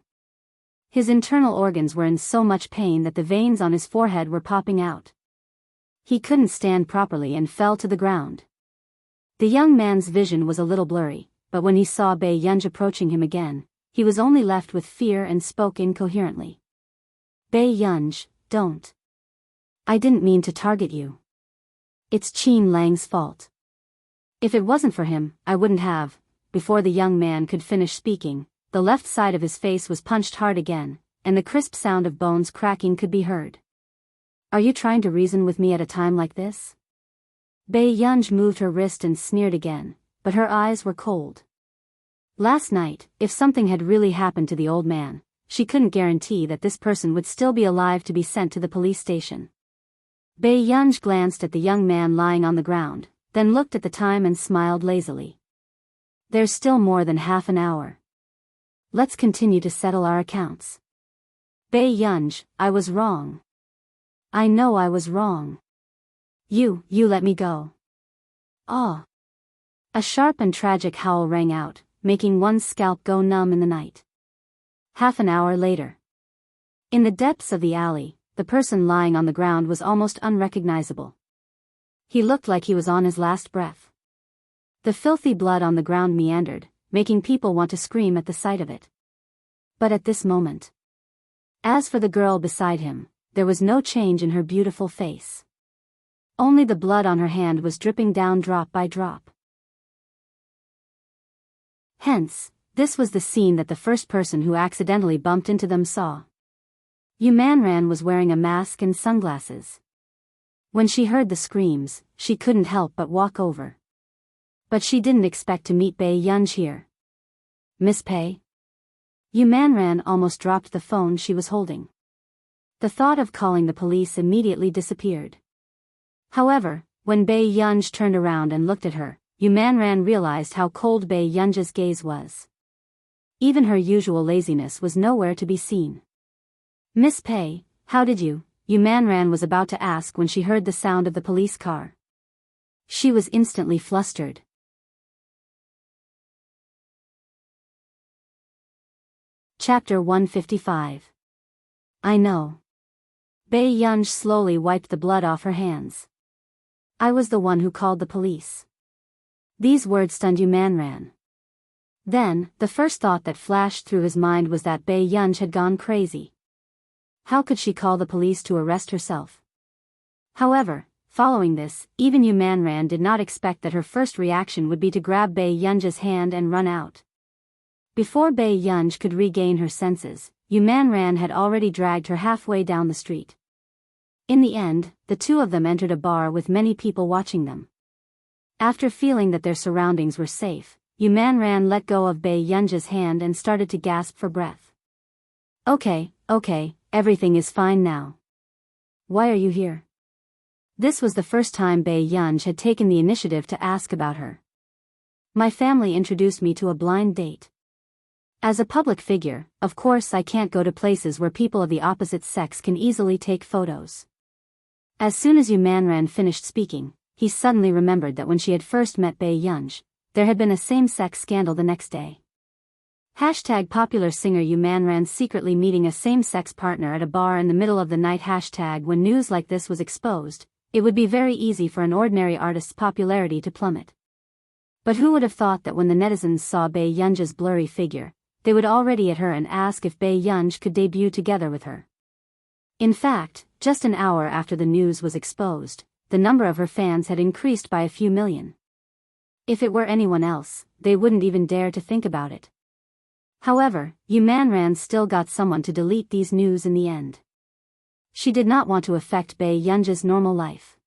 S1: His internal organs were in so much pain that the veins on his forehead were popping out. He couldn't stand properly and fell to the ground. The young man's vision was a little blurry, but when he saw Bei Yunj approaching him again, he was only left with fear and spoke incoherently. "Bei Yunj, don't. I didn't mean to target you. It's Qin Lang's fault. If it wasn't for him, I wouldn't have." Before the young man could finish speaking, the left side of his face was punched hard again, and the crisp sound of bones cracking could be heard. "Are you trying to reason with me at a time like this?" Bei Yunj moved her wrist and sneered again, but her eyes were cold. Last night, if something had really happened to the old man, she couldn't guarantee that this person would still be alive to be sent to the police station. Bei Yunj glanced at the young man lying on the ground, then looked at the time and smiled lazily. "There's still more than half an hour. Let's continue to settle our accounts." "Bei Yunj, I was wrong. I know I was wrong. You let me go." "Ah!" A sharp and tragic howl rang out, making one's scalp go numb in the night. Half an hour later. In the depths of the alley, the person lying on the ground was almost unrecognizable. He looked like he was on his last breath. The filthy blood on the ground meandered, making people want to scream at the sight of it. But at this moment. As for the girl beside him, there was no change in her beautiful face. Only the blood on her hand was dripping down drop by drop. Hence, this was the scene that the first person who accidentally bumped into them saw. Yu Manran was wearing a mask and sunglasses. When she heard the screams, she couldn't help but walk over. But she didn't expect to meet Bei Yunj here. "Miss Pei?" Yu Manran almost dropped the phone she was holding. The thought of calling the police immediately disappeared. However, when Bei Yunj turned around and looked at her, Yu Manran realized how cold Bei Yunj's gaze was. Even her usual laziness was nowhere to be seen. "Miss Pei, how did you?" Yu Manran was about to ask when she heard the sound of the police car. She was instantly flustered. Chapter 155. I know. Bei Yunj slowly wiped the blood off her hands. I was the one who called the police. These words stunned Yu Manran. Then, the first thought that flashed through his mind was that Bei Yunj had gone crazy. How could she call the police to arrest herself? However, following this, even Yu Manran did not expect that her first reaction would be to grab Bei Yunj's hand and run out. Before Bei Yunj could regain her senses, Yu Manran had already dragged her halfway down the street. In the end, the two of them entered a bar with many people watching them. After feeling that their surroundings were safe, Yu Manran let go of Bei Yunj's hand and started to gasp for breath. Okay, everything is fine now. Why are you here? This was the first time Bei Yunj had taken the initiative to ask about her. My family introduced me to a blind date. As a public figure, of course I can't go to places where people of the opposite sex can easily take photos. As soon as Yu Manran finished speaking, he suddenly remembered that when she had first met Bei Yunj, there had been a same-sex scandal the next day. Hashtag popular singer Yu Manran secretly meeting a same-sex partner at a bar in the middle of the night. Hashtag when news like this was exposed, it would be very easy for an ordinary artist's popularity to plummet. But who would have thought that when the netizens saw Bei Yunj's blurry figure, they would already at her and ask if Bei Yunj could debut together with her. In fact, just an hour after the news was exposed, the number of her fans had increased by a few million. If it were anyone else, they wouldn't even dare to think about it. However, Yu Manran still got someone to delete these news in the end. She did not want to affect Bei Yunj's normal life.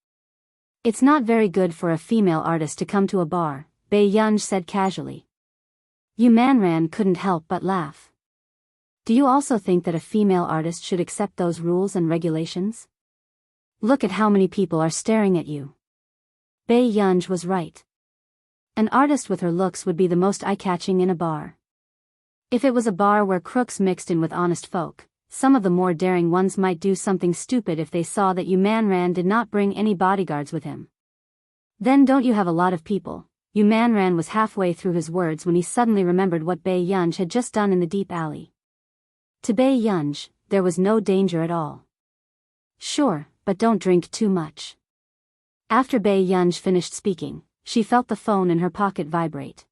S1: It's not very good for a female artist to come to a bar, Bei Yunj said casually. Yu Manran couldn't help but laugh. Do you also think that a female artist should accept those rules and regulations? Look at how many people are staring at you. Bei Yunj was right. An artist with her looks would be the most eye-catching in a bar. If it was a bar where crooks mixed in with honest folk, some of the more daring ones might do something stupid if they saw that Yu Manran did not bring any bodyguards with him. Then don't you have a lot of people? Yu Manran was halfway through his words when he suddenly remembered what Bei Yunj had just done in the deep alley. To Bei Yunj, there was no danger at all. Sure, but don't drink too much. After Bei Yunj finished speaking, she felt the phone in her pocket vibrate.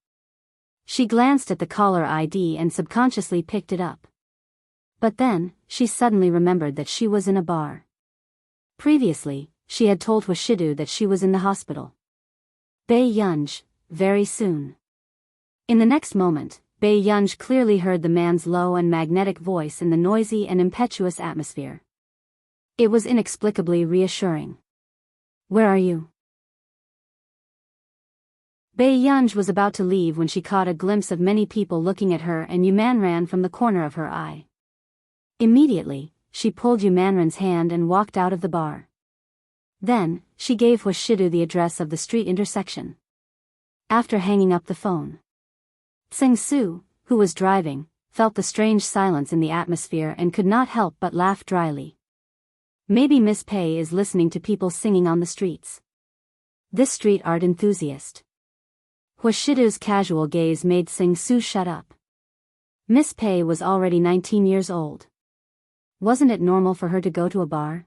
S1: She glanced at the caller ID and subconsciously picked it up. But then, she suddenly remembered that she was in a bar. Previously, she had told Hwashidu that she was in the hospital. Bei Yunj, very soon. In the next moment, Bei Yunj clearly heard the man's low and magnetic voice in the noisy and impetuous atmosphere. It was inexplicably reassuring. Where are you? Bei Yunj was about to leave when she caught a glimpse of many people looking at her and Yu Manran from the corner of her eye. Immediately, she pulled Yu Manran's hand and walked out of the bar. Then, she gave Hwashidu the address of the street intersection. After hanging up the phone, Tseng-su, who was driving, felt the strange silence in the atmosphere and could not help but laugh dryly. Maybe Miss Pei is listening to people singing on the streets. This street art enthusiast. Hwashidu's casual gaze made Tseng-su shut up. Miss Pei was already 19 years old. Wasn't it normal for her to go to a bar?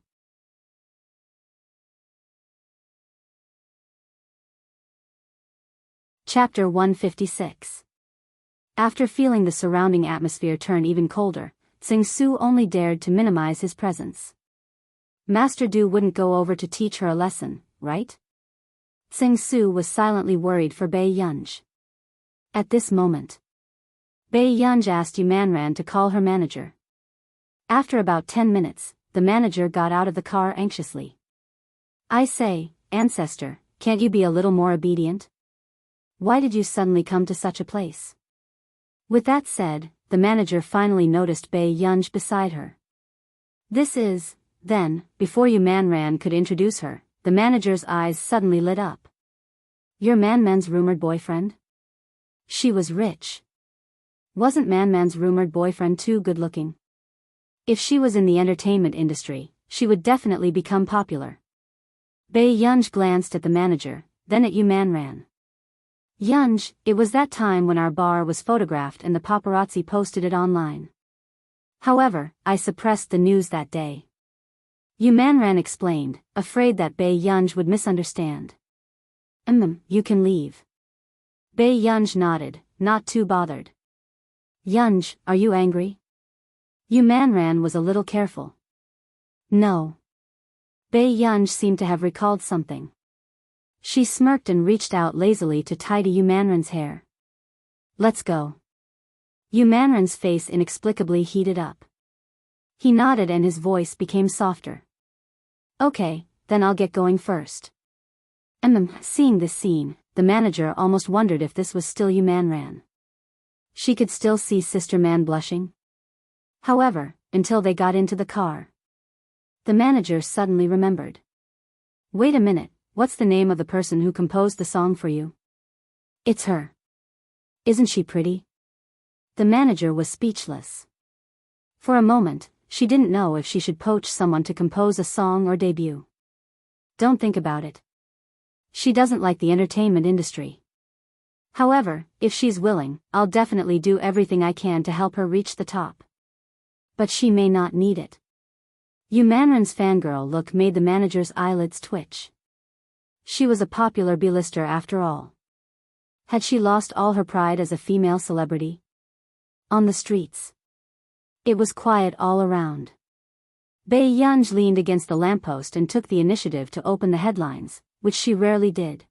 S1: Chapter 156. After feeling the surrounding atmosphere turn even colder, Tseng-su only dared to minimize his presence. Master Du wouldn't go over to teach her a lesson, right? Tseng-su was silently worried for Bei Yunj. At this moment, Bei Yunj asked Yu Manran to call her manager. After about 10 minutes, the manager got out of the car anxiously. I say, ancestor, can't you be a little more obedient? Why did you suddenly come to such a place? With that said, the manager finally noticed Bei Yunj beside her. Then, before Yu Manran could introduce her, the manager's eyes suddenly lit up. You're Man's rumored boyfriend? She was rich. Wasn't Man's rumored boyfriend too good-looking? If she was in the entertainment industry, she would definitely become popular. Bei Yunj glanced at the manager, then at Yu Manran. Yunj, it was that time when our bar was photographed and the paparazzi posted it online. However, I suppressed the news that day. Yu Manran explained, afraid that Bei Yunj would misunderstand. You can leave. Bei Yunj nodded, not too bothered. Yunj, are you angry? Yu Manran was a little careful. No. Bei Yunj seemed to have recalled something. She smirked and reached out lazily to tidy Yu Manran's hair. Let's go. Yu Manran's face inexplicably heated up. He nodded and his voice became softer. Okay, then I'll get going first. Seeing this scene, the manager almost wondered if this was still Yu Manran. She could still see Sister Man blushing. However, until they got into the car. The manager suddenly remembered. Wait a minute, what's the name of the person who composed the song for you? It's her. Isn't she pretty? The manager was speechless. For a moment, she didn't know if she should poach someone to compose a song or debut. Don't think about it. She doesn't like the entertainment industry. However, if she's willing, I'll definitely do everything I can to help her reach the top. But she may not need it. Yu Manran's fangirl look made the manager's eyelids twitch. She was a popular B-lister after all. Had she lost all her pride as a female celebrity? On the streets. It was quiet all around. Bei Yunj leaned against the lamppost and took the initiative to open the headlines, which she rarely did.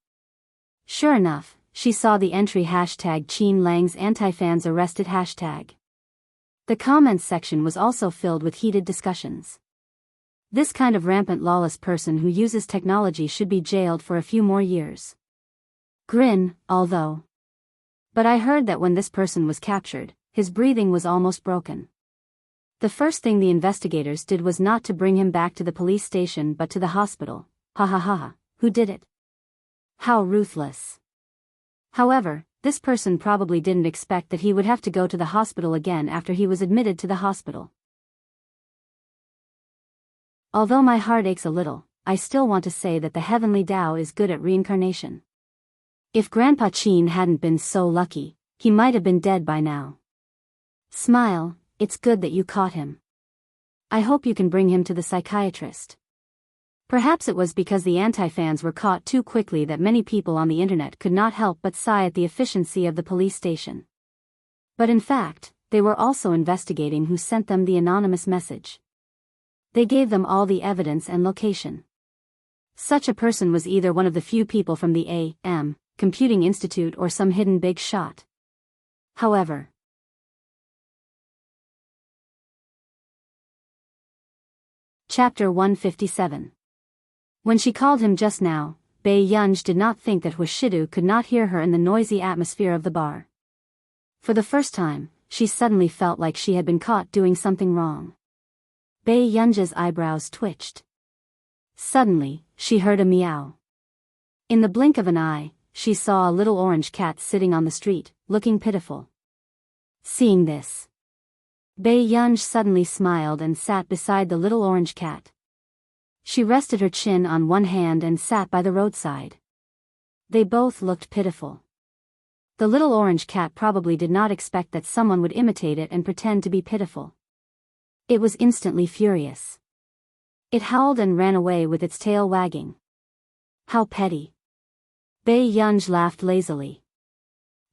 S1: Sure enough, she saw the entry #Qin Lang's anti-fans arrested #. The comments section was also filled with heated discussions. This kind of rampant lawless person who uses technology should be jailed for a few more years. Grin, although. But I heard that when this person was captured, his breathing was almost broken. The first thing the investigators did was not to bring him back to the police station but to the hospital. Ha ha ha ha, who did it? How ruthless. However, this person probably didn't expect that he would have to go to the hospital again after he was admitted to the hospital. Although my heart aches a little, I still want to say that the heavenly Tao is good at reincarnation. If Grandpa Qin hadn't been so lucky, he might have been dead by now. Smile, it's good that you caught him. I hope you can bring him to the psychiatrist. Perhaps it was because the anti-fans were caught too quickly that many people on the internet could not help but sigh at the efficiency of the police station. But in fact, they were also investigating who sent them the anonymous message. They gave them all the evidence and location. Such a person was either one of the few people from the A.M. Computing Institute or some hidden big shot. However, Chapter 157. When she called him just now, Bei Yunj did not think that Huashidu could not hear her in the noisy atmosphere of the bar. For the first time, she suddenly felt like she had been caught doing something wrong. Bei Yunj's eyebrows twitched. Suddenly, she heard a meow. In the blink of an eye, she saw a little orange cat sitting on the street, looking pitiful. Seeing this, Bei Yunj suddenly smiled and sat beside the little orange cat. She rested her chin on one hand and sat by the roadside. They both looked pitiful. The little orange cat probably did not expect that someone would imitate it and pretend to be pitiful. It was instantly furious. It howled and ran away with its tail wagging. How petty. Bei Yunj laughed lazily.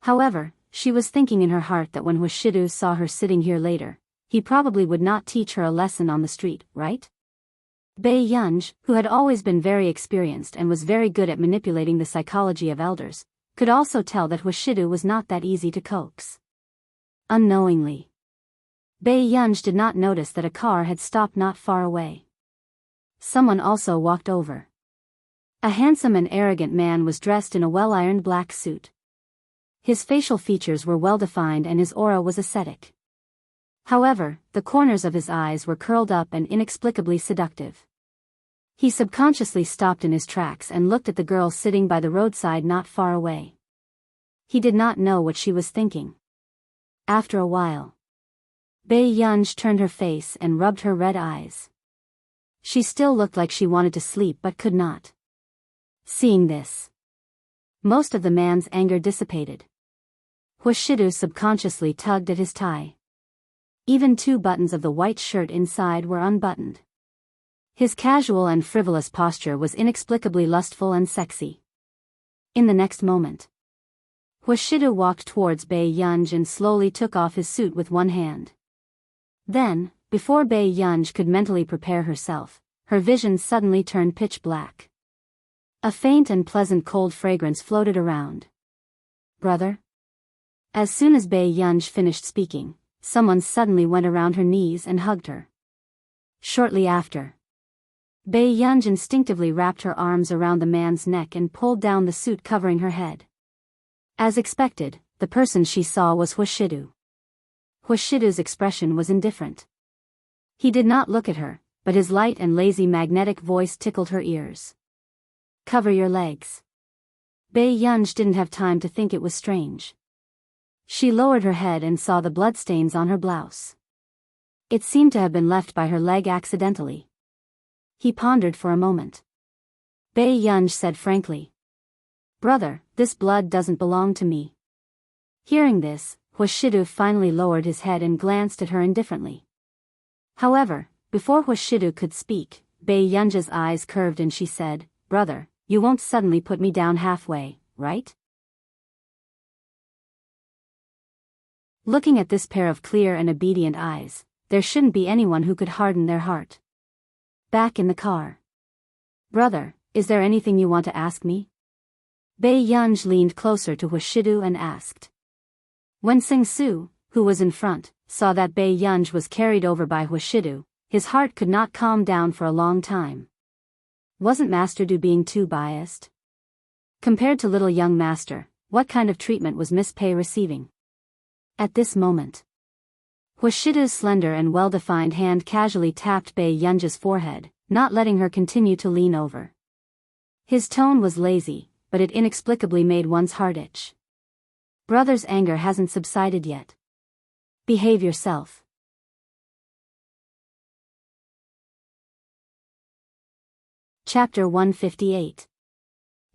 S1: However, she was thinking in her heart that when Huashidu saw her sitting here later, he probably would not teach her a lesson on the street, right? Bei Yunj, who had always been very experienced and was very good at manipulating the psychology of elders, could also tell that Huashidu was not that easy to coax. Unknowingly, Bei Yunj did not notice that a car had stopped not far away. Someone also walked over. A handsome and arrogant man was dressed in a well-ironed black suit. His facial features were well-defined and his aura was ascetic. However, the corners of his eyes were curled up and inexplicably seductive. He subconsciously stopped in his tracks and looked at the girl sitting by the roadside not far away. He did not know what she was thinking. After a while, Bei Yunj turned her face and rubbed her red eyes. She still looked like she wanted to sleep but could not. Seeing this, most of the man's anger dissipated. Huashidu subconsciously tugged at his tie. Even 2 buttons of the white shirt inside were unbuttoned. His casual and frivolous posture was inexplicably lustful and sexy. In the next moment, Hwashidu walked towards Bae Yunj and slowly took off his suit with one hand. Then, before Bae Yunj could mentally prepare herself, her vision suddenly turned pitch black. A faint and pleasant cold fragrance floated around. Brother? As soon as Bae Yunj finished speaking, someone suddenly went around her knees and hugged her. Shortly after, Bae Yunj instinctively wrapped her arms around the man's neck and pulled down the suit covering her head. As expected, the person she saw was Hwashidu. Hwashidu's expression was indifferent. He did not look at her, but his light and lazy magnetic voice tickled her ears. Cover your legs. Bae Yunj didn't have time to think it was strange. She lowered her head and saw the bloodstains on her blouse. It seemed to have been left by her leg accidentally. He pondered for a moment. Bae Yunj said frankly, "Brother, this blood doesn't belong to me." Hearing this, Hwashidu finally lowered his head and glanced at her indifferently. However, before Hwashidu could speak, Bae Yunj's eyes curved and she said, "Brother, you won't suddenly put me down halfway, right?" Looking at this pair of clear and obedient eyes, there shouldn't be anyone who could harden their heart. Back in the car. "Brother, is there anything you want to ask me?" Bae Yunj leaned closer to Hwashidu and asked. When Sing-Su, who was in front, saw that Bae Yunj was carried over by Hwashidu, his heart could not calm down for a long time. Wasn't Master Du being too biased? Compared to little young Master, what kind of treatment was Miss Pei receiving? At this moment, Hwashidu's slender and well-defined hand casually tapped Bae Yunj's forehead, not letting her continue to lean over. His tone was lazy, but it inexplicably made one's heart itch. Brother's anger hasn't subsided yet. Behave yourself. Chapter 158.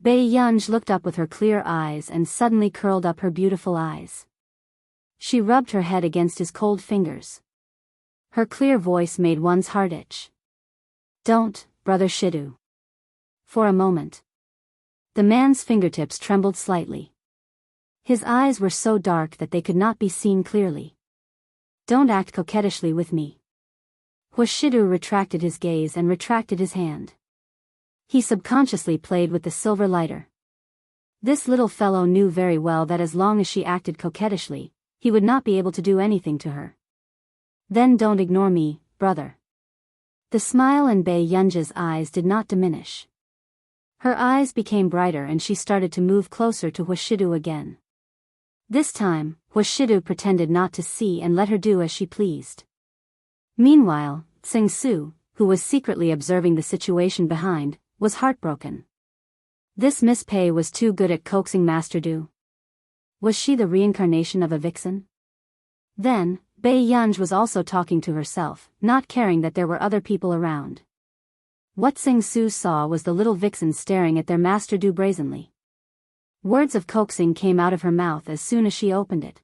S1: Bae Yunj looked up with her clear eyes and suddenly curled up her beautiful eyes. She rubbed her head against his cold fingers. Her clear voice made one's heart itch. "Don't, Brother Shidu." For a moment, the man's fingertips trembled slightly. His eyes were so dark that they could not be seen clearly. "Don't act coquettishly with me." Hwashidu retracted his gaze and retracted his hand. He subconsciously played with the silver lighter. This little fellow knew very well that as long as she acted coquettishly, he would not be able to do anything to her. "Then don't ignore me, brother." The smile in Bae Yunj's eyes did not diminish. Her eyes became brighter and she started to move closer to Hwashidu again. This time, Hwashidu pretended not to see and let her do as she pleased. Meanwhile, Sing-Su, who was secretly observing the situation behind, was heartbroken. This Miss Pei was too good at coaxing Master Du. Was she the reincarnation of a vixen? Then, Bae Yunj was also talking to herself, not caring that there were other people around. What Sing-Su saw was the little vixen staring at their Master Du brazenly. Words of coaxing came out of her mouth as soon as she opened it.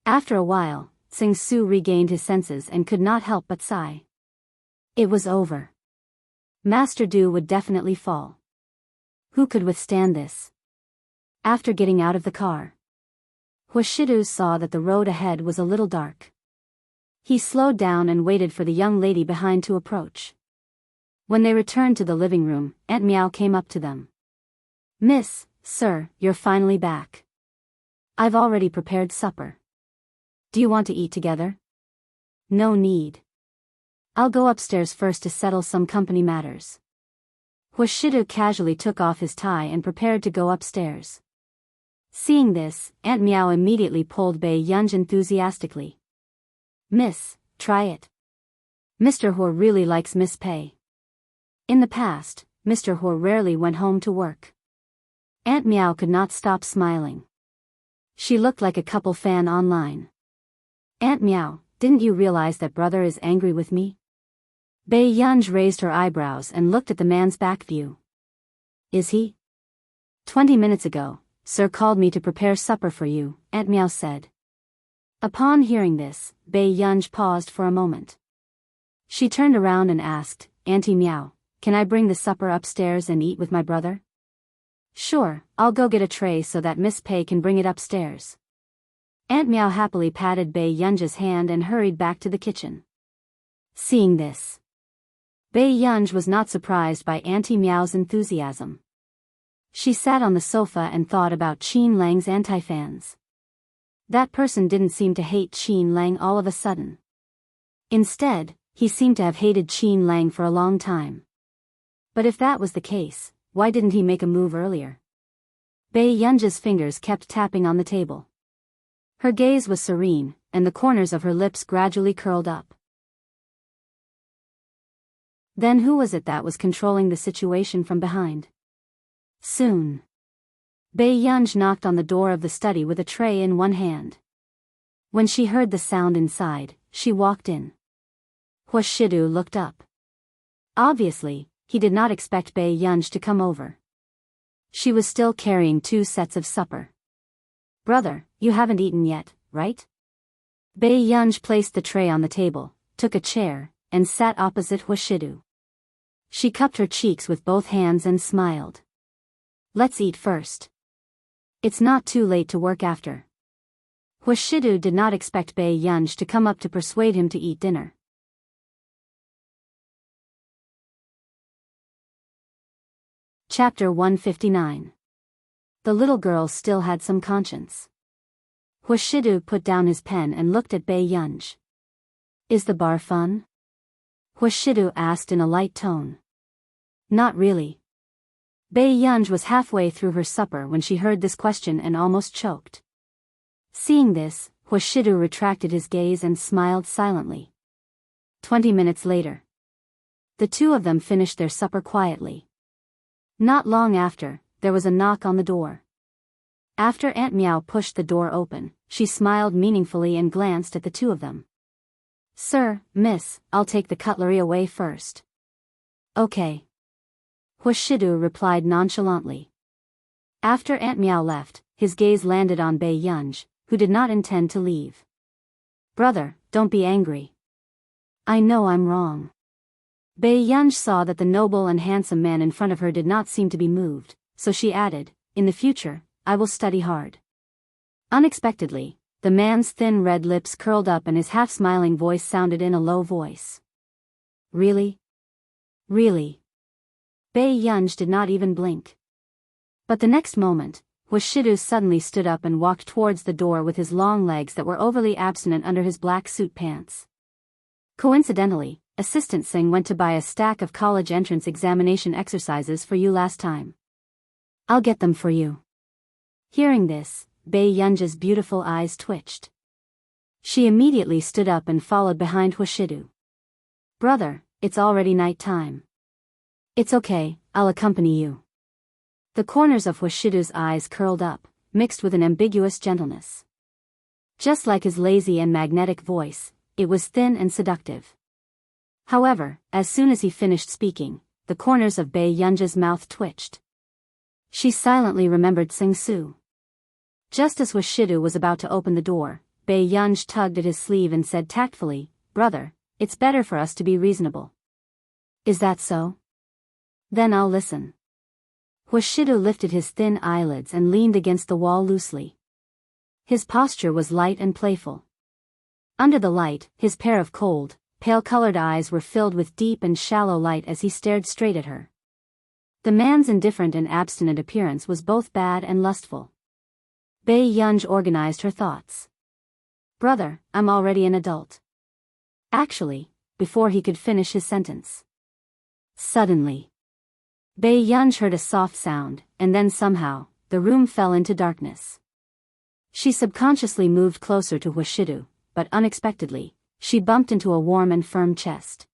S1: After a while, Sing-Su regained his senses and could not help but sigh. It was over. Master Du would definitely fall. Who could withstand this? After getting out of the car, Hwashidu saw that the road ahead was a little dark. He slowed down and waited for the young lady behind to approach. When they returned to the living room, Aunt Meow came up to them. "Miss, sir, you're finally back. I've already prepared supper. Do you want to eat together?" "No need. I'll go upstairs first to settle some company matters." Hwashidu casually took off his tie and prepared to go upstairs. Seeing this, Aunt Meow immediately pulled Bae Yunj enthusiastically. "Miss, try it. Mr. Hor really likes Miss Pei." In the past, Mr. Hor rarely went home to work. Aunt Meow could not stop smiling. She looked like a couple fan online. "Aunt Meow, didn't you realize that brother is angry with me?" Bae Yunj raised her eyebrows and looked at the man's back view. "Is he?" 20 minutes ago, sir called me to prepare supper for you," Aunt Meow said. Upon hearing this, Bei Yunj paused for a moment. She turned around and asked, Auntie Meow, can I bring the supper upstairs and eat with my brother? Sure, I'll go get a tray so that Miss Pei can bring it upstairs. Aunt Meow happily patted Bei Yunj's hand and hurried back to the kitchen. Seeing this, Bei Yunj was not surprised by Auntie Meow's enthusiasm. She sat on the sofa and thought about Qin Lang's anti-fans. That person didn't seem to hate Qin Lang all of a sudden. Instead, he seemed to have hated Qin Lang for a long time. But if that was the case, why didn't he make a move earlier? Bei Yunj's fingers kept tapping on the table. Her gaze was serene, and the corners of her lips gradually curled up. Then who was it that was controlling the situation from behind? Soon, Bei Yunj knocked on the door of the study with a tray in one hand. When she heard the sound inside, she walked in. Hua Shidu looked up. Obviously, he did not expect Bei Yunj to come over. She was still carrying 2 sets of supper. Brother, you haven't eaten yet, right? Bei Yunj placed the tray on the table, took a chair, and sat opposite Hua Shidu. She cupped her cheeks with both hands and smiled. Let's eat first. It's not too late to work after. Hua Shidu did not expect Bei Yunj to come up to persuade him to eat dinner. Chapter 159. The little girl still had some conscience. Hua Shidu put down his pen and looked at Bei Yunj. Is the bar fun? Hua Shidu asked in a light tone. Not really. Bei Yunj was halfway through her supper when she heard this question and almost choked. Seeing this, Hua Shidu retracted his gaze and smiled silently. 20 minutes later, the two of them finished their supper quietly. Not long after, there was a knock on the door. After Aunt Meow pushed the door open, she smiled meaningfully and glanced at the two of them. Sir, miss, I'll take the cutlery away first. Okay. Hua Shidu replied nonchalantly. After Aunt Meow left, his gaze landed on Bei Yunj, who did not intend to leave. Brother, don't be angry. I know I'm wrong. Bei Yunj saw that the noble and handsome man in front of her did not seem to be moved, so she added, in the future, I will study hard. Unexpectedly, the man's thin red lips curled up and his half-smiling voice sounded in a low voice. Really? Really? Bei Yunj did not even blink. But the next moment, Hua Shidu suddenly stood up and walked towards the door with his long legs that were overly abstinent under his black suit pants. Coincidentally, Assistant Singh went to buy a stack of college entrance examination exercises for you last time. I'll get them for you. Hearing this, Bei Yunj's beautiful eyes twitched. She immediately stood up and followed behind Hua Shidu. Brother, it's already night time. It's okay, I'll accompany you. The corners of Hua Shidu's eyes curled up, mixed with an ambiguous gentleness. Just like his lazy and magnetic voice, it was thin and seductive. However, as soon as he finished speaking, the corners of Bei Yunj's mouth twitched. She silently remembered Sing Su. Just as Hua Shidu was about to open the door, Bei Yunj tugged at his sleeve and said tactfully, Brother, it's better for us to be reasonable. Is that so? Then I'll listen. Hua Shidu lifted his thin eyelids and leaned against the wall loosely. His posture was light and playful. Under the light, his pair of cold, pale-colored eyes were filled with deep and shallow light as he stared straight at her. The man's indifferent and abstinent appearance was both bad and lustful. Bei Yunj organized her thoughts. Brother, I'm already an adult. Actually, before he could finish his sentence. Suddenly, Bei Yunj heard a soft sound, and then somehow, the room fell into darkness. She subconsciously moved closer to Hua Shidu, but unexpectedly, she bumped into a warm and firm chest.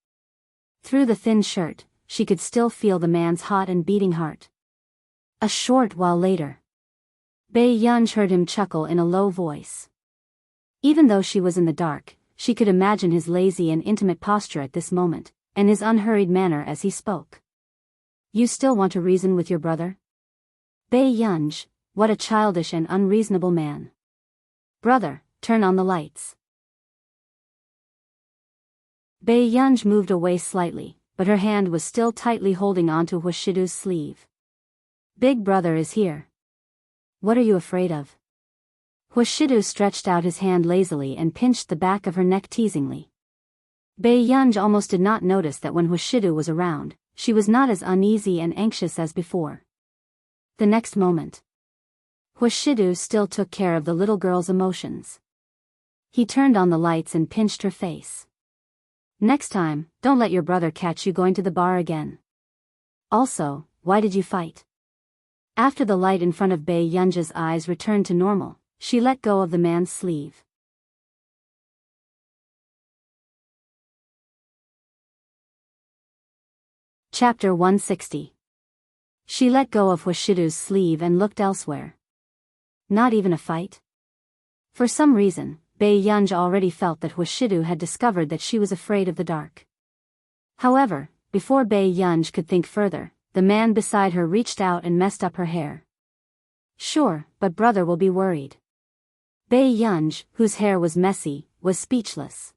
S1: Through the thin shirt, she could still feel the man's hot and beating heart. A short while later, Bei Yunj heard him chuckle in a low voice. Even though she was in the dark, she could imagine his lazy and intimate posture at this moment, and his unhurried manner as he spoke. You still want to reason with your brother? Bei Yunj, what a childish and unreasonable man. Brother, turn on the lights. Bae-yunj moved away slightly, but her hand was still tightly holding onto Hwashidu's sleeve. Big brother is here. What are you afraid of? Hwashidu stretched out his hand lazily and pinched the back of her neck teasingly. Bae-yunj almost did not notice that when Hwashidu was around, she was not as uneasy and anxious as before. The next moment, Hwashidu still took care of the little girl's emotions. He turned on the lights and pinched her face. Next time, don't let your brother catch you going to the bar again. Also, why did you fight? After the light in front of Bae-yunj's eyes returned to normal, she let go of the man's sleeve. Chapter 160. She let go of Hwashidu's sleeve and looked elsewhere. Not even a fight? For some reason, Bae-yunj already felt that Hwashidu had discovered that she was afraid of the dark. However, before Bae-yunj could think further, the man beside her reached out and messed up her hair. Sure, but brother will be worried. Bae-yunj, whose hair was messy, was speechless.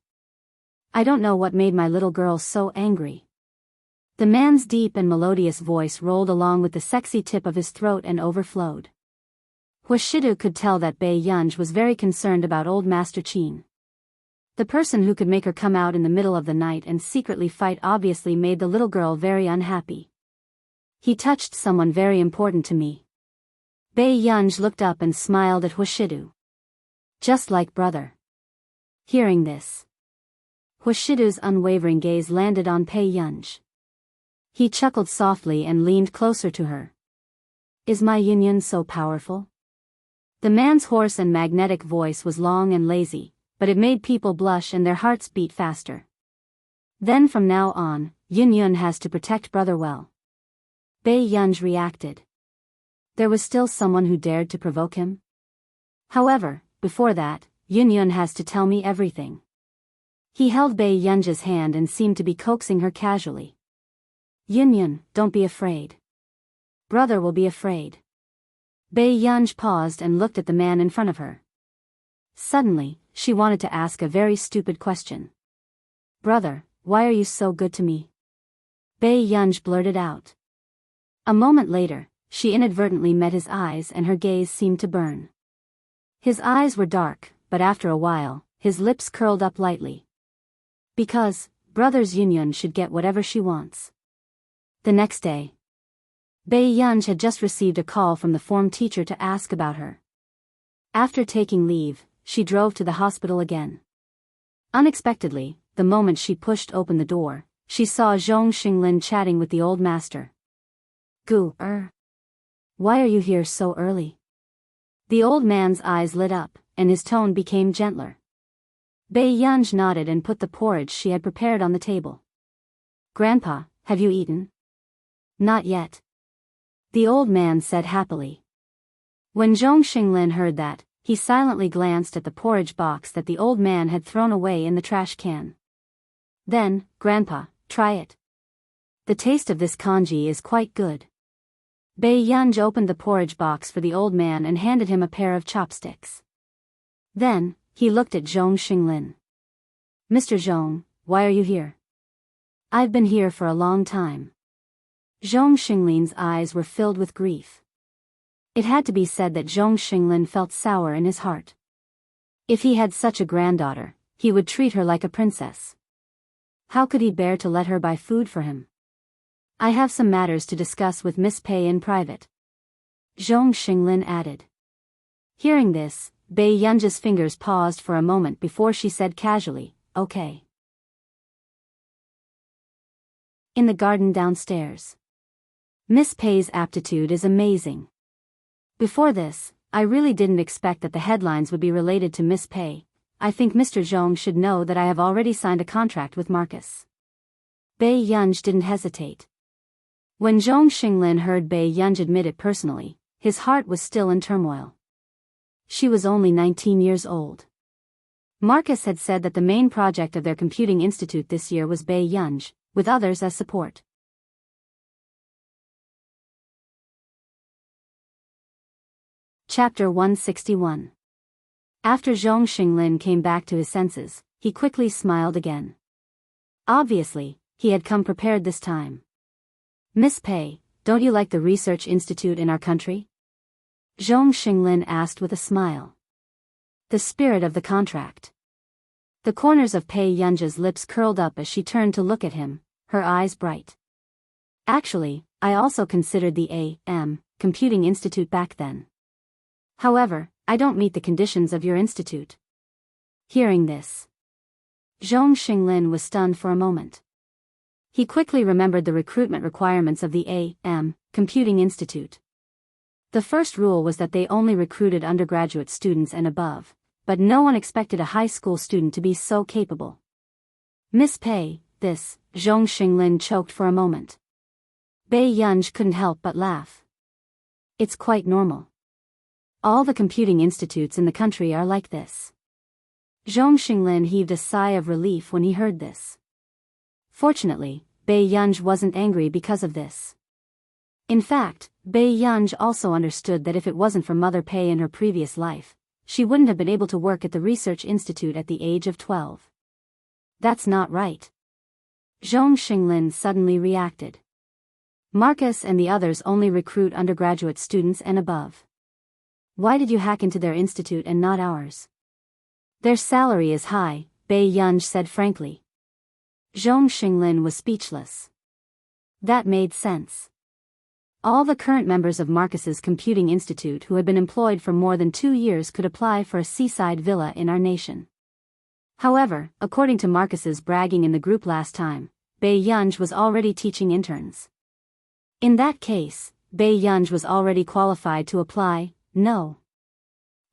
S1: I don't know what made my little girl so angry. The man's deep and melodious voice rolled along with the sexy tip of his throat and overflowed. Hwashidu could tell that Bae-yunj was very concerned about old Master Chin. The person who could make her come out in the middle of the night and secretly fight obviously made the little girl very unhappy. He touched someone very important to me. Bae-yunj looked up and smiled at Hwashidu. Just like brother. Hearing this, Hwashidu's unwavering gaze landed on Bae-yunj. He chuckled softly and leaned closer to her. Is my union so powerful? The man's hoarse and magnetic voice was long and lazy, but it made people blush and their hearts beat faster. Then from now on, Yun has to protect brother well. Bae-yunj reacted. There was still someone who dared to provoke him? However, before that, Yun has to tell me everything. He held Bae-yunj's hand and seemed to be coaxing her casually. Yun, don't be afraid. Brother will be afraid. Bae-yunj paused and looked at the man in front of her. Suddenly, she wanted to ask a very stupid question. Brother, why are you so good to me? Bae-yunj blurted out. A moment later, she inadvertently met his eyes and her gaze seemed to burn. His eyes were dark, but after a while, his lips curled up lightly. Because, brother's Yun should get whatever she wants. The next day, Bae-yunj had just received a call from the form teacher to ask about her. After taking leave, she drove to the hospital again. Unexpectedly, the moment she pushed open the door, she saw Zhong Xinglin chatting with the old master. Why are you here so early? The old man's eyes lit up, and his tone became gentler. Bae-yunj nodded and put the porridge she had prepared on the table. Grandpa, have you eaten? Not yet. The old man said happily. When Zhong Xinglin heard that, he silently glanced at the porridge box that the old man had thrown away in the trash can. Then, Grandpa, try it. The taste of this congee is quite good. Bae-yunj opened the porridge box for the old man and handed him a pair of chopsticks. Then, he looked at Zhong Xinglin. Mr. Zhong, why are you here? I've been here for a long time. Zhong Xinglin's eyes were filled with grief. It had to be said that Zhong Xinglin felt sour in his heart. If he had such a granddaughter, he would treat her like a princess. How could he bear to let her buy food for him? I have some matters to discuss with Miss Pei in private. Zhong Xinglin added. Hearing this, Bae-yunj's fingers paused for a moment before she said casually, okay. In the garden downstairs. Miss Pei's aptitude is amazing. Before this, I really didn't expect that the headlines would be related to Miss Pei. I think Mr. Zhong should know that I have already signed a contract with Marcus. Bae-yunj didn't hesitate. When Zhong Xinglin heard Bae-yunj admit it personally, his heart was still in turmoil. She was only 19 years old. Marcus had said that the main project of their computing institute this year was Bae-yunj, with others as support. Chapter 161. After Zhong Xinglin came back to his senses, he quickly smiled again. Obviously, he had come prepared this time. Miss Pei, don't you like the research institute in our country? Zhong Xinglin asked with a smile. The spirit of the contract. The corners of Pei Yunja's lips curled up as she turned to look at him, her eyes bright. Actually, I also considered the A.M. Computing Institute back then. However, I don't meet the conditions of your institute. Hearing this, Zhong Xinglin was stunned for a moment. He quickly remembered the recruitment requirements of the A.M. Computing Institute. The first rule was that they only recruited undergraduate students and above, but no one expected a high school student to be so capable. Miss Pei, Zhong Xinglin choked for a moment. Bei Yunj couldn't help but laugh. It's quite normal. All the computing institutes in the country are like this. Zhong Xinglin heaved a sigh of relief when he heard this. Fortunately, Bei Yunj wasn't angry because of this. In fact, Bei Yunj also understood that if it wasn't for Mother Pei in her previous life, she wouldn't have been able to work at the research institute at the age of 12. That's not right. Zhong Xinglin suddenly reacted. Marcus and the others only recruit undergraduate students and above. Why did you hack into their institute and not ours? Their salary is high, Bei Yunj said frankly. Zhong Xinglin was speechless. That made sense. All the current members of Marcus's Computing Institute who had been employed for more than 2 years could apply for a seaside villa in our nation. However, according to Marcus's bragging in the group last time, Bei Yunj was already teaching interns. In that case, Bei Yunj was already qualified to apply. No.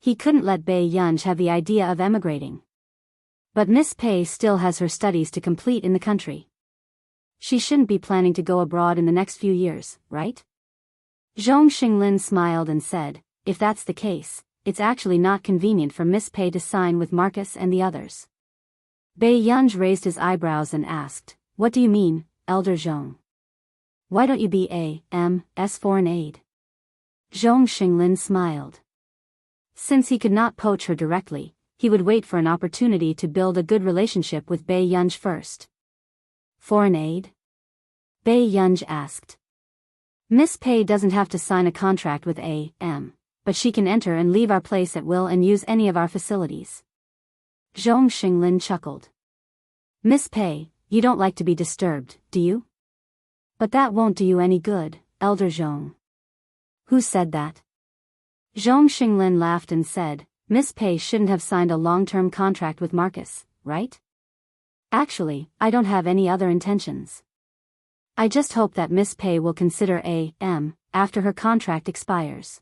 S1: He couldn't let Bei Yunj have the idea of emigrating. But Miss Pei still has her studies to complete in the country. She shouldn't be planning to go abroad in the next few years, right? Zhong Xinglin smiled and said, if that's the case, it's actually not convenient for Miss Pei to sign with Marcus and the others. Bei Yunj raised his eyebrows and asked, what do you mean, Elder Zhong? Why don't you be A.M.'s foreign aide? Zhong Xinglin smiled. Since he could not poach her directly, he would wait for an opportunity to build a good relationship with Bei Yunj first. Foreign aide? Bei Yunj asked. Miss Pei doesn't have to sign a contract with A.M., but she can enter and leave our place at will and use any of our facilities. Zhong Xinglin chuckled. Miss Pei, you don't like to be disturbed, do you? But that won't do you any good, Elder Zhong. Who said that? Zhong Xinglin laughed and said, Miss Pei shouldn't have signed a long-term contract with Marcus, right? Actually, I don't have any other intentions. I just hope that Miss Pei will consider A.M. after her contract expires.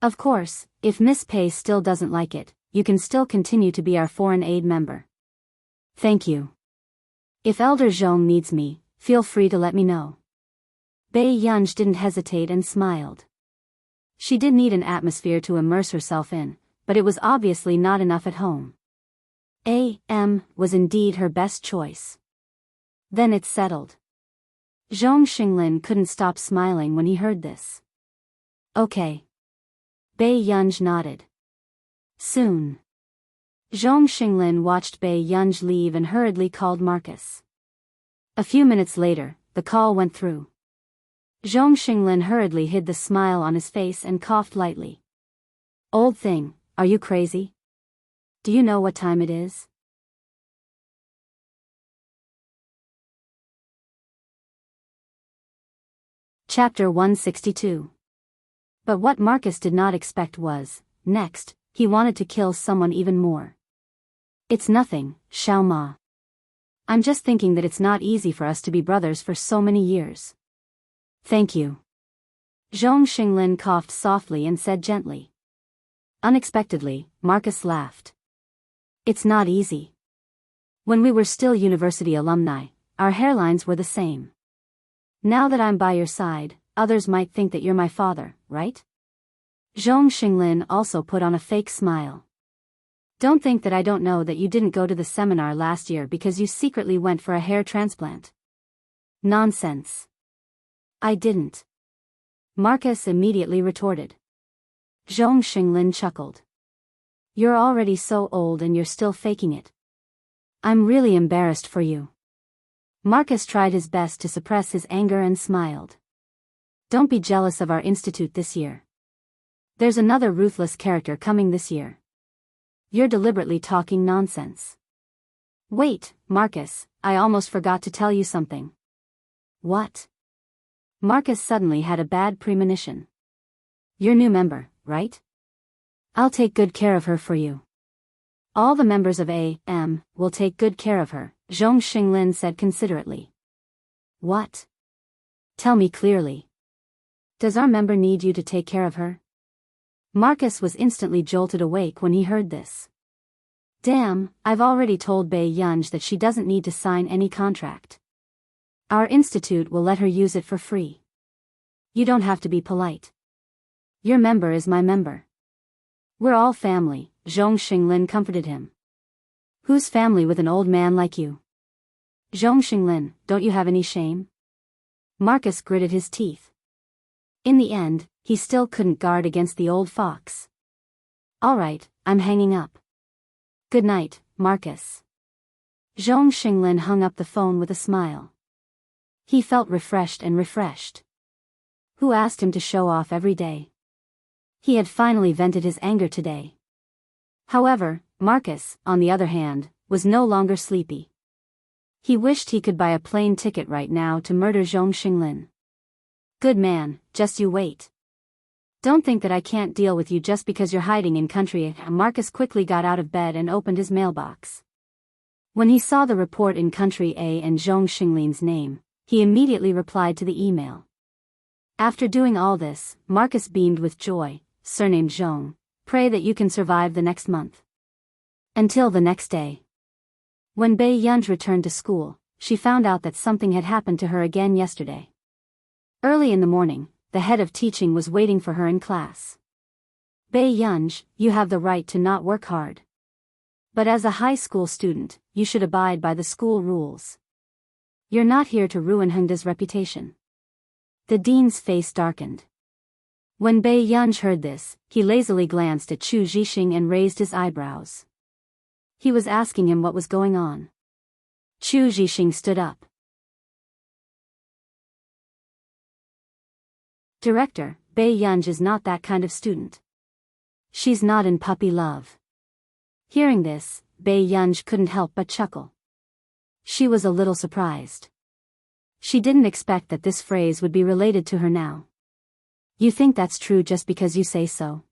S1: Of course, if Miss Pei still doesn't like it, you can still continue to be our foreign aid member. Thank you. If Elder Zhong needs me, feel free to let me know. Bei Yunj didn't hesitate and smiled. She did need an atmosphere to immerse herself in, but it was obviously not enough at home. A.M. was indeed her best choice. Then it's settled. Zhong Xinglin couldn't stop smiling when he heard this. Okay. Bei Yunj nodded. Soon. Zhong Xinglin watched Bei Yunj leave and hurriedly called Marcus. A few minutes later, the call went through. Zhong Xinglin hurriedly hid the smile on his face and coughed lightly. Old thing, are you crazy? Do you know what time it is? Chapter 162. But what Marcus did not expect was, next, he wanted to kill someone even more. It's nothing, Xiao Ma. I'm just thinking that it's not easy for us to be brothers for so many years. Thank you. Zhong Xinglin coughed softly and said gently. Unexpectedly, Marcus laughed. It's not easy. When we were still university alumni, our hairlines were the same. Now that I'm by your side, others might think that you're my father, right? Zhong Xinglin also put on a fake smile. Don't think that I don't know that you didn't go to the seminar last year because you secretly went for a hair transplant. Nonsense. I didn't. Marcus immediately retorted. Zhong Xinglin chuckled. You're already so old and you're still faking it. I'm really embarrassed for you. Marcus tried his best to suppress his anger and smiled. Don't be jealous of our institute this year. There's another ruthless character coming this year. You're deliberately talking nonsense. Wait, Marcus, I almost forgot to tell you something. What? Marcus suddenly had a bad premonition. Your new member, right? I'll take good care of her for you. All the members of A.M. will take good care of her, Zhong Xinglin said considerately. What? Tell me clearly. Does our member need you to take care of her? Marcus was instantly jolted awake when he heard this. Damn, I've already told Bei Yunj that she doesn't need to sign any contract. Our institute will let her use it for free. You don't have to be polite. Your member is my member. We're all family, Zhong Xinglin comforted him. Who's family with an old man like you? Zhong Xinglin, don't you have any shame? Marcus gritted his teeth. In the end, he still couldn't guard against the old fox. All right, I'm hanging up. Good night, Marcus. Zhong Xinglin hung up the phone with a smile. He felt refreshed. Who asked him to show off every day? He had finally vented his anger today. However, Marcus, on the other hand, was no longer sleepy. He wished he could buy a plane ticket right now to murder Zhong Xinglin. Good man, just you wait. Don't think that I can't deal with you just because you're hiding in country A. Marcus quickly got out of bed and opened his mailbox. When he saw the report in country A and Zhong Xinglin's name, he immediately replied to the email. After doing all this, Marcus beamed with joy. Surnamed Zhong, pray that you can survive the next month. Until the next day. When Bei Yunj returned to school, she found out that something had happened to her again yesterday. Early in the morning, the head of teaching was waiting for her in class. Bei Yunj, you have the right to not work hard. But as a high school student, you should abide by the school rules. You're not here to ruin Hengda's reputation. The dean's face darkened. When Bei Yunj heard this, he lazily glanced at Chu Zhixing and raised his eyebrows. He was asking him what was going on. Chu Zhixing stood up. Director, Bei Yunj is not that kind of student. She's not in puppy love. Hearing this, Bei Yunj couldn't help but chuckle. She was a little surprised. She didn't expect that this phrase would be related to her now. You think that's true just because you say so?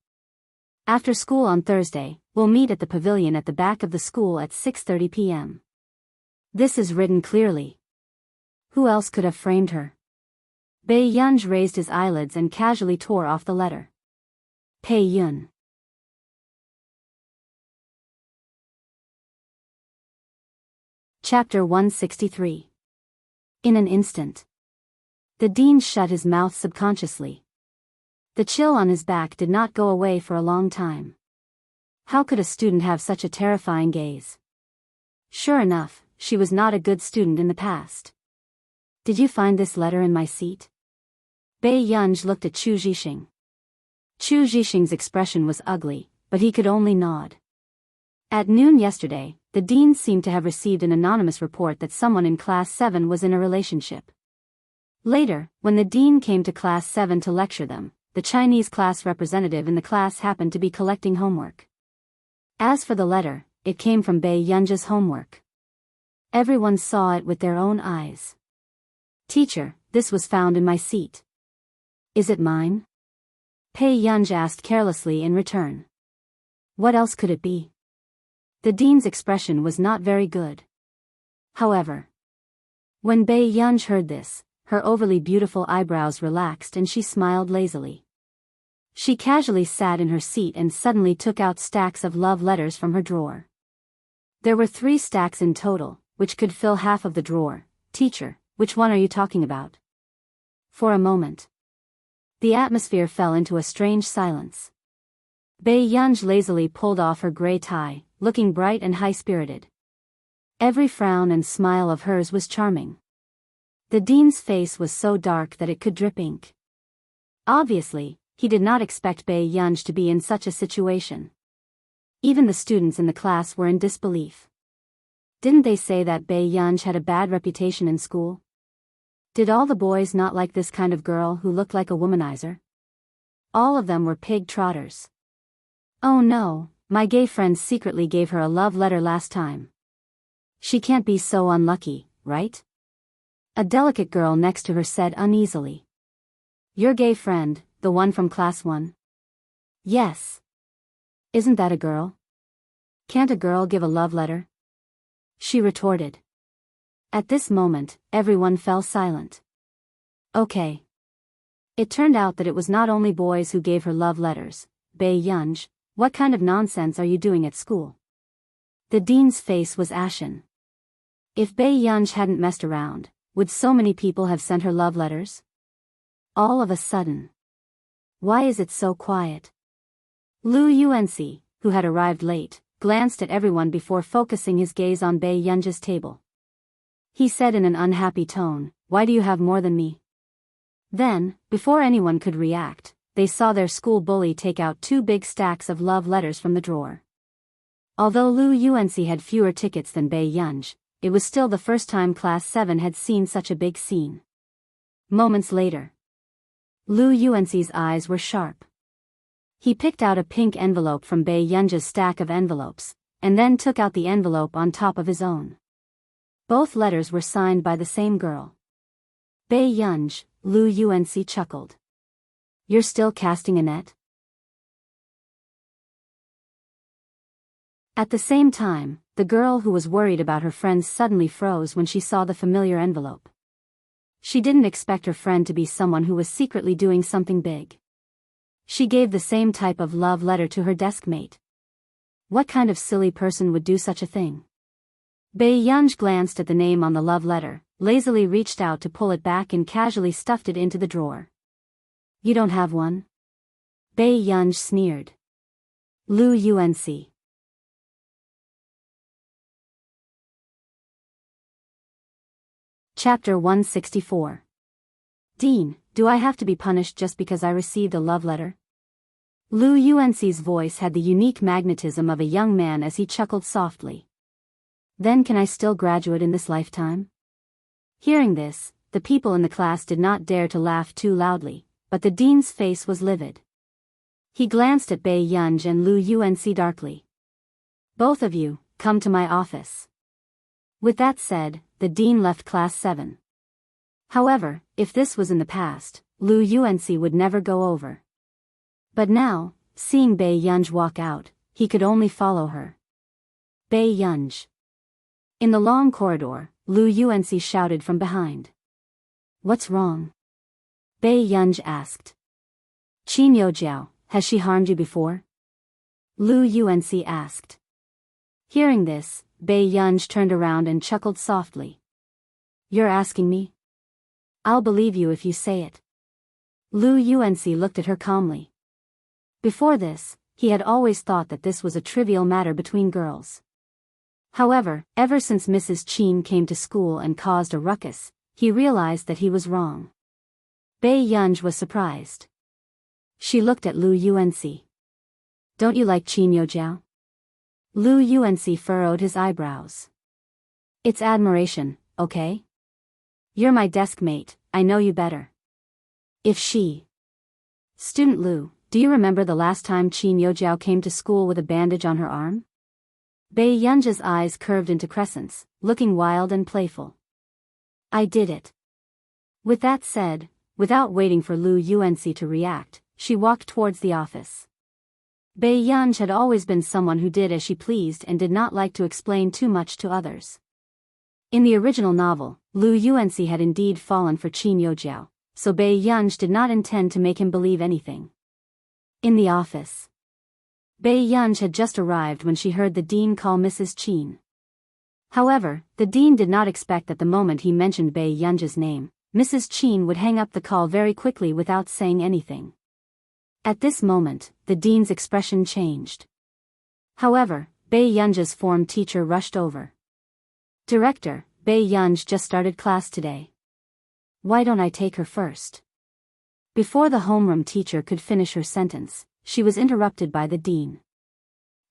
S1: After school on Thursday, we'll meet at the pavilion at the back of the school at 6:30 p.m. This is written clearly. Who else could have framed her? Bei Yunj raised his eyelids and casually tore off the letter. Pei Yun. Chapter 163. In an instant. The dean shut his mouth subconsciously. The chill on his back did not go away for a long time. How could a student have such a terrifying gaze? Sure enough, she was not a good student in the past. Did you find this letter in my seat? Bei Yunj looked at Chu Zhixing. Chu Zhixing's expression was ugly, but he could only nod. At noon yesterday, the dean seemed to have received an anonymous report that someone in Class 7 was in a relationship. Later, when the dean came to Class 7 to lecture them, the Chinese class representative in the class happened to be collecting homework. As for the letter, it came from Bei Yunj's homework. Everyone saw it with their own eyes. Teacher, this was found in my seat. Is it mine? Bei Yunj asked carelessly in return. What else could it be? The dean's expression was not very good. However, when Bei Yunj heard this, her overly beautiful eyebrows relaxed and she smiled lazily. She casually sat in her seat and suddenly took out stacks of love letters from her drawer. There were 3 stacks in total, which could fill half of the drawer. Teacher, which one are you talking about? For a moment, the atmosphere fell into a strange silence. Bei Yunj lazily pulled off her gray tie, looking bright and high-spirited. Every frown and smile of hers was charming. The dean's face was so dark that it could drip ink. Obviously, he did not expect Bei Yunj to be in such a situation. Even the students in the class were in disbelief. Didn't they say that Bei Yunj had a bad reputation in school? Did all the boys not like this kind of girl who looked like a womanizer? All of them were pig trotters. Oh no, my gay friend secretly gave her a love letter last time. She can't be so unlucky, right? A delicate girl next to her said uneasily. Your gay friend, the one from class 1? Yes. Isn't that a girl? Can't a girl give a love letter? She retorted. At this moment, everyone fell silent. Okay. It turned out that it was not only boys who gave her love letters. Bei Yunj, what kind of nonsense are you doing at school? The dean's face was ashen. If Bei Yunj hadn't messed around, would so many people have sent her love letters? All of a sudden. Why is it so quiet? Lu Yuanci, who had arrived late, glanced at everyone before focusing his gaze on Bei Yunj's table. He said in an unhappy tone, "Why do you have more than me?" Then, before anyone could react, they saw their school bully take out 2 big stacks of love letters from the drawer. Although Lu Yuanci had fewer tickets than Bei Yunj, it was still the first time Class 7 had seen such a big scene. Moments later, Lu Yuanci's eyes were sharp. He picked out a pink envelope from Bei Yunj's stack of envelopes, and then took out the envelope on top of his own. Both letters were signed by the same girl. Bei Yunj, Lu Yuanci chuckled. You're still casting a net? At the same time, the girl who was worried about her friends suddenly froze when she saw the familiar envelope. She didn't expect her friend to be someone who was secretly doing something big. She gave the same type of love letter to her desk mate. What kind of silly person would do such a thing? Bei Yunj glanced at the name on the love letter, lazily reached out to pull it back and casually stuffed it into the drawer. You don't have one? Bei Yunj sneered. Lu Yuanci. Chapter 164. Dean, do I have to be punished just because I received a love letter? Lu Yuanci's voice had the unique magnetism of a young man as he chuckled softly. Then can I still graduate in this lifetime? Hearing this, the people in the class did not dare to laugh too loudly, but the dean's face was livid. He glanced at Bei Yunj and Lu Yuanci darkly. Both of you, come to my office. With that said, the dean left class 7. However, if this was in the past, Lu Yuanci would never go over. But now, seeing Bei Yunj walk out, he could only follow her. Bei Yunj. In the long corridor, Lu Yuanci shouted from behind. What's wrong? Bei Yunj asked. Qin Youjiao, has she harmed you before? Lu Yuanci asked. Hearing this, Bei Yunj turned around and chuckled softly. You're asking me? I'll believe you if you say it. Lu Yuanci looked at her calmly. Before this, he had always thought that this was a trivial matter between girls. However, ever since Mrs. Qin came to school and caused a ruckus, he realized that he was wrong. Bei Yunj was surprised. She looked at Lu Yuanci. Don't you like Qin Youjiao? Lu Yuanci furrowed his eyebrows. It's admiration, okay? You're my desk mate, I know you better. If she... Student Lu, do you remember the last time Qin Youjiao came to school with a bandage on her arm? Bei Yunj's eyes curved into crescents, looking wild and playful. I did it. With that said, without waiting for Lu Yuanci to react, she walked towards the office. Bei Yunj had always been someone who did as she pleased and did not like to explain too much to others. In the original novel, Lu Yuanci had indeed fallen for Qin Youjiao, so Bei Yunj did not intend to make him believe anything. In the office, Bei Yunj had just arrived when she heard the dean call Mrs. Qin. However, the dean did not expect that the moment he mentioned Bei Yunj's name, Mrs. Qin would hang up the call very quickly without saying anything. At this moment, the dean's expression changed. However, Bei Yunj's form teacher rushed over. Director, Bei Yunj just started class today. Why don't I take her first? Before the homeroom teacher could finish her sentence, she was interrupted by the dean.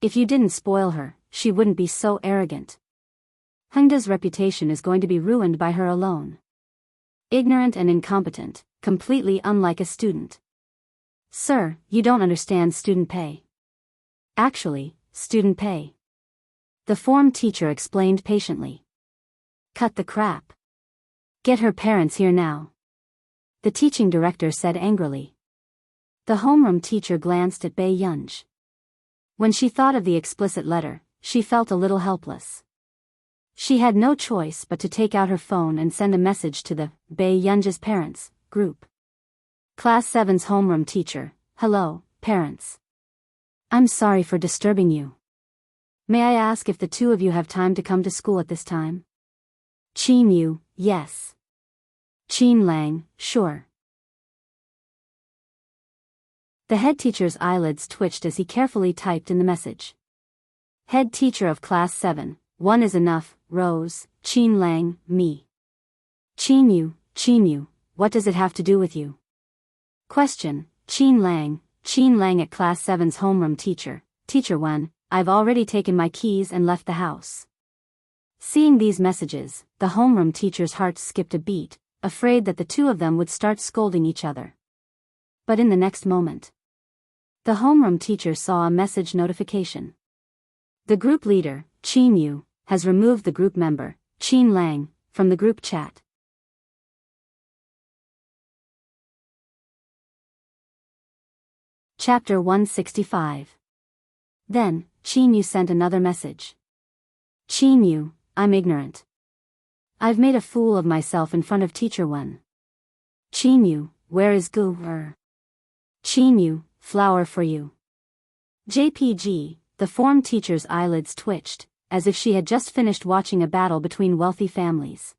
S1: If you didn't spoil her, she wouldn't be so arrogant. Hengda's reputation is going to be ruined by her alone. Ignorant and incompetent, completely unlike a student. Sir, you don't understand student pay. Actually, student pay. The form teacher explained patiently. Cut the crap. Get her parents here now. The teaching director said angrily. The homeroom teacher glanced at Bei Yunj. When she thought of the explicit letter, she felt a little helpless. She had no choice but to take out her phone and send a message to the Bei Yunj's parents group. Class 7's homeroom teacher. Hello, parents. I'm sorry for disturbing you. May I ask if the two of you have time to come to school at this time? Qin Yu, yes. Qin Lang, sure. The head teacher's eyelids twitched as he carefully typed in the message. Head teacher of class 7, one is enough, Rose, Qin Lang, me. Qin Yu, what does it have to do with you? Question, Qin Lang at class 7's homeroom teacher, Teacher 1, I've already taken my keys and left the house. Seeing these messages, the homeroom teacher's heart skipped a beat, afraid that the two of them would start scolding each other. But in the next moment, the homeroom teacher saw a message notification. The group leader, Qin Yu, has removed the group member, Qin Lang, from the group chat. Chapter 165. Then, Qin Yu sent another message. Qin Yu, I'm ignorant. I've made a fool of myself in front of Teacher 1. Qin Yu, where is Gu? Qin Yu, flower for you. JPG, the form teacher's eyelids twitched, as if she had just finished watching a battle between wealthy families.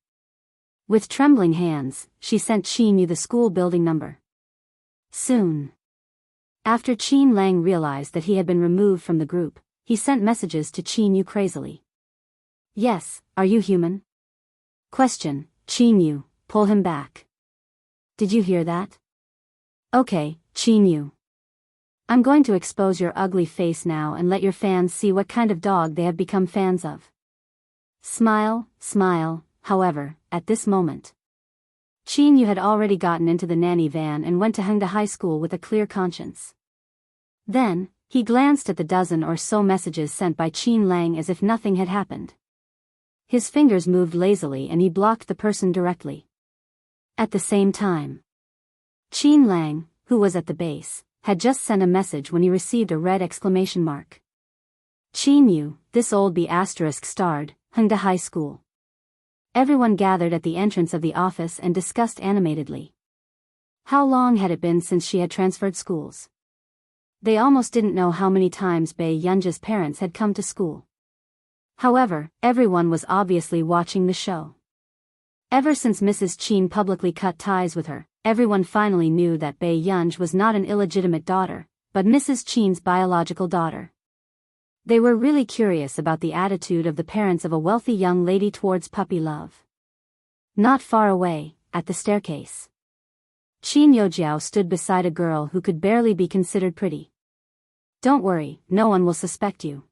S1: With trembling hands, she sent Qin Yu the school building number. Soon. After Qin Lang realized that he had been removed from the group, he sent messages to Qin Yu crazily. Yes, are you human? Question, Qin Yu, pull him back. Did you hear that? Okay, Qin Yu. I'm going to expose your ugly face now and let your fans see what kind of dog they have become fans of. Smile, however, at this moment. Qin Yu had already gotten into the nanny van and went to Hengda High School with a clear conscience. Then, he glanced at the dozen or so messages sent by Qin Lang as if nothing had happened. His fingers moved lazily and he blocked the person directly. At the same time, Qin Lang, who was at the base, had just sent a message when he received a red exclamation mark. Qin Yu, this old B** starred, Hengda High School. Everyone gathered at the entrance of the office and discussed animatedly. How long had it been since she had transferred schools? They almost didn't know how many times Bei Yunja's parents had come to school. However, everyone was obviously watching the show. Ever since Mrs. Qin publicly cut ties with her, everyone finally knew that Bei Yunj was not an illegitimate daughter, but Mrs. Qin's biological daughter. They were really curious about the attitude of the parents of a wealthy young lady towards puppy love. Not far away, at the staircase, Qin Yojiao stood beside a girl who could barely be considered pretty. Don't worry, no one will suspect you.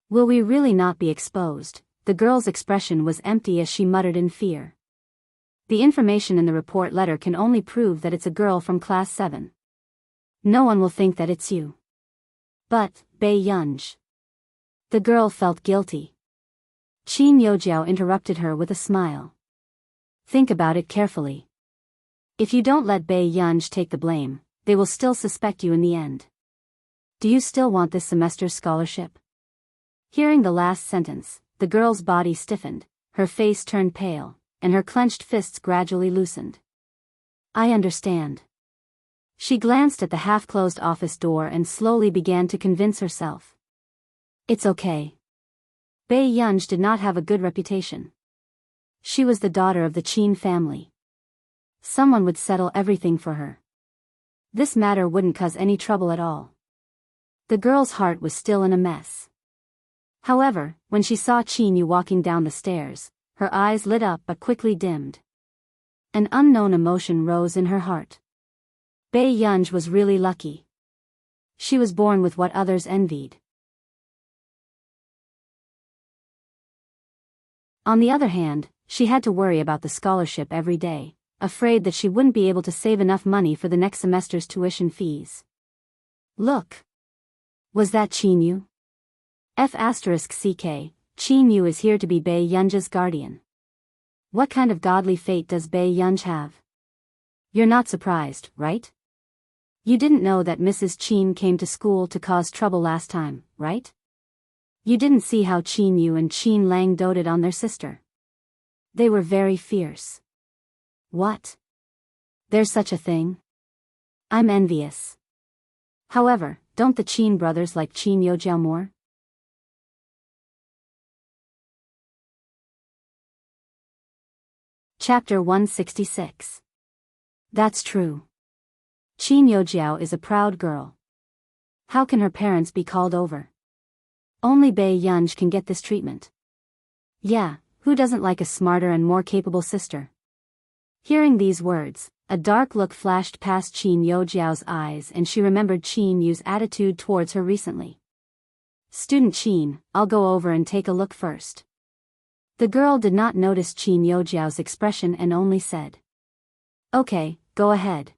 S1: Will we really not be exposed? The girl's expression was empty as she muttered in fear. The information in the report letter can only prove that it's a girl from class 7. No one will think that it's you. But, Bei Yunj. The girl felt guilty. Qin Yojiao interrupted her with a smile. Think about it carefully. If you don't let Bei Yunj take the blame, they will still suspect you in the end. Do you still want this semester's scholarship? Hearing the last sentence, the girl's body stiffened, her face turned pale, and her clenched fists gradually loosened. I understand. She glanced at the half-closed office door and slowly began to convince herself. It's okay. Bei Yunj did not have a good reputation. She was the daughter of the Qin family. Someone would settle everything for her. This matter wouldn't cause any trouble at all. The girl's heart was still in a mess. However, when she saw Qin Yu walking down the stairs, her eyes lit up but quickly dimmed. An unknown emotion rose in her heart. Bei Yunj was really lucky. She was born with what others envied. On the other hand, she had to worry about the scholarship every day, afraid that she wouldn't be able to save enough money for the next semester's tuition fees. Look! Was that Qin F***ck, Qin Yu is here to be Bei Yunj's guardian. What kind of godly fate does Bei Yunj have? You're not surprised, right? You didn't know that Mrs. Qin came to school to cause trouble last time, right? You didn't see how Qin Yu and Qin Lang doted on their sister. They were very fierce. What? There's such a thing? I'm envious. However, don't the Qin brothers like Qin Yojiao more? Chapter 166. That's true. Qin Yojiao is a proud girl. How can her parents be called over? Only Bei Yunj can get this treatment. Yeah, who doesn't like a smarter and more capable sister? Hearing these words, a dark look flashed past Qin Yojiao's eyes and she remembered Qin Yu's attitude towards her recently. Student Qin, I'll go over and take a look first. The girl did not notice Qin Yojiao's expression and only said, Okay, go ahead.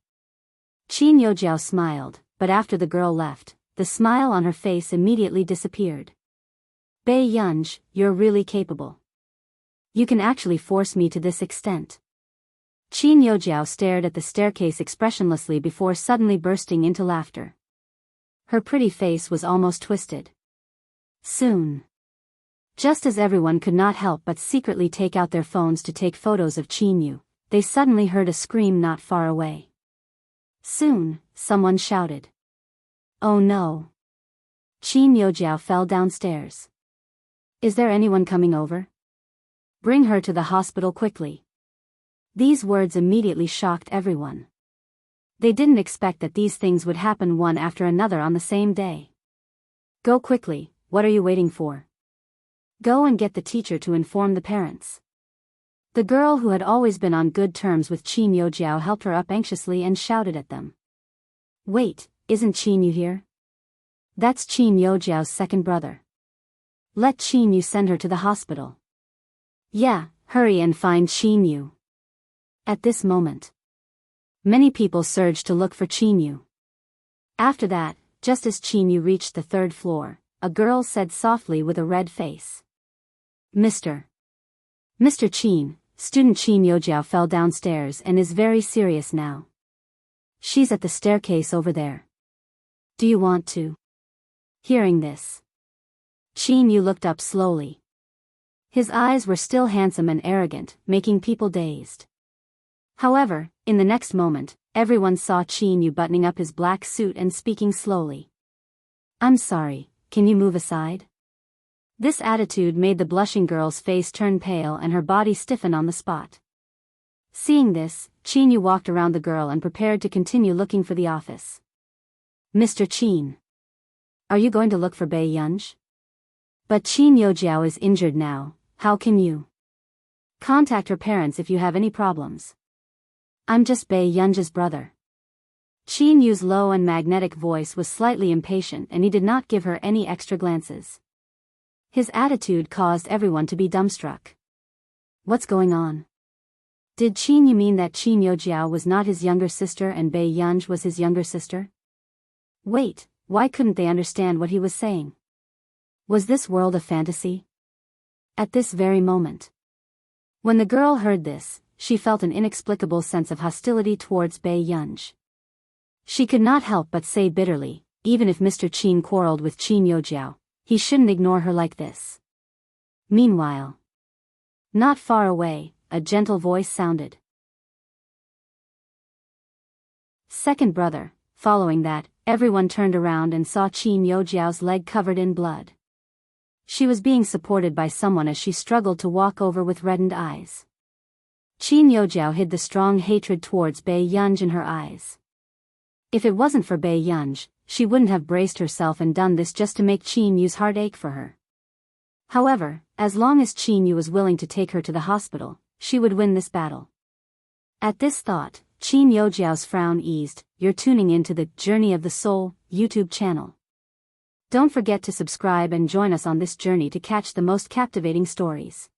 S1: Qin Yojiao smiled, but after the girl left, the smile on her face immediately disappeared. Bei Yunj, you're really capable. You can actually force me to this extent. Qin Yojiao stared at the staircase expressionlessly before suddenly bursting into laughter. Her pretty face was almost twisted. Soon. Just as everyone could not help but secretly take out their phones to take photos of Qin Yu, they suddenly heard a scream not far away. Soon, someone shouted. Oh no. Qin Yojiao fell downstairs. Is there anyone coming over? Bring her to the hospital quickly. These words immediately shocked everyone. They didn't expect that these things would happen one after another on the same day. Go quickly, what are you waiting for? Go and get the teacher to inform the parents. The girl who had always been on good terms with Qin Yojiao helped her up anxiously and shouted at them. Wait, isn't Qin Yu here? That's Qin Yojiao's second brother. Let Qin Yu send her to the hospital. Yeah, hurry and find Qin Yu. At this moment, many people surged to look for Qin Yu. After that, just as Qin Yu reached the third floor, a girl said softly with a red face. Mr. Qin, student Qin Yojiao fell downstairs and is very serious now. She's at the staircase over there. Do you want to? Hearing this, Qin Yu looked up slowly. His eyes were still handsome and arrogant, making people dazed. However, in the next moment, everyone saw Qin Yu buttoning up his black suit and speaking slowly. I'm sorry, can you move aside? This attitude made the blushing girl's face turn pale and her body stiffen on the spot. Seeing this, Qin Yu walked around the girl and prepared to continue looking for the office. Mr. Qin. Are you going to look for Bei Yunj? But Qin Yojiao is injured now, how can you? Contact her parents if you have any problems. I'm just Bei Yunj's brother. Qin Yu's low and magnetic voice was slightly impatient and he did not give her any extra glances. His attitude caused everyone to be dumbstruck. What's going on? Did Qin Yu mean that Qin Yojiao was not his younger sister and Bei Yunj was his younger sister? Wait, why couldn't they understand what he was saying? Was this world a fantasy? At this very moment, when the girl heard this, she felt an inexplicable sense of hostility towards Bei Yunj. She could not help but say bitterly, even if Mr. Qin quarreled with Qin Yojiao, he shouldn't ignore her like this. Meanwhile, not far away, a gentle voice sounded. Second brother. Following that, everyone turned around and saw Qin Yojiao's leg covered in blood. She was being supported by someone as she struggled to walk over with reddened eyes. Qin Yojiao hid the strong hatred towards Bei Yunj in her eyes. If it wasn't for Bei Yunj, she wouldn't have braced herself and done this just to make Qin Yu's heart ache for her. However, as long as Qin Yu was willing to take her to the hospital, she would win this battle. At this thought, Qin Yojiao's frown eased. You're tuning into the Journey of the Soul YouTube channel. Don't forget to subscribe and join us on this journey to catch the most captivating stories.